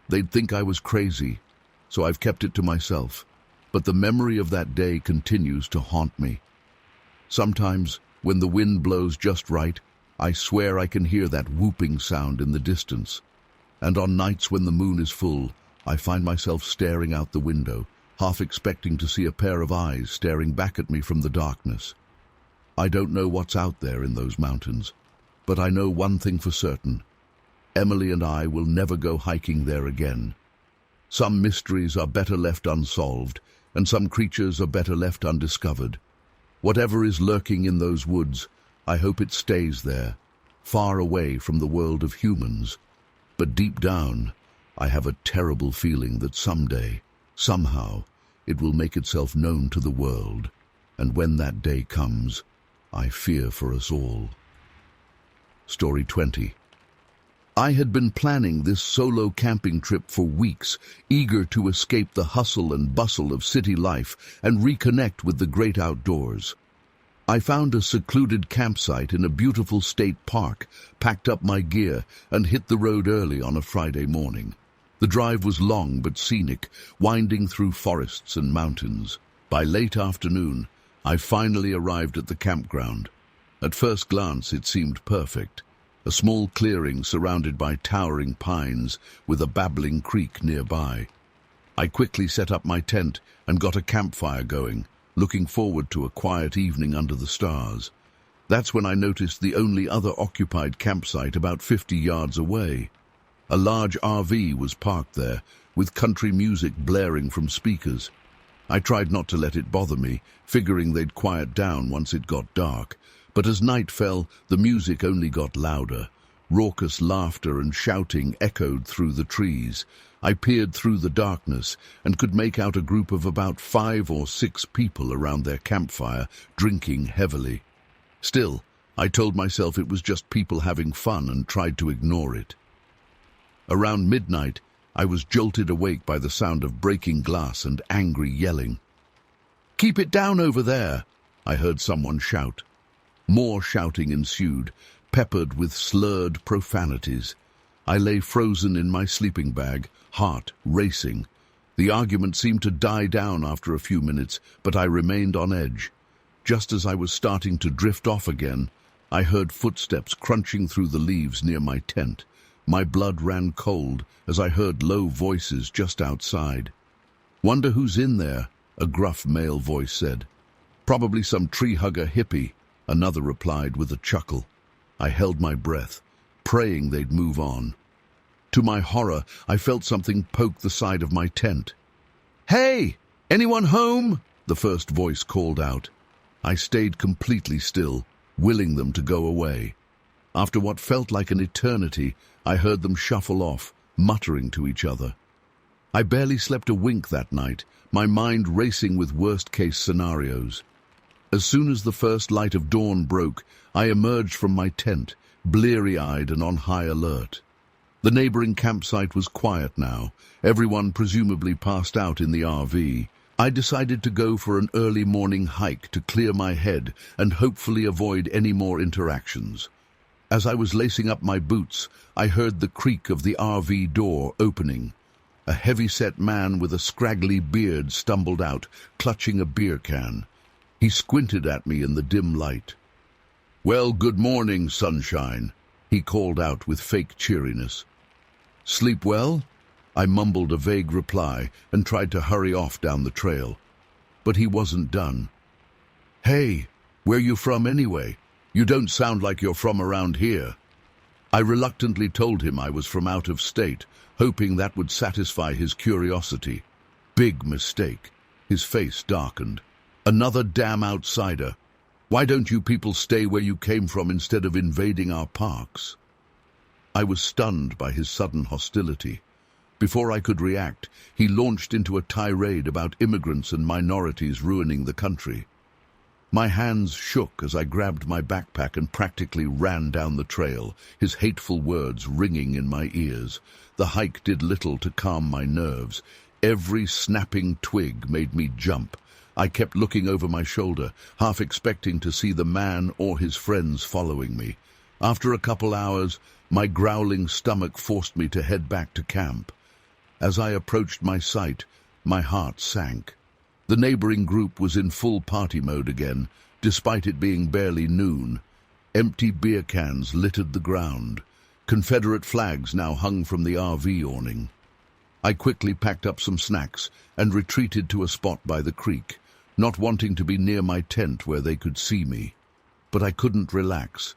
They'd think I was crazy, so I've kept it to myself. But the memory of that day continues to haunt me. Sometimes, when the wind blows just right, I swear I can hear that whooping sound in the distance. And on nights when the moon is full, I find myself staring out the window, half expecting to see a pair of eyes staring back at me from the darkness. I don't know what's out there in those mountains, but I know one thing for certain. Emily and I will never go hiking there again. Some mysteries are better left unsolved, and some creatures are better left undiscovered. Whatever is lurking in those woods, I hope it stays there, far away from the world of humans. But deep down, I have a terrible feeling that someday, somehow, it will make itself known to the world. And when that day comes, I fear for us all. Story 20. I had been planning this solo camping trip for weeks, eager to escape the hustle and bustle of city life and reconnect with the great outdoors. I found a secluded campsite in a beautiful state park, packed up my gear, and hit the road early on a Friday morning. The drive was long but scenic, winding through forests and mountains. By late afternoon, I finally arrived at the campground. At first glance, it seemed perfect. A small clearing surrounded by towering pines with a babbling creek nearby. I quickly set up my tent and got a campfire going, looking forward to a quiet evening under the stars. That's when I noticed the only other occupied campsite about 50 yards away. A large RV was parked there, with country music blaring from speakers. I tried not to let it bother me, figuring they'd quiet down once it got dark. But as night fell, the music only got louder. Raucous laughter and shouting echoed through the trees. I peered through the darkness and could make out a group of about 5 or 6 people around their campfire, drinking heavily. Still, I told myself it was just people having fun and tried to ignore it. Around midnight, I was jolted awake by the sound of breaking glass and angry yelling. "Keep it down over there!" I heard someone shout. More shouting ensued, peppered with slurred profanities. I lay frozen in my sleeping bag, heart racing. The argument seemed to die down after a few minutes, but I remained on edge. Just as I was starting to drift off again, I heard footsteps crunching through the leaves near my tent. My blood ran cold as I heard low voices just outside. "Wonder who's in there," a gruff male voice said. "Probably some tree-hugger hippie," another replied with a chuckle. I held my breath, praying they'd move on. To my horror, I felt something poke the side of my tent. "Hey! Anyone home?" the first voice called out. I stayed completely still, willing them to go away. After what felt like an eternity, I heard them shuffle off, muttering to each other. I barely slept a wink that night, my mind racing with worst-case scenarios. As soon as the first light of dawn broke, I emerged from my tent, bleary-eyed and on high alert. The neighboring campsite was quiet now, everyone presumably passed out in the RV. I decided to go for an early morning hike to clear my head and hopefully avoid any more interactions. As I was lacing up my boots, I heard the creak of the RV door opening. A heavy-set man with a scraggly beard stumbled out, clutching a beer can. He squinted at me in the dim light. "Well, good morning, sunshine," he called out with fake cheeriness. Sleep well? I mumbled a vague reply and tried to hurry off down the trail. But he wasn't done. Hey, where you from anyway? You don't sound like you're from around here. I reluctantly told him I was from out of state, hoping that would satisfy his curiosity. Big mistake. His face darkened. Another damn outsider. Why don't you people stay where you came from instead of invading our parks? I was stunned by his sudden hostility. Before I could react, he launched into a tirade about immigrants and minorities ruining the country. My hands shook as I grabbed my backpack and practically ran down the trail, his hateful words ringing in my ears. The hike did little to calm my nerves. Every snapping twig made me jump. I kept looking over my shoulder, half expecting to see the man or his friends following me. After a couple hours, my growling stomach forced me to head back to camp. As I approached my site, my heart sank. The neighboring group was in full party mode again, despite it being barely noon. Empty beer cans littered the ground. Confederate flags now hung from the RV awning. I quickly packed up some snacks and retreated to a spot by the creek, not wanting to be near my tent where they could see me. But I couldn't relax.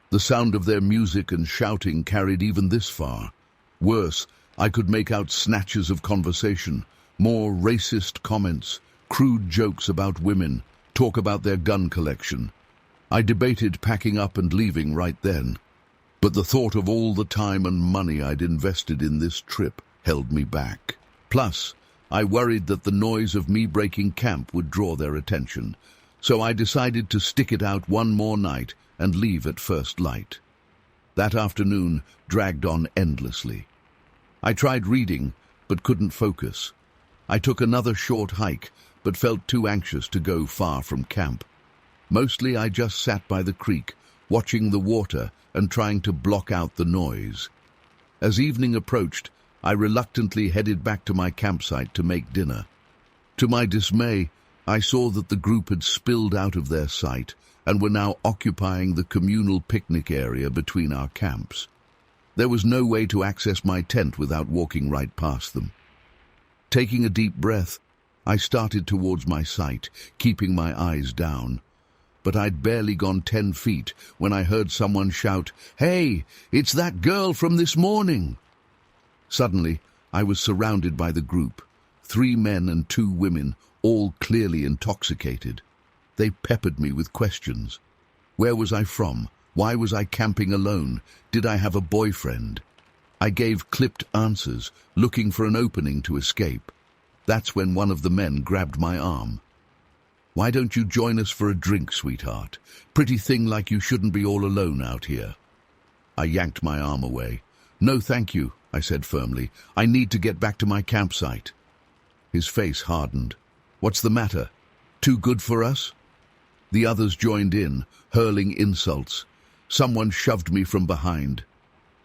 The sound of their music and shouting carried even this far. Worse, I could make out snatches of conversation, more racist comments, crude jokes about women, talk about their gun collection. I debated packing up and leaving right then, but the thought of all the time and money I'd invested in this trip held me back. Plus, I worried that the noise of me breaking camp would draw their attention, so I decided to stick it out one more night and leave at first light. That afternoon dragged on endlessly. I tried reading, but couldn't focus. I took another short hike, but felt too anxious to go far from camp. Mostly I just sat by the creek, watching the water and trying to block out the noise. As evening approached, I reluctantly headed back to my campsite to make dinner. To my dismay, I saw that the group had spilled out of their site and were now occupying the communal picnic area between our camps. There was no way to access my tent without walking right past them. Taking a deep breath, I started towards my site, keeping my eyes down. But I'd barely gone 10 feet when I heard someone shout, "Hey, it's that girl from this morning!" Suddenly, I was surrounded by the group, 3 men and 2 women, all clearly intoxicated. They peppered me with questions. Where was I from? Why was I camping alone? Did I have a boyfriend? I gave clipped answers, looking for an opening to escape. That's when one of the men grabbed my arm. "Why don't you join us for a drink, sweetheart? Pretty thing like you shouldn't be all alone out here." I yanked my arm away. "No, thank you," I said firmly. "I need to get back to my campsite." His face hardened. "What's the matter? Too good for us?" The others joined in, hurling insults. Someone shoved me from behind.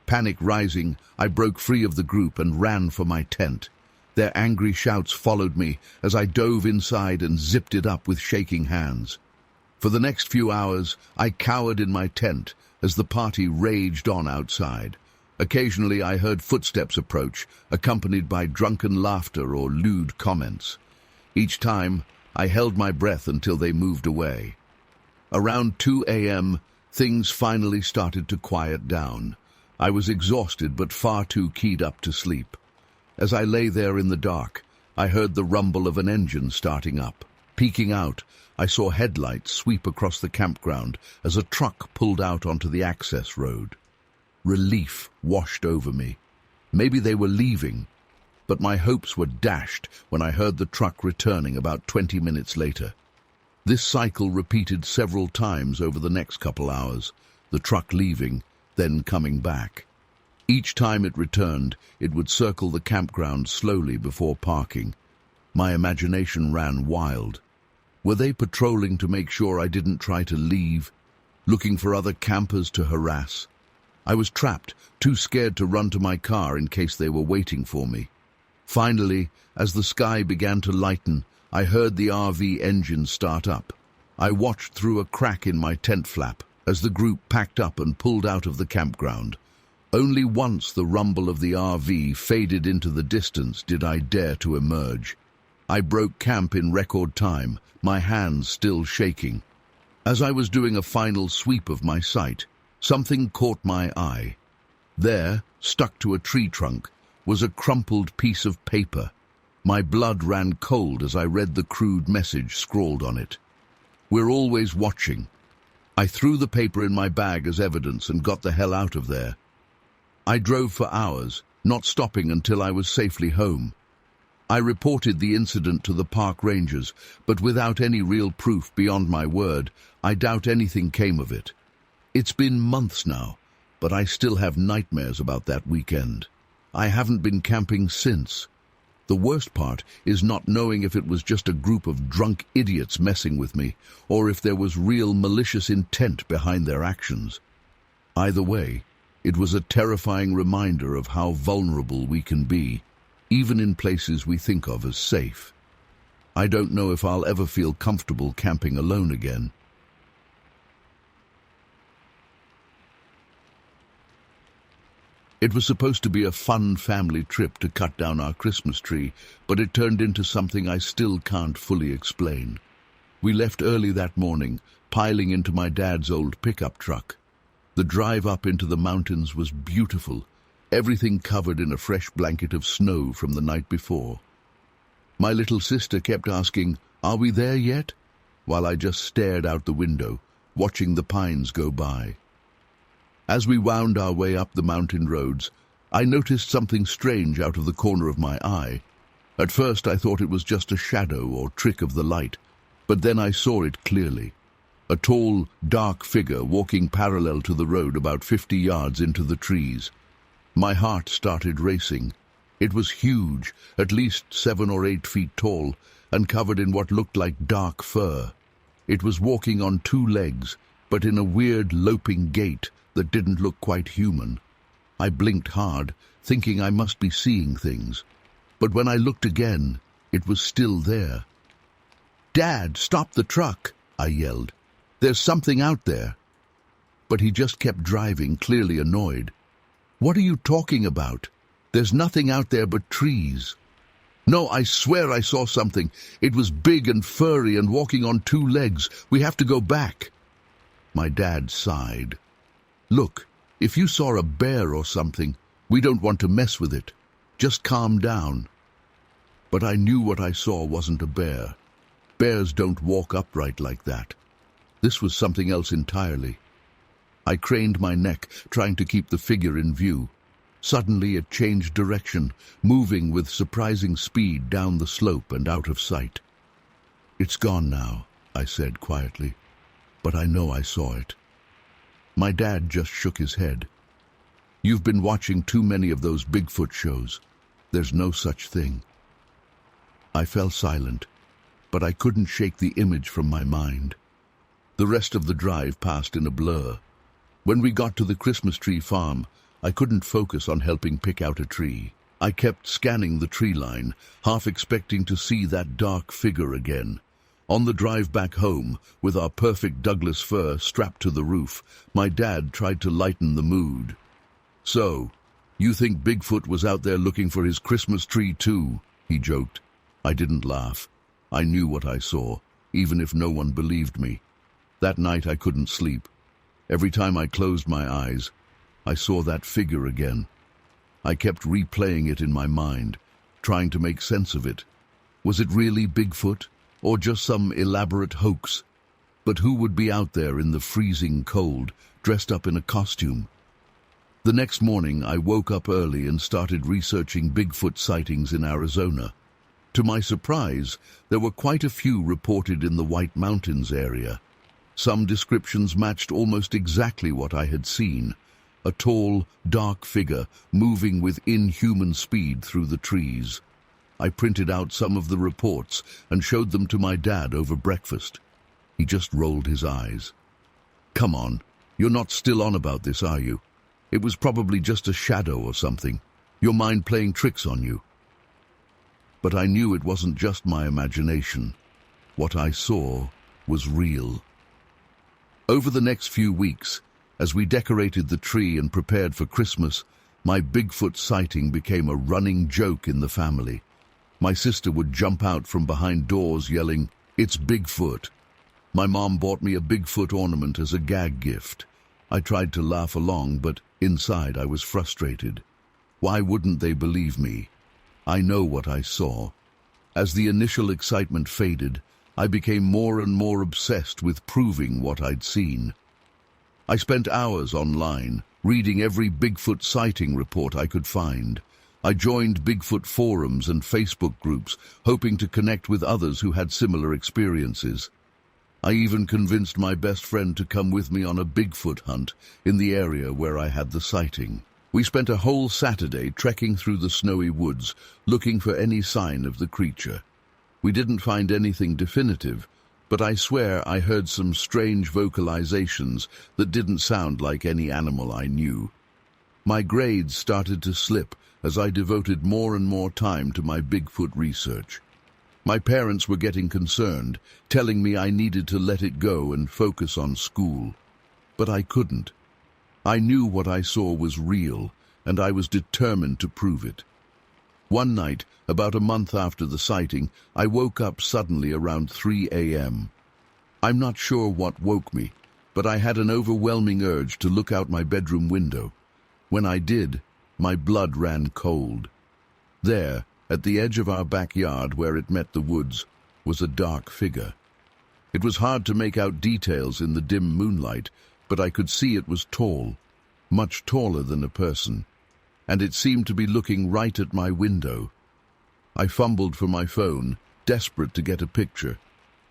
Panic rising, I broke free of the group and ran for my tent. Their angry shouts followed me as I dove inside and zipped it up with shaking hands. For the next few hours, I cowered in my tent as the party raged on outside. Occasionally I heard footsteps approach, accompanied by drunken laughter or lewd comments. Each time, I held my breath until they moved away. Around 2 a.m., things finally started to quiet down. I was exhausted but far too keyed up to sleep. As I lay there in the dark, I heard the rumble of an engine starting up. Peeking out, I saw headlights sweep across the campground as a truck pulled out onto the access road. Relief washed over me. Maybe they were leaving, but my hopes were dashed when I heard the truck returning about 20 minutes later. This cycle repeated several times over the next couple hours, the truck leaving, then coming back. Each time it returned, it would circle the campground slowly before parking. My imagination ran wild. Were they patrolling to make sure I didn't try to leave, looking for other campers to harass? I was trapped, too scared to run to my car in case they were waiting for me. Finally, as the sky began to lighten, I heard the RV engine start up. I watched through a crack in my tent flap as the group packed up and pulled out of the campground. Only once the rumble of the RV faded into the distance did I dare to emerge. I broke camp in record time, my hands still shaking. As I was doing a final sweep of my sight, something caught my eye. There, stuck to a tree trunk, was a crumpled piece of paper. My blood ran cold as I read the crude message scrawled on it. "We're always watching." I threw the paper in my bag as evidence and got the hell out of there. I drove for hours, not stopping until I was safely home. I reported the incident to the park rangers, but without any real proof beyond my word, I doubt anything came of it. It's been months now, but I still have nightmares about that weekend. I haven't been camping since. The worst part is not knowing if it was just a group of drunk idiots messing with me, or if there was real malicious intent behind their actions. Either way, it was a terrifying reminder of how vulnerable we can be, even in places we think of as safe. I don't know if I'll ever feel comfortable camping alone again. It was supposed to be a fun family trip to cut down our Christmas tree, but it turned into something I still can't fully explain. We left early that morning, piling into my dad's old pickup truck. The drive up into the mountains was beautiful, everything covered in a fresh blanket of snow from the night before. My little sister kept asking, "Are we there yet?" while I just stared out the window, watching the pines go by. As we wound our way up the mountain roads, I noticed something strange out of the corner of my eye. At first I thought it was just a shadow or trick of the light, but then I saw it clearly. A tall, dark figure walking parallel to the road about 50 yards into the trees. My heart started racing. It was huge, at least 7 or 8 feet tall, and covered in what looked like dark fur. It was walking on 2 legs, but in a weird loping gait that didn't look quite human. I blinked hard, thinking I must be seeing things. But when I looked again, it was still there. "Dad, stop the truck!" I yelled. "There's something out there." But he just kept driving, clearly annoyed. "What are you talking about? There's nothing out there but trees." "No, I swear I saw something. It was big and furry and walking on 2 legs. We have to go back." My dad sighed. "Look, if you saw a bear or something, we don't want to mess with it. Just calm down." But I knew what I saw wasn't a bear. Bears don't walk upright like that. This was something else entirely. I craned my neck, trying to keep the figure in view. Suddenly it changed direction, moving with surprising speed down the slope and out of sight. "It's gone now," I said quietly, "but I know I saw it." My dad just shook his head. "You've been watching too many of those Bigfoot shows. There's no such thing." I fell silent, but I couldn't shake the image from my mind. The rest of the drive passed in a blur. When we got to the Christmas tree farm, I couldn't focus on helping pick out a tree. I kept scanning the tree line, half expecting to see that dark figure again. On the drive back home, with our perfect Douglas fir strapped to the roof, my dad tried to lighten the mood. "So, you think Bigfoot was out there looking for his Christmas tree too?" he joked. I didn't laugh. I knew what I saw, even if no one believed me. That night I couldn't sleep. Every time I closed my eyes, I saw that figure again. I kept replaying it in my mind, trying to make sense of it. Was it really Bigfoot? Or just some elaborate hoax? But who would be out there in the freezing cold, dressed up in a costume? The next morning, I woke up early and started researching Bigfoot sightings in Arizona. To my surprise, there were quite a few reported in the White Mountains area. Some descriptions matched almost exactly what I had seen. A tall, dark figure moving with inhuman speed through the trees. I printed out some of the reports and showed them to my dad over breakfast. He just rolled his eyes. "Come on, you're not still on about this, are you? It was probably just a shadow or something. Your mind playing tricks on you." But I knew it wasn't just my imagination. What I saw was real. Over the next few weeks, As we decorated the tree and prepared for Christmas, my Bigfoot sighting became a running joke in the family. My sister would jump out from behind doors yelling, "It's Bigfoot." My mom bought me a Bigfoot ornament as a gag gift. I tried to laugh along, but inside I was frustrated. Why wouldn't they believe me? I know what I saw. As the initial excitement faded, I became more and more obsessed with proving what I'd seen. I spent hours online, reading every Bigfoot sighting report I could find. I joined Bigfoot forums and Facebook groups, hoping to connect with others who had similar experiences. I even convinced my best friend to come with me on a Bigfoot hunt in the area where I had the sighting. We spent a whole Saturday trekking through the snowy woods, looking for any sign of the creature. We didn't find anything definitive, but I swear I heard some strange vocalizations that didn't sound like any animal I knew. My grades started to slip as I devoted more and more time to my Bigfoot research. My parents were getting concerned, telling me I needed to let it go and focus on school. But I couldn't. I knew what I saw was real, and I was determined to prove it. One night, about a month after the sighting, I woke up suddenly around 3 a.m. I'm not sure what woke me, but I had an overwhelming urge to look out my bedroom window. When I did, my blood ran cold. There, at the edge of our backyard where it met the woods, was a dark figure. It was hard to make out details in the dim moonlight, but I could see it was tall, much taller than a person, and it seemed to be looking right at my window. I fumbled for my phone, desperate to get a picture,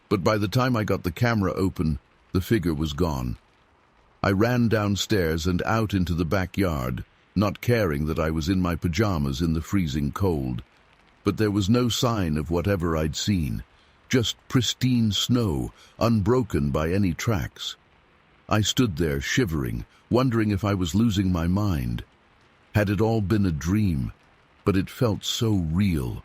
but by the time I got the camera open, the figure was gone. I ran downstairs and out into the backyard, not caring that I was in my pajamas in the freezing cold. But there was no sign of whatever I'd seen, just pristine snow, unbroken by any tracks. I stood there shivering, wondering if I was losing my mind. Had it all been a dream? But it felt so real.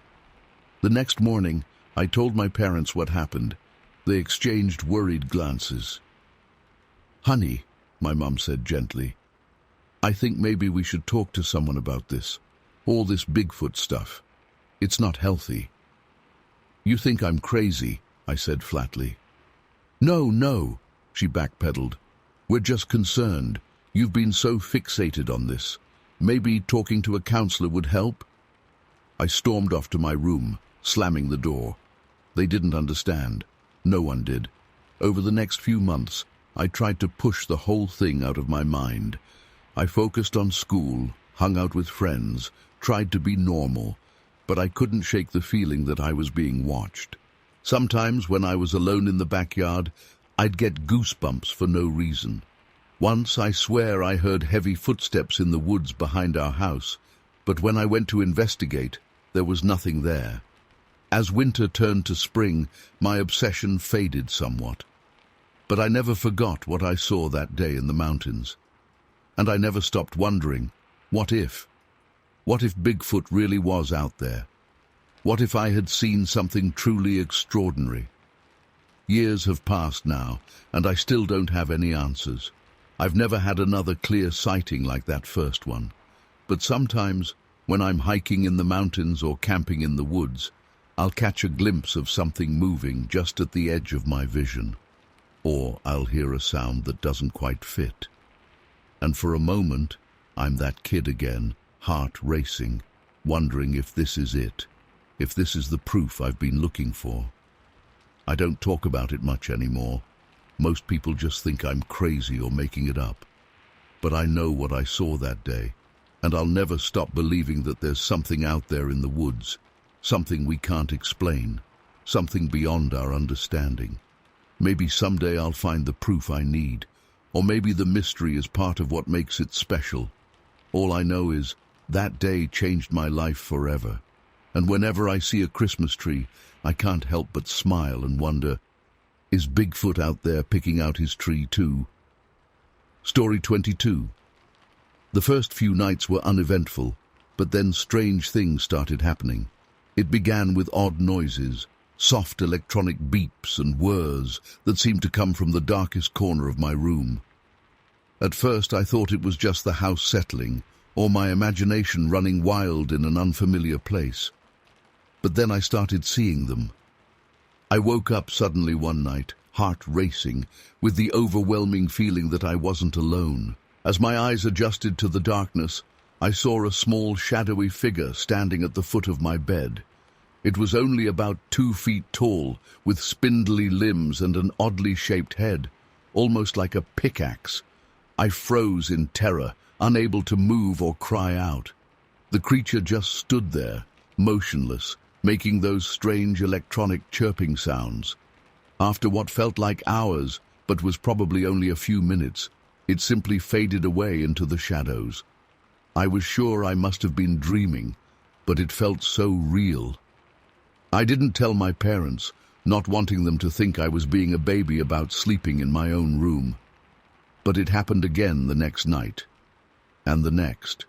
The next morning, I told my parents what happened. They exchanged worried glances. "Honey," my mom said gently, "I think maybe we should talk to someone about this. All this Bigfoot stuff. It's not healthy." "You think I'm crazy," I said flatly. No, she backpedaled. "We're just concerned. You've been so fixated on this. Maybe talking to a counselor would help?" I stormed off to my room, slamming the door. They didn't understand. No one did. Over the next few months, I tried to push the whole thing out of my mind. I focused on school, hung out with friends, tried to be normal, but I couldn't shake the feeling that I was being watched. Sometimes, when I was alone in the backyard, I'd get goosebumps for no reason. Once, I swear I heard heavy footsteps in the woods behind our house, but when I went to investigate, there was nothing there. As winter turned to spring, my obsession faded somewhat. But I never forgot what I saw that day in the mountains. And I never stopped wondering, what if? What if Bigfoot really was out there? What if I had seen something truly extraordinary? Years have passed now, and I still don't have any answers. I've never had another clear sighting like that first one. But sometimes, when I'm hiking in the mountains or camping in the woods, I'll catch a glimpse of something moving just at the edge of my vision. Or I'll hear a sound that doesn't quite fit. And for a moment, I'm that kid again, heart racing, wondering if this is it, if this is the proof I've been looking for. I don't talk about it much anymore. Most people just think I'm crazy or making it up. But I know what I saw that day, and I'll never stop believing that there's something out there in the woods, something we can't explain, something beyond our understanding. Maybe someday I'll find the proof I need, or maybe the mystery is part of what makes it special. All I know is that day changed my life forever, and whenever I see a Christmas tree, I can't help but smile and wonder, is Bigfoot out there picking out his tree too? Story 22. The first few nights were uneventful, but then strange things started happening. It began with odd noises, soft electronic beeps and whirs that seemed to come from the darkest corner of my room. At first I thought it was just the house settling, or my imagination running wild in an unfamiliar place. But then I started seeing them. I woke up suddenly one night, heart racing, with the overwhelming feeling that I wasn't alone. As my eyes adjusted to the darkness, I saw a small shadowy figure standing at the foot of my bed. It was only about 2 feet tall, with spindly limbs and an oddly shaped head, almost like a pickaxe. I froze in terror, unable to move or cry out. The creature just stood there, motionless, making those strange electronic chirping sounds. After what felt like hours, but was probably only a few minutes, it simply faded away into the shadows. I was sure I must have been dreaming, but it felt so real. I didn't tell my parents, not wanting them to think I was being a baby about sleeping in my own room. But it happened again the next night, and the next.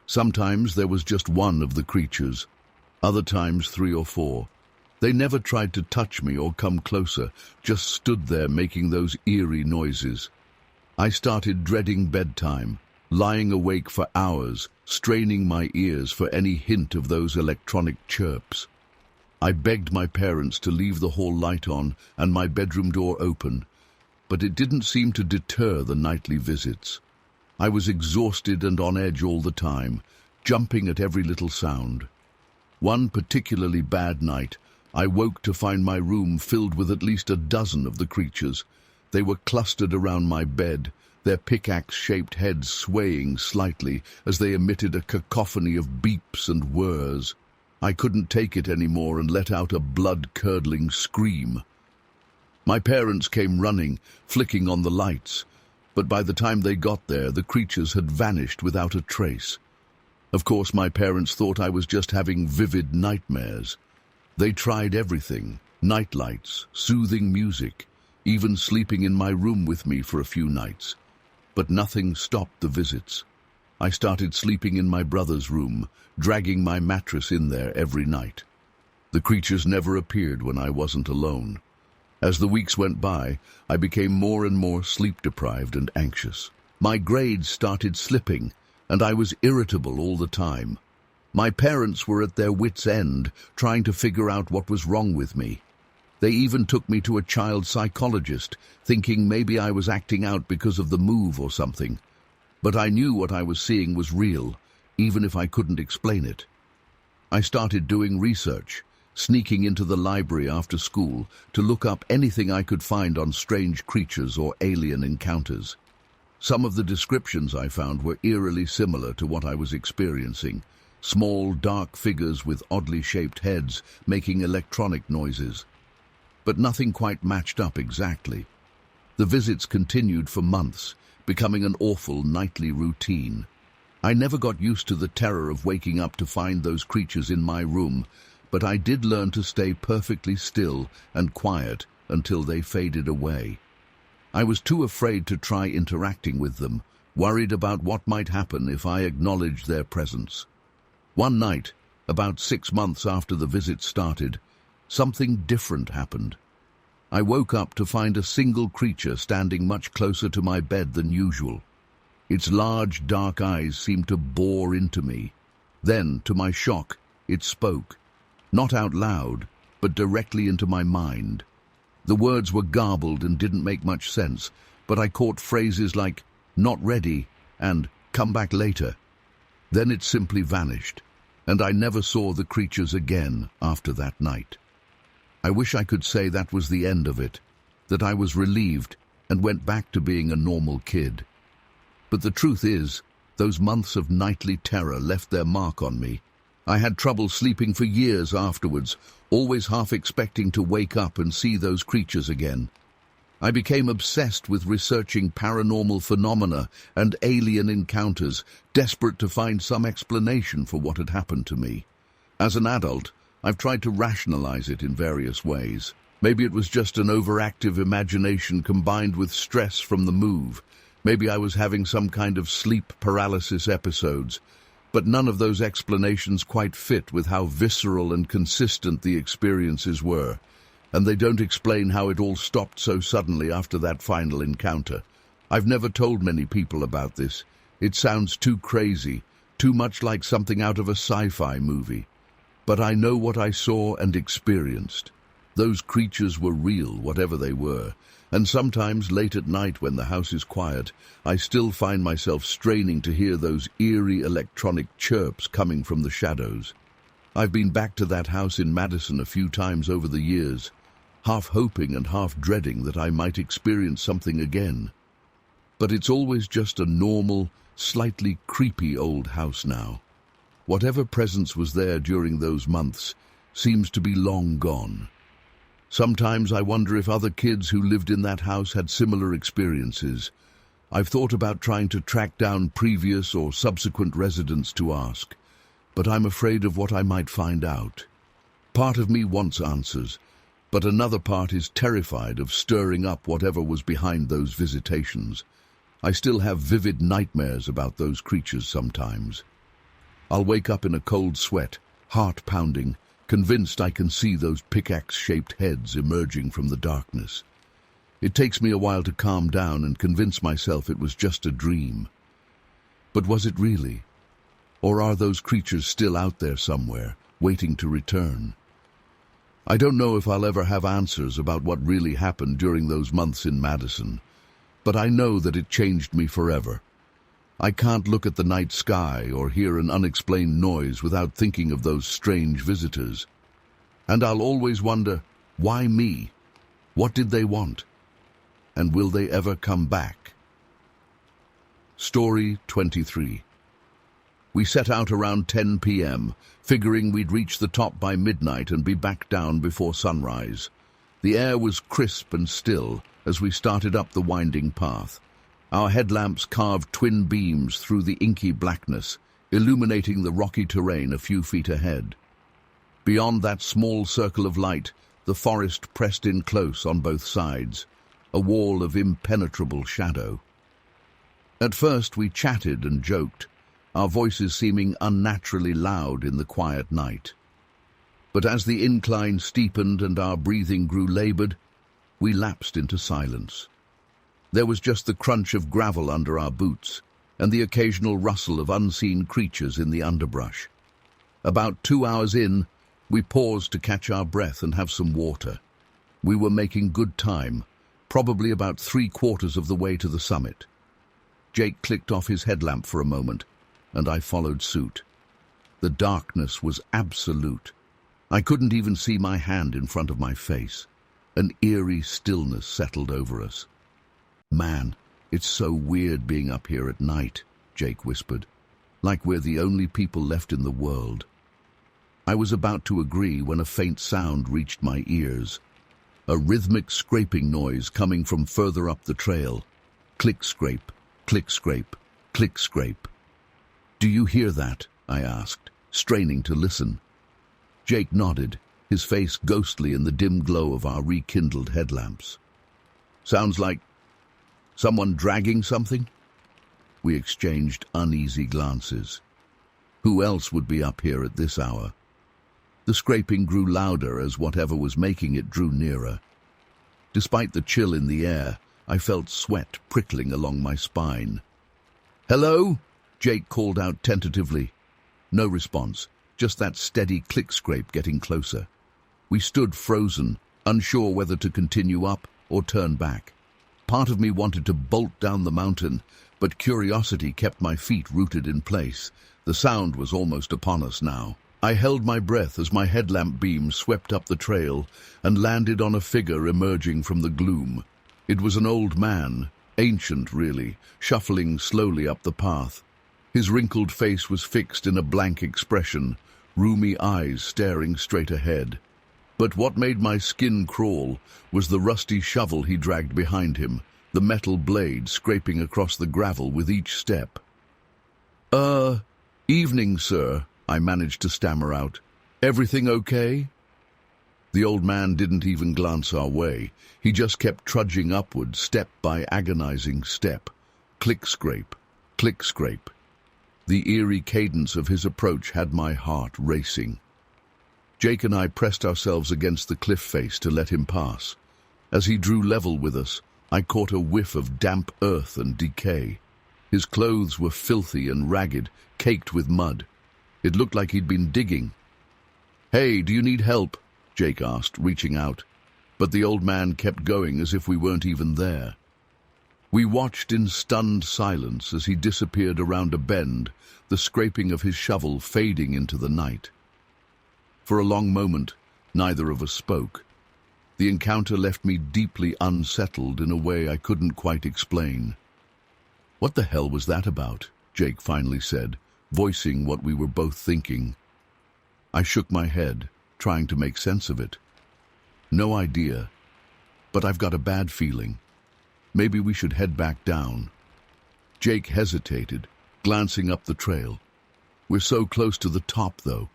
Sometimes there was just one of the creatures, other times 3 or 4. They never tried to touch me or come closer, just stood there making those eerie noises. I started dreading bedtime, lying awake for hours, straining my ears for any hint of those electronic chirps. I begged my parents to leave the hall light on and my bedroom door open, but it didn't seem to deter the nightly visits. I was exhausted and on edge all the time, jumping at every little sound. One particularly bad night, I woke to find my room filled with at least a dozen of the creatures. They were clustered around my bed, their pickaxe-shaped heads swaying slightly as they emitted a cacophony of beeps and whirs. I couldn't take it anymore and let out a blood-curdling scream. My parents came running, flicking on the lights, but by the time they got there, the creatures had vanished without a trace. Of course, my parents thought I was just having vivid nightmares. They tried everything, nightlights, soothing music, even sleeping in my room with me for a few nights. But nothing stopped the visits. I started sleeping in my brother's room, dragging my mattress in there every night. The creatures never appeared when I wasn't alone. As the weeks went by, I became more and more sleep-deprived and anxious. My grades started slipping, and I was irritable all the time. My parents were at their wits' end, trying to figure out what was wrong with me. They even took me to a child psychologist, thinking maybe I was acting out because of the move or something. But I knew what I was seeing was real, even if I couldn't explain it. I started doing research, sneaking into the library after school to look up anything I could find on strange creatures or alien encounters. Some of the descriptions I found were eerily similar to what I was experiencing. Small, dark figures with oddly shaped heads making electronic noises. But nothing quite matched up exactly. The visits continued for months, becoming an awful nightly routine. I never got used to the terror of waking up to find those creatures in my room, but I did learn to stay perfectly still and quiet until they faded away. I was too afraid to try interacting with them, worried about what might happen if I acknowledged their presence. One night, about 6 months after the visit started, something different happened. I woke up to find a single creature standing much closer to my bed than usual. Its large, dark eyes seemed to bore into me. Then, to my shock, it spoke. Not out loud, but directly into my mind. The words were garbled and didn't make much sense, but I caught phrases like, "not ready," and "come back later." Then it simply vanished, and I never saw the creatures again after that night. I wish I could say that was the end of it, that I was relieved and went back to being a normal kid. But the truth is, those months of nightly terror left their mark on me. I had trouble sleeping for years afterwards, always half expecting to wake up and see those creatures again. I became obsessed with researching paranormal phenomena and alien encounters, desperate to find some explanation for what had happened to me. As an adult, I've tried to rationalize it in various ways. Maybe it was just an overactive imagination combined with stress from the move. Maybe I was having some kind of sleep paralysis episodes. But none of those explanations quite fit with how visceral and consistent the experiences were, and they don't explain how it all stopped so suddenly after that final encounter. I've never told many people about this. It sounds too crazy, too much like something out of a sci-fi movie. But I know what I saw and experienced. Those creatures were real, whatever they were, and sometimes late at night when the house is quiet, I still find myself straining to hear those eerie electronic chirps coming from the shadows. I've been back to that house in Madison a few times over the years, half hoping and half dreading that I might experience something again. But it's always just a normal, slightly creepy old house now. Whatever presence was there during those months seems to be long gone. Sometimes I wonder if other kids who lived in that house had similar experiences. I've thought about trying to track down previous or subsequent residents to ask, but I'm afraid of what I might find out. Part of me wants answers, but another part is terrified of stirring up whatever was behind those visitations. I still have vivid nightmares about those creatures sometimes. I'll wake up in a cold sweat, heart pounding, convinced I can see those pickaxe-shaped heads emerging from the darkness. It takes me a while to calm down and convince myself it was just a dream. But was it really? Or are those creatures still out there somewhere, waiting to return? I don't know if I'll ever have answers about what really happened during those months in Madison, but I know that it changed me forever. I can't look at the night sky or hear an unexplained noise without thinking of those strange visitors. And I'll always wonder, why me? What did they want? And will they ever come back? Story 23. We set out around 10 p.m., figuring we'd reach the top by midnight and be back down before sunrise. The air was crisp and still as we started up the winding path. Our headlamps carved twin beams through the inky blackness, illuminating the rocky terrain a few feet ahead. Beyond that small circle of light, the forest pressed in close on both sides, a wall of impenetrable shadow. At first we chatted and joked, our voices seeming unnaturally loud in the quiet night. But as the incline steepened and our breathing grew labored, we lapsed into silence. There was just the crunch of gravel under our boots and the occasional rustle of unseen creatures in the underbrush. About 2 hours in, we paused to catch our breath and have some water. We were making good time, probably about 3/4 of the way to the summit. Jake clicked off his headlamp for a moment, and I followed suit. The darkness was absolute. I couldn't even see my hand in front of my face. An eerie stillness settled over us. "Man, it's so weird being up here at night," Jake whispered, "like we're the only people left in the world." I was about to agree when a faint sound reached my ears. A rhythmic scraping noise coming from further up the trail. Click-scrape, click-scrape, click-scrape. "Do you hear that?" I asked, straining to listen. Jake nodded, his face ghostly in the dim glow of our rekindled headlamps. "Sounds like someone dragging something?" We exchanged uneasy glances. Who else would be up here at this hour? The scraping grew louder as whatever was making it drew nearer. Despite the chill in the air, I felt sweat prickling along my spine. "Hello?" Jake called out tentatively. No response, just that steady click-scrape getting closer. We stood frozen, unsure whether to continue up or turn back. Part of me wanted to bolt down the mountain, but curiosity kept my feet rooted in place. The sound was almost upon us now. I held my breath as my headlamp beam swept up the trail and landed on a figure emerging from the gloom. It was an old man, ancient really, shuffling slowly up the path. His wrinkled face was fixed in a blank expression, roomy eyes staring straight ahead. But what made my skin crawl was the rusty shovel he dragged behind him, the metal blade scraping across the gravel with each step. Evening, sir," I managed to stammer out. "Everything okay?" The old man didn't even glance our way. He just kept trudging upward, step by agonizing step. Click-scrape, click-scrape. The eerie cadence of his approach had my heart racing. Jake and I pressed ourselves against the cliff face to let him pass. As he drew level with us, I caught a whiff of damp earth and decay. His clothes were filthy and ragged, caked with mud. It looked like he'd been digging. "Hey, do you need help?" Jake asked, reaching out. But the old man kept going as if we weren't even there. We watched in stunned silence as he disappeared around a bend, the scraping of his shovel fading into the night. For a long moment, neither of us spoke. The encounter left me deeply unsettled in a way I couldn't quite explain. "What the hell was that about?" Jake finally said, voicing what we were both thinking. I shook my head, trying to make sense of it. "No idea, but I've got a bad feeling. Maybe we should head back down." Jake hesitated, glancing up the trail. "We're so close to the top, though.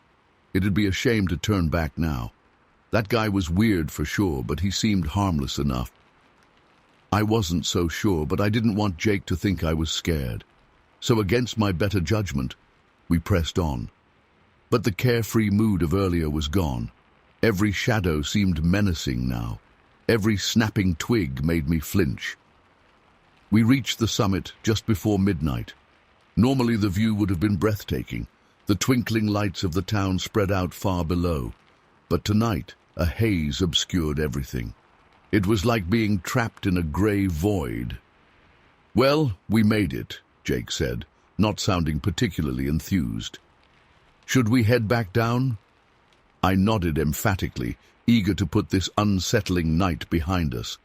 It'd be a shame to turn back now. That guy was weird for sure, but he seemed harmless enough." I wasn't so sure, but I didn't want Jake to think I was scared. So against my better judgment, we pressed on. But the carefree mood of earlier was gone. Every shadow seemed menacing now. Every snapping twig made me flinch. We reached the summit just before midnight. Normally the view would have been breathtaking. The twinkling lights of the town spread out far below. But tonight, a haze obscured everything. It was like being trapped in a grey void. "Well, we made it," Jake said, not sounding particularly enthused. "Should we head back down?" I nodded emphatically, eager to put this unsettling night behind us.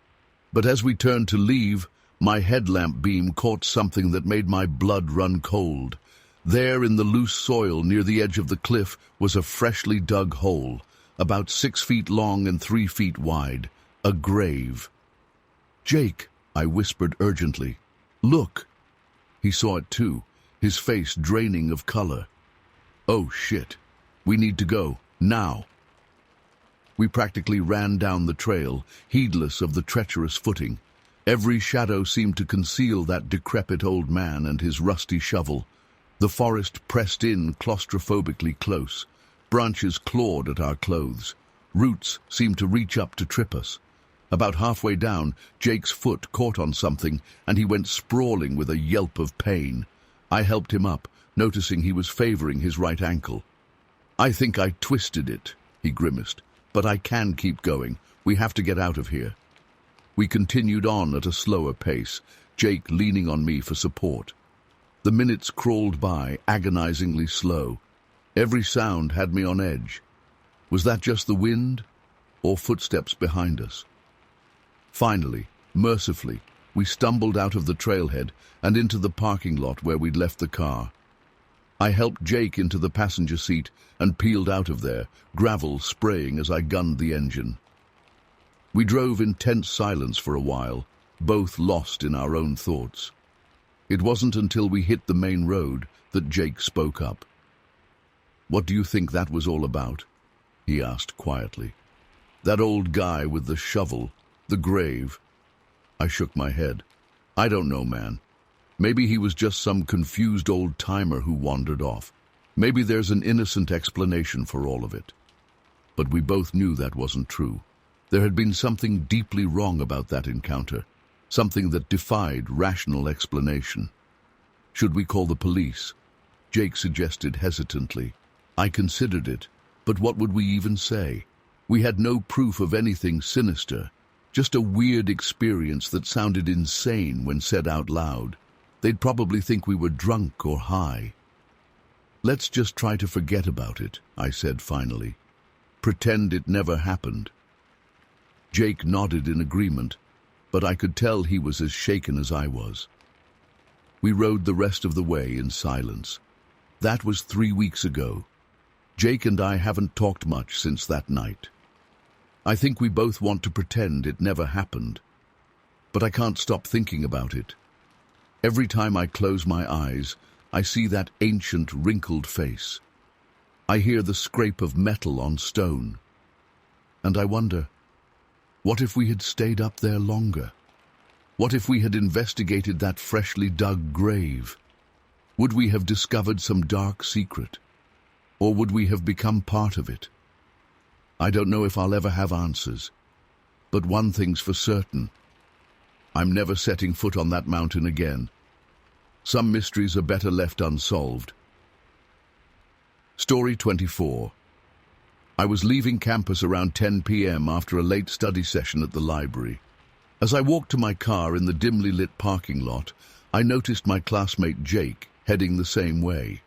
But as we turned to leave, my headlamp beam caught something that made my blood run cold. There in the loose soil near the edge of the cliff was a freshly dug hole, about 6 feet long and 3 feet wide, a grave. "Jake," I whispered urgently, "look." He saw it too, his face draining of color. "Oh shit, we need to go, now." We practically ran down the trail, heedless of the treacherous footing. Every shadow seemed to conceal that decrepit old man and his rusty shovel. The forest pressed in claustrophobically close. Branches clawed at our clothes. Roots seemed to reach up to trip us. About halfway down, Jake's foot caught on something, and he went sprawling with a yelp of pain. I helped him up, noticing he was favoring his right ankle. "I think I twisted it," he grimaced, "but I can keep going. We have to get out of here." We continued on at a slower pace, Jake leaning on me for support. The minutes crawled by, agonizingly slow. Every sound had me on edge. Was that just the wind, or footsteps behind us? Finally, mercifully, we stumbled out of the trailhead and into the parking lot where we'd left the car. I helped Jake into the passenger seat and peeled out of there, gravel spraying as I gunned the engine. We drove in tense silence for a while, both lost in our own thoughts. It wasn't until we hit the main road that Jake spoke up. "What do you think that was all about?" he asked quietly. "That old guy with the shovel, the grave." I shook my head. "I don't know, man. Maybe he was just some confused old-timer who wandered off. Maybe there's an innocent explanation for all of it." But we both knew that wasn't true. There had been something deeply wrong about that encounter, something that defied rational explanation. "Should we call the police?" Jake suggested hesitantly. I considered it, but what would we even say? We had no proof of anything sinister, just a weird experience that sounded insane when said out loud. They'd probably think we were drunk or high. "Let's just try to forget about it," I said finally. "Pretend it never happened." Jake nodded in agreement, but I could tell he was as shaken as I was. We rode the rest of the way in silence. That was 3 weeks ago. Jake and I haven't talked much since that night. I think we both want to pretend it never happened, but I can't stop thinking about it. Every time I close my eyes, I see that ancient, wrinkled face. I hear the scrape of metal on stone. And I wonder, what if we had stayed up there longer? What if we had investigated that freshly dug grave? Would we have discovered some dark secret? Or would we have become part of it? I don't know if I'll ever have answers. But one thing's for certain. I'm never setting foot on that mountain again. Some mysteries are better left unsolved. Story 24. I was leaving campus around 10 p.m. after a late study session at the library. As I walked to my car in the dimly lit parking lot, I noticed my classmate Jake heading the same way.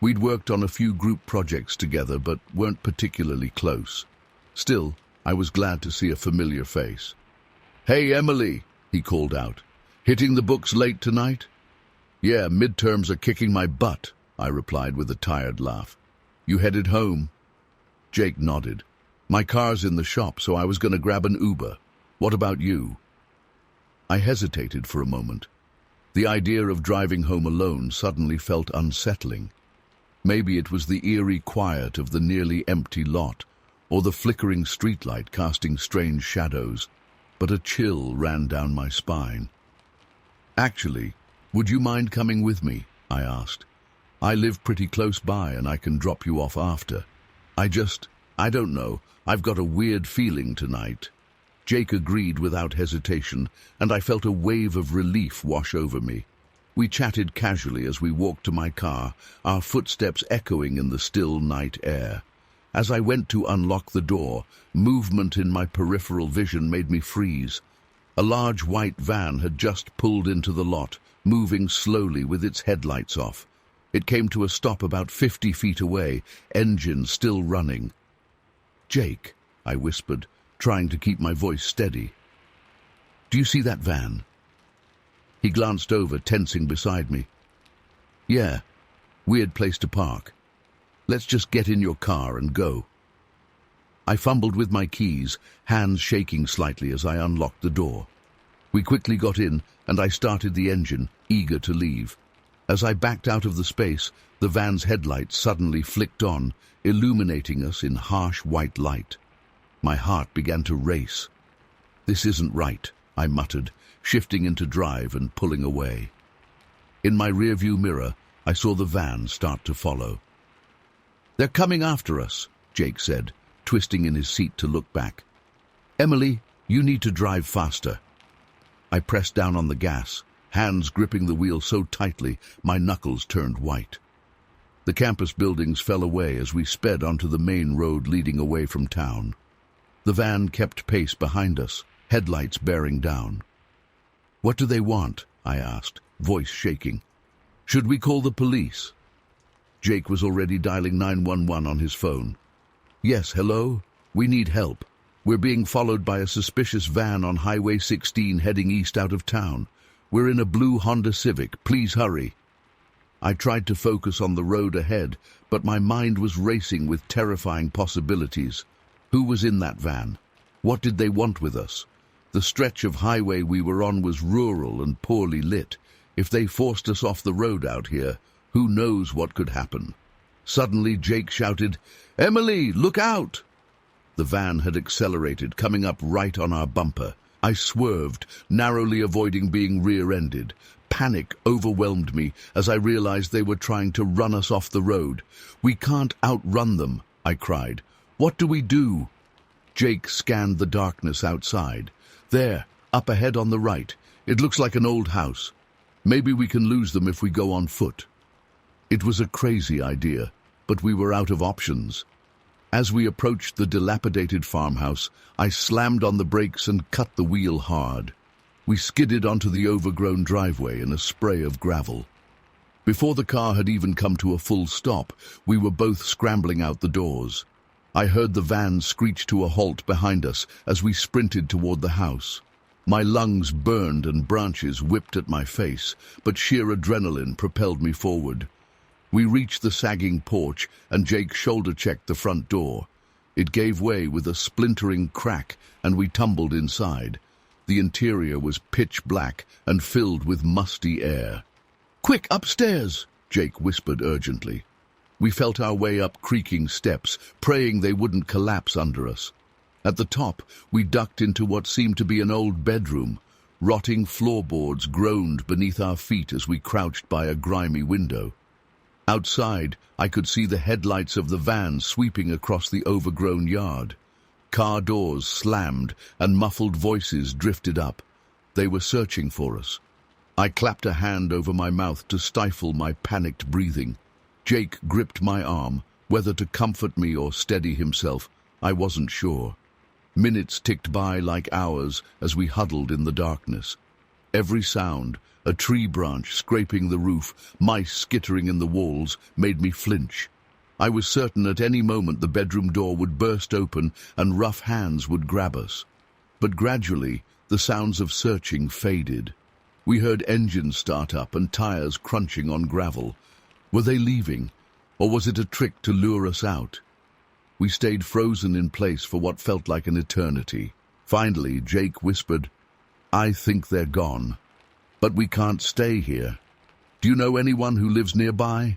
We'd worked on a few group projects together but weren't particularly close. Still, I was glad to see a familiar face. "Hey, Emily," he called out. "Hitting the books late tonight?" "Yeah, midterms are kicking my butt," I replied with a tired laugh. "You headed home?" Jake nodded. "My car's in the shop, so I was going to grab an Uber. What about you?" I hesitated for a moment. The idea of driving home alone suddenly felt unsettling. Maybe it was the eerie quiet of the nearly empty lot, or the flickering streetlight casting strange shadows, but a chill ran down my spine. "Actually, would you mind coming with me?" I asked. "I live pretty close by and I can drop you off after. I don't know, I've got a weird feeling tonight." Jake agreed without hesitation, and I felt a wave of relief wash over me. We chatted casually as we walked to my car, our footsteps echoing in the still night air. As I went to unlock the door, movement in my peripheral vision made me freeze. A large white van had just pulled into the lot, moving slowly with its headlights off. It came to a stop about 50 feet away, engine still running. "Jake," I whispered, trying to keep my voice steady. "Do you see that van?" He glanced over, tensing beside me. "Yeah, weird place to park. Let's just get in your car and go." I fumbled with my keys, hands shaking slightly as I unlocked the door. We quickly got in, and I started the engine, eager to leave. As I backed out of the space, the van's headlights suddenly flicked on, illuminating us in harsh white light. My heart began to race. "This isn't right," I muttered, shifting into drive and pulling away. In my rearview mirror, I saw the van start to follow. "They're coming after us," Jake said, twisting in his seat to look back. "Emily, you need to drive faster." I pressed down on the gas, hands gripping the wheel so tightly my knuckles turned white. The campus buildings fell away as we sped onto the main road leading away from town. The van kept pace behind us, headlights bearing down. "What do they want?" I asked, voice shaking. "Should we call the police?" Jake was already dialing 911 on his phone. "Yes, hello? We need help. We're being followed by a suspicious van on Highway 16 heading east out of town. We're in a blue Honda Civic. Please hurry." I tried to focus on the road ahead, but my mind was racing with terrifying possibilities. Who was in that van? What did they want with us? The stretch of highway we were on was rural and poorly lit. If they forced us off the road out here, who knows what could happen? Suddenly Jake shouted, "Emily, look out!" The van had accelerated, coming up right on our bumper. I swerved, narrowly avoiding being rear-ended. Panic overwhelmed me as I realized they were trying to run us off the road. "We can't outrun them," I cried. "What do we do?" Jake scanned the darkness outside. "There, up ahead on the right. It looks like an old house. Maybe we can lose them if we go on foot." It was a crazy idea, but we were out of options. As we approached the dilapidated farmhouse, I slammed on the brakes and cut the wheel hard. We skidded onto the overgrown driveway in a spray of gravel. Before the car had even come to a full stop, we were both scrambling out the doors. I heard the van screech to a halt behind us as we sprinted toward the house. My lungs burned and branches whipped at my face, but sheer adrenaline propelled me forward. We reached the sagging porch, and Jake shoulder-checked the front door. It gave way with a splintering crack, and we tumbled inside. The interior was pitch black and filled with musty air. "Quick, upstairs!" Jake whispered urgently. We felt our way up creaking steps, praying they wouldn't collapse under us. At the top, we ducked into what seemed to be an old bedroom. Rotting floorboards groaned beneath our feet as we crouched by a grimy window. Outside, I could see the headlights of the van sweeping across the overgrown yard. Car doors slammed and muffled voices drifted up. They were searching for us. I clapped a hand over my mouth to stifle my panicked breathing. Jake gripped my arm, whether to comfort me or steady himself, I wasn't sure. Minutes ticked by like hours as we huddled in the darkness. Every sound, a tree branch scraping the roof, mice skittering in the walls, made me flinch. I was certain at any moment the bedroom door would burst open and rough hands would grab us. But gradually, the sounds of searching faded. We heard engines start up and tires crunching on gravel. Were they leaving, or was it a trick to lure us out? We stayed frozen in place for what felt like an eternity. Finally, Jake whispered, "I think they're gone. But we can't stay here. Do you know anyone who lives nearby?"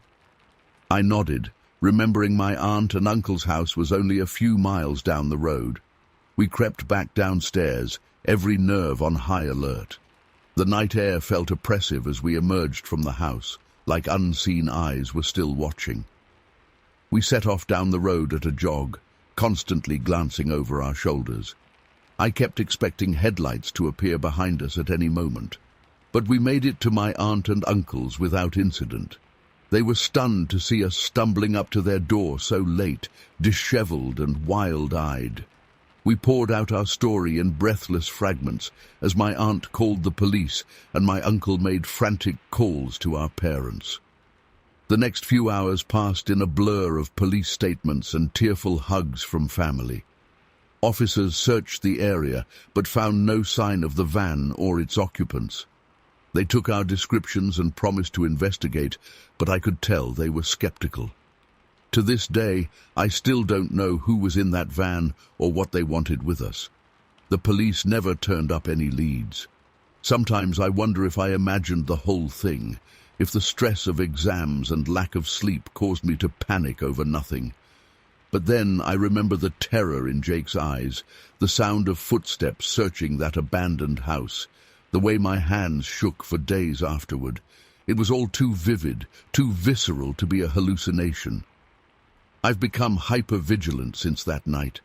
I nodded, remembering my aunt and uncle's house was only a few miles down the road. We crept back downstairs, every nerve on high alert. The night air felt oppressive as we emerged from the house, like unseen eyes were still watching. We set off down the road at a jog, constantly glancing over our shoulders. I kept expecting headlights to appear behind us at any moment, but we made it to my aunt and uncle's without incident. They were stunned to see us stumbling up to their door so late, disheveled and wild-eyed. We poured out our story in breathless fragments as my aunt called the police and my uncle made frantic calls to our parents. The next few hours passed in a blur of police statements and tearful hugs from family. Officers searched the area but found no sign of the van or its occupants. They took our descriptions and promised to investigate, but I could tell they were skeptical. To this day, I still don't know who was in that van or what they wanted with us. The police never turned up any leads. Sometimes I wonder if I imagined the whole thing, if the stress of exams and lack of sleep caused me to panic over nothing. But then I remember the terror in Jake's eyes, the sound of footsteps searching that abandoned house, the way my hands shook for days afterward. It was all too vivid, too visceral to be a hallucination. I've become hyper-vigilant since that night.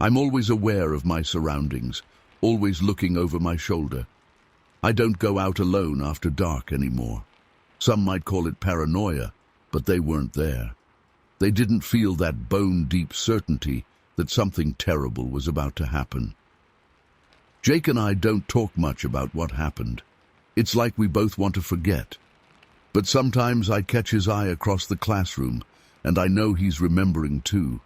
I'm always aware of my surroundings, always looking over my shoulder. I don't go out alone after dark anymore. Some might call it paranoia, but they weren't there. They didn't feel that bone-deep certainty that something terrible was about to happen. Jake and I don't talk much about what happened. It's like we both want to forget. But sometimes I catch his eye across the classroom, and I know he's remembering too.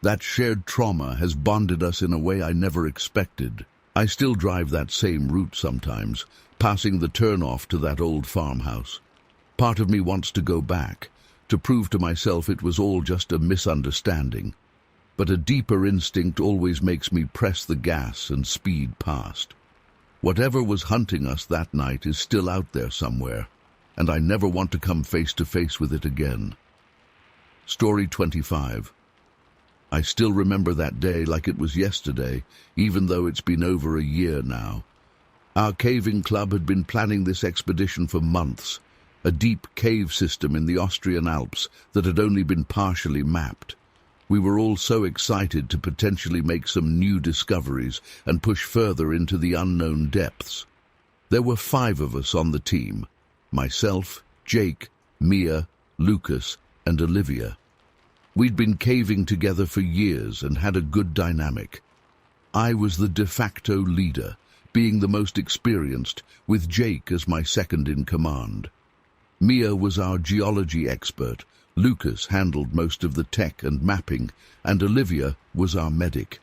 That shared trauma has bonded us in a way I never expected. I still drive that same route sometimes, passing the turnoff to that old farmhouse. Part of me wants to go back, to prove to myself it was all just a misunderstanding. But a deeper instinct always makes me press the gas and speed past. Whatever was hunting us that night is still out there somewhere, and I never want to come face to face with it again. Story 25. I still remember that day like it was yesterday, even though it's been over a year now. Our caving club had been planning this expedition for months, a deep cave system in the Austrian Alps that had only been partially mapped. We were all so excited to potentially make some new discoveries and push further into the unknown depths. There were 5 of us on the team: myself, Jake, Mia, Lucas, and Olivia. We'd been caving together for years and had a good dynamic. I was the de facto leader, being the most experienced, with Jake as my second in command. Mia was our geology expert, Lucas handled most of the tech and mapping, and Olivia was our medic.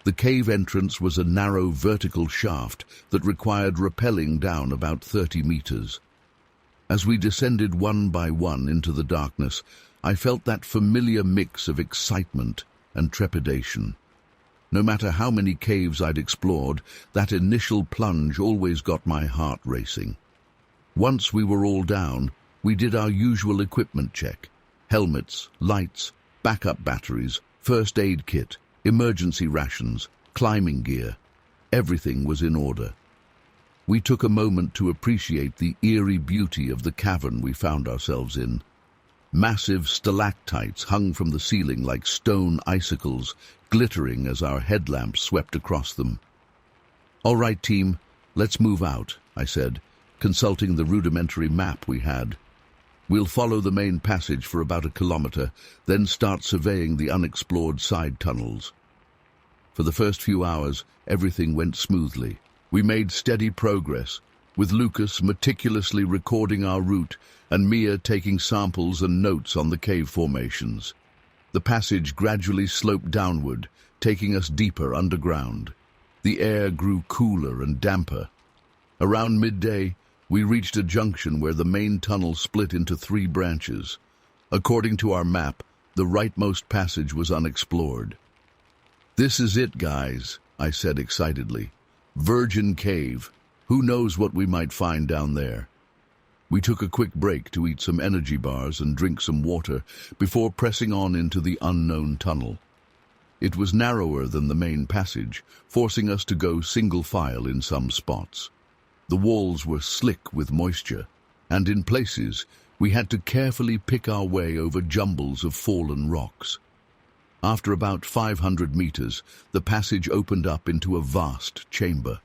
The cave entrance was a narrow vertical shaft that required rappelling down about 30 meters. As we descended one by one into the darkness, I felt that familiar mix of excitement and trepidation. No matter how many caves I'd explored, that initial plunge always got my heart racing. Once we were all down, we did our usual equipment check: helmets, lights, backup batteries, first aid kit, emergency rations, climbing gear. Everything was in order. We took a moment to appreciate the eerie beauty of the cavern we found ourselves in. Massive stalactites hung from the ceiling like stone icicles, glittering as our headlamps swept across them. "All right, team, "Let's move out," I said, consulting the rudimentary map we had. "We'll follow the main passage for about 1 kilometer, then start surveying the unexplored side tunnels." For the first few hours, everything went smoothly. We made steady progress, with Lucas meticulously recording our route and Mia taking samples and notes on the cave formations. The passage gradually sloped downward, taking us deeper underground. The air grew cooler and damper. Around midday, we reached a junction where the main tunnel split into 3 branches. According to our map, the rightmost passage was unexplored. "This is it, guys," I said excitedly. "Virgin Cave. Who knows what we might find down there?" We took a quick break to eat some energy bars and drink some water before pressing on into the unknown tunnel. It was narrower than the main passage, forcing us to go single file in some spots. The walls were slick with moisture, and in places we had to carefully pick our way over jumbles of fallen rocks. After about 500 meters, the passage opened up into a vast chamber.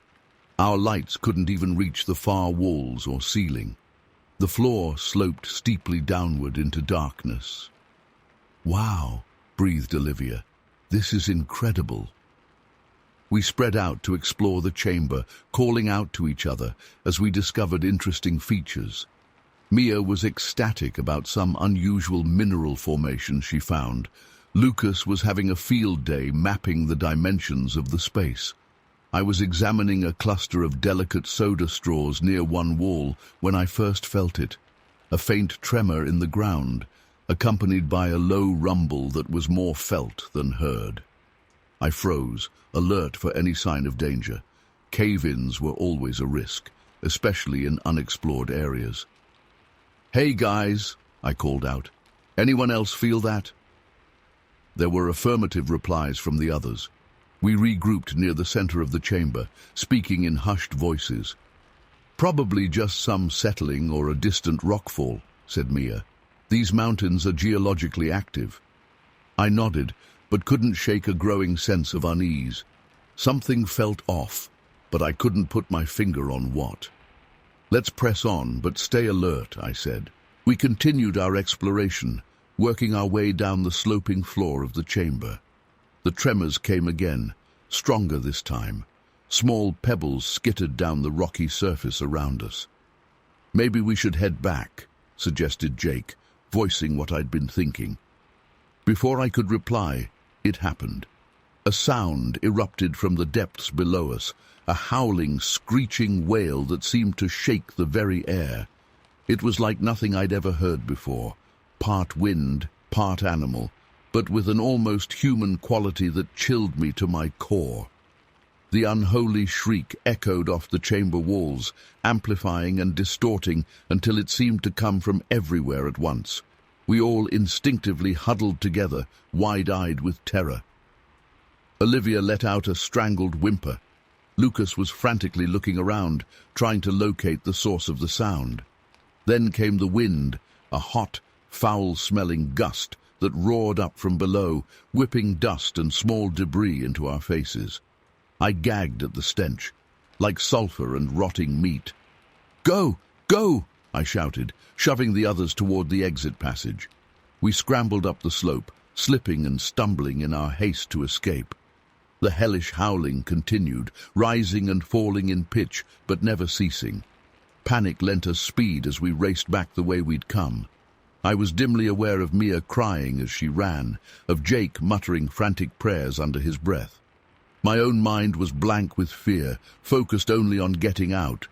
Our lights couldn't even reach the far walls or ceiling. The floor sloped steeply downward into darkness. "Wow," breathed Olivia. "This is incredible." We spread out to explore the chamber, calling out to each other as we discovered interesting features. Mia was ecstatic about some unusual mineral formation she found. Lucas was having a field day mapping the dimensions of the space. I was examining a cluster of delicate soda straws near one wall when I first felt it, a faint tremor in the ground, accompanied by a low rumble that was more felt than heard. I froze, alert for any sign of danger. Cave-ins were always a risk, especially in unexplored areas. "Hey guys," I called out. "Anyone else feel that?" There were affirmative replies from the others. We regrouped near the center of the chamber, speaking in hushed voices. "Probably just some settling or a distant rockfall," said Mia. "These mountains are geologically active." I nodded, but couldn't shake a growing sense of unease. Something felt off, but I couldn't put my finger on what. "Let's press on, but stay alert," I said. We continued our exploration, working our way down the sloping floor of the chamber. The tremors came again, stronger this time. Small pebbles skittered down the rocky surface around us. "Maybe we should head back," suggested Jake, voicing what I'd been thinking. Before I could reply, it happened. A sound erupted from the depths below us, a howling, screeching wail that seemed to shake the very air. It was like nothing I'd ever heard before, part wind, part animal, but with an almost human quality that chilled me to my core. The unholy shriek echoed off the chamber walls, amplifying and distorting until it seemed to come from everywhere at once. We all instinctively huddled together, wide-eyed with terror. Olivia let out a strangled whimper. Lucas was frantically looking around, trying to locate the source of the sound. Then came the wind, a hot, foul-smelling gust that roared up from below, whipping dust and small debris into our faces. I gagged at the stench, like sulfur and rotting meat. "Go! Go!" I shouted, shoving the others toward the exit passage. We scrambled up the slope, slipping and stumbling in our haste to escape. The hellish howling continued, rising and falling in pitch, but never ceasing. Panic lent us speed as we raced back the way we'd come. I was dimly aware of Mia crying as she ran, of Jake muttering frantic prayers under his breath. My own mind was blank with fear, focused only on getting out.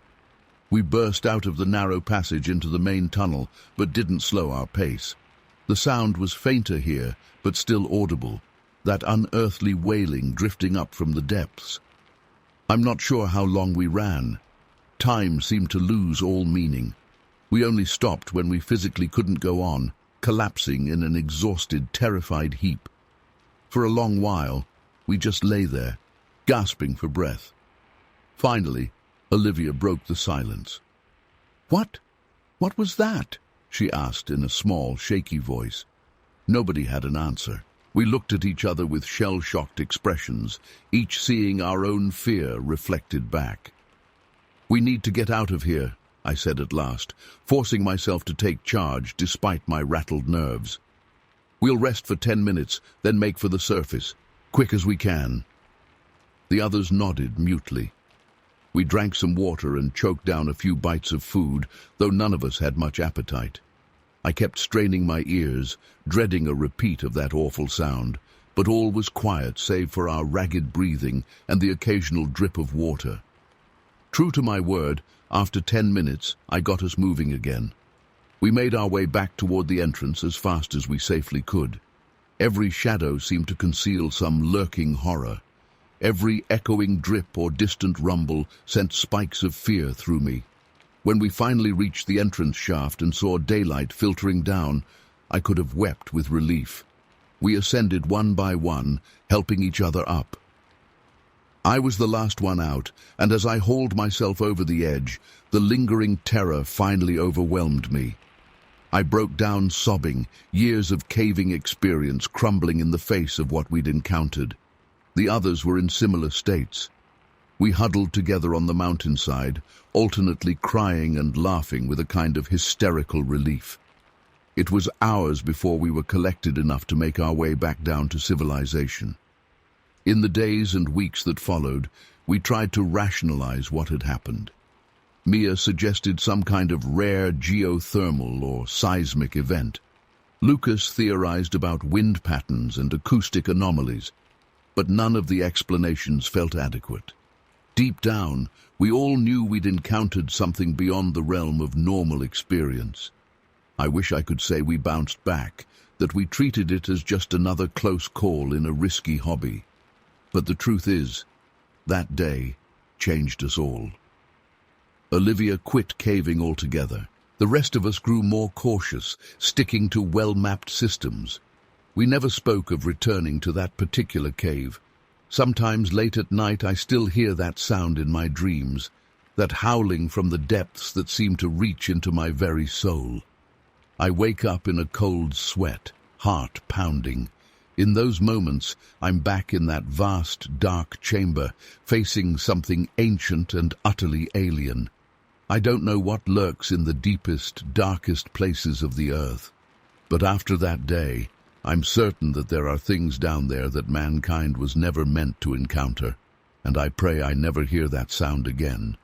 We burst out of the narrow passage into the main tunnel, but didn't slow our pace. The sound was fainter here, but still audible, that unearthly wailing drifting up from the depths. I'm not sure how long we ran. Time seemed to lose all meaning. We only stopped when we physically couldn't go on, collapsing in an exhausted, terrified heap. For a long while, we just lay there, gasping for breath. Finally, Olivia broke the silence. "What? What was that?" she asked in a small, shaky voice. Nobody had an answer. We looked at each other with shell-shocked expressions, each seeing our own fear reflected back. "We need to get out of here," I said at last, forcing myself to take charge despite my rattled nerves. "We'll rest for 10 minutes, then make for the surface, quick as we can." The others nodded mutely. We drank some water and choked down a few bites of food, though none of us had much appetite. I kept straining my ears, dreading a repeat of that awful sound, but all was quiet save for our ragged breathing and the occasional drip of water. True to my word, after 10 minutes, I got us moving again. We made our way back toward the entrance as fast as we safely could. Every shadow seemed to conceal some lurking horror. Every echoing drip or distant rumble sent spikes of fear through me. When we finally reached the entrance shaft and saw daylight filtering down, I could have wept with relief. We ascended one by one, helping each other up. I was the last one out, and as I hauled myself over the edge, the lingering terror finally overwhelmed me. I broke down sobbing, years of caving experience crumbling in the face of what we'd encountered. The others were in similar states. We huddled together on the mountainside, alternately crying and laughing with a kind of hysterical relief. It was hours before we were collected enough to make our way back down to civilization. In the days and weeks that followed, we tried to rationalize what had happened. Mia suggested some kind of rare geothermal or seismic event. Lucas theorized about wind patterns and acoustic anomalies, but none of the explanations felt adequate. Deep down, we all knew we'd encountered something beyond the realm of normal experience. I wish I could say we bounced back, that we treated it as just another close call in a risky hobby. But the truth is, that day changed us all. Olivia quit caving altogether. The rest of us grew more cautious, sticking to well-mapped systems. We never spoke of returning to that particular cave. Sometimes late at night I still hear that sound in my dreams, that howling from the depths that seem to reach into my very soul. I wake up in a cold sweat, heart pounding. In those moments, I'm back in that vast, dark chamber, facing something ancient and utterly alien. I don't know what lurks in the deepest, darkest places of the earth. But after that day, I'm certain that there are things down there that mankind was never meant to encounter, and I pray I never hear that sound again.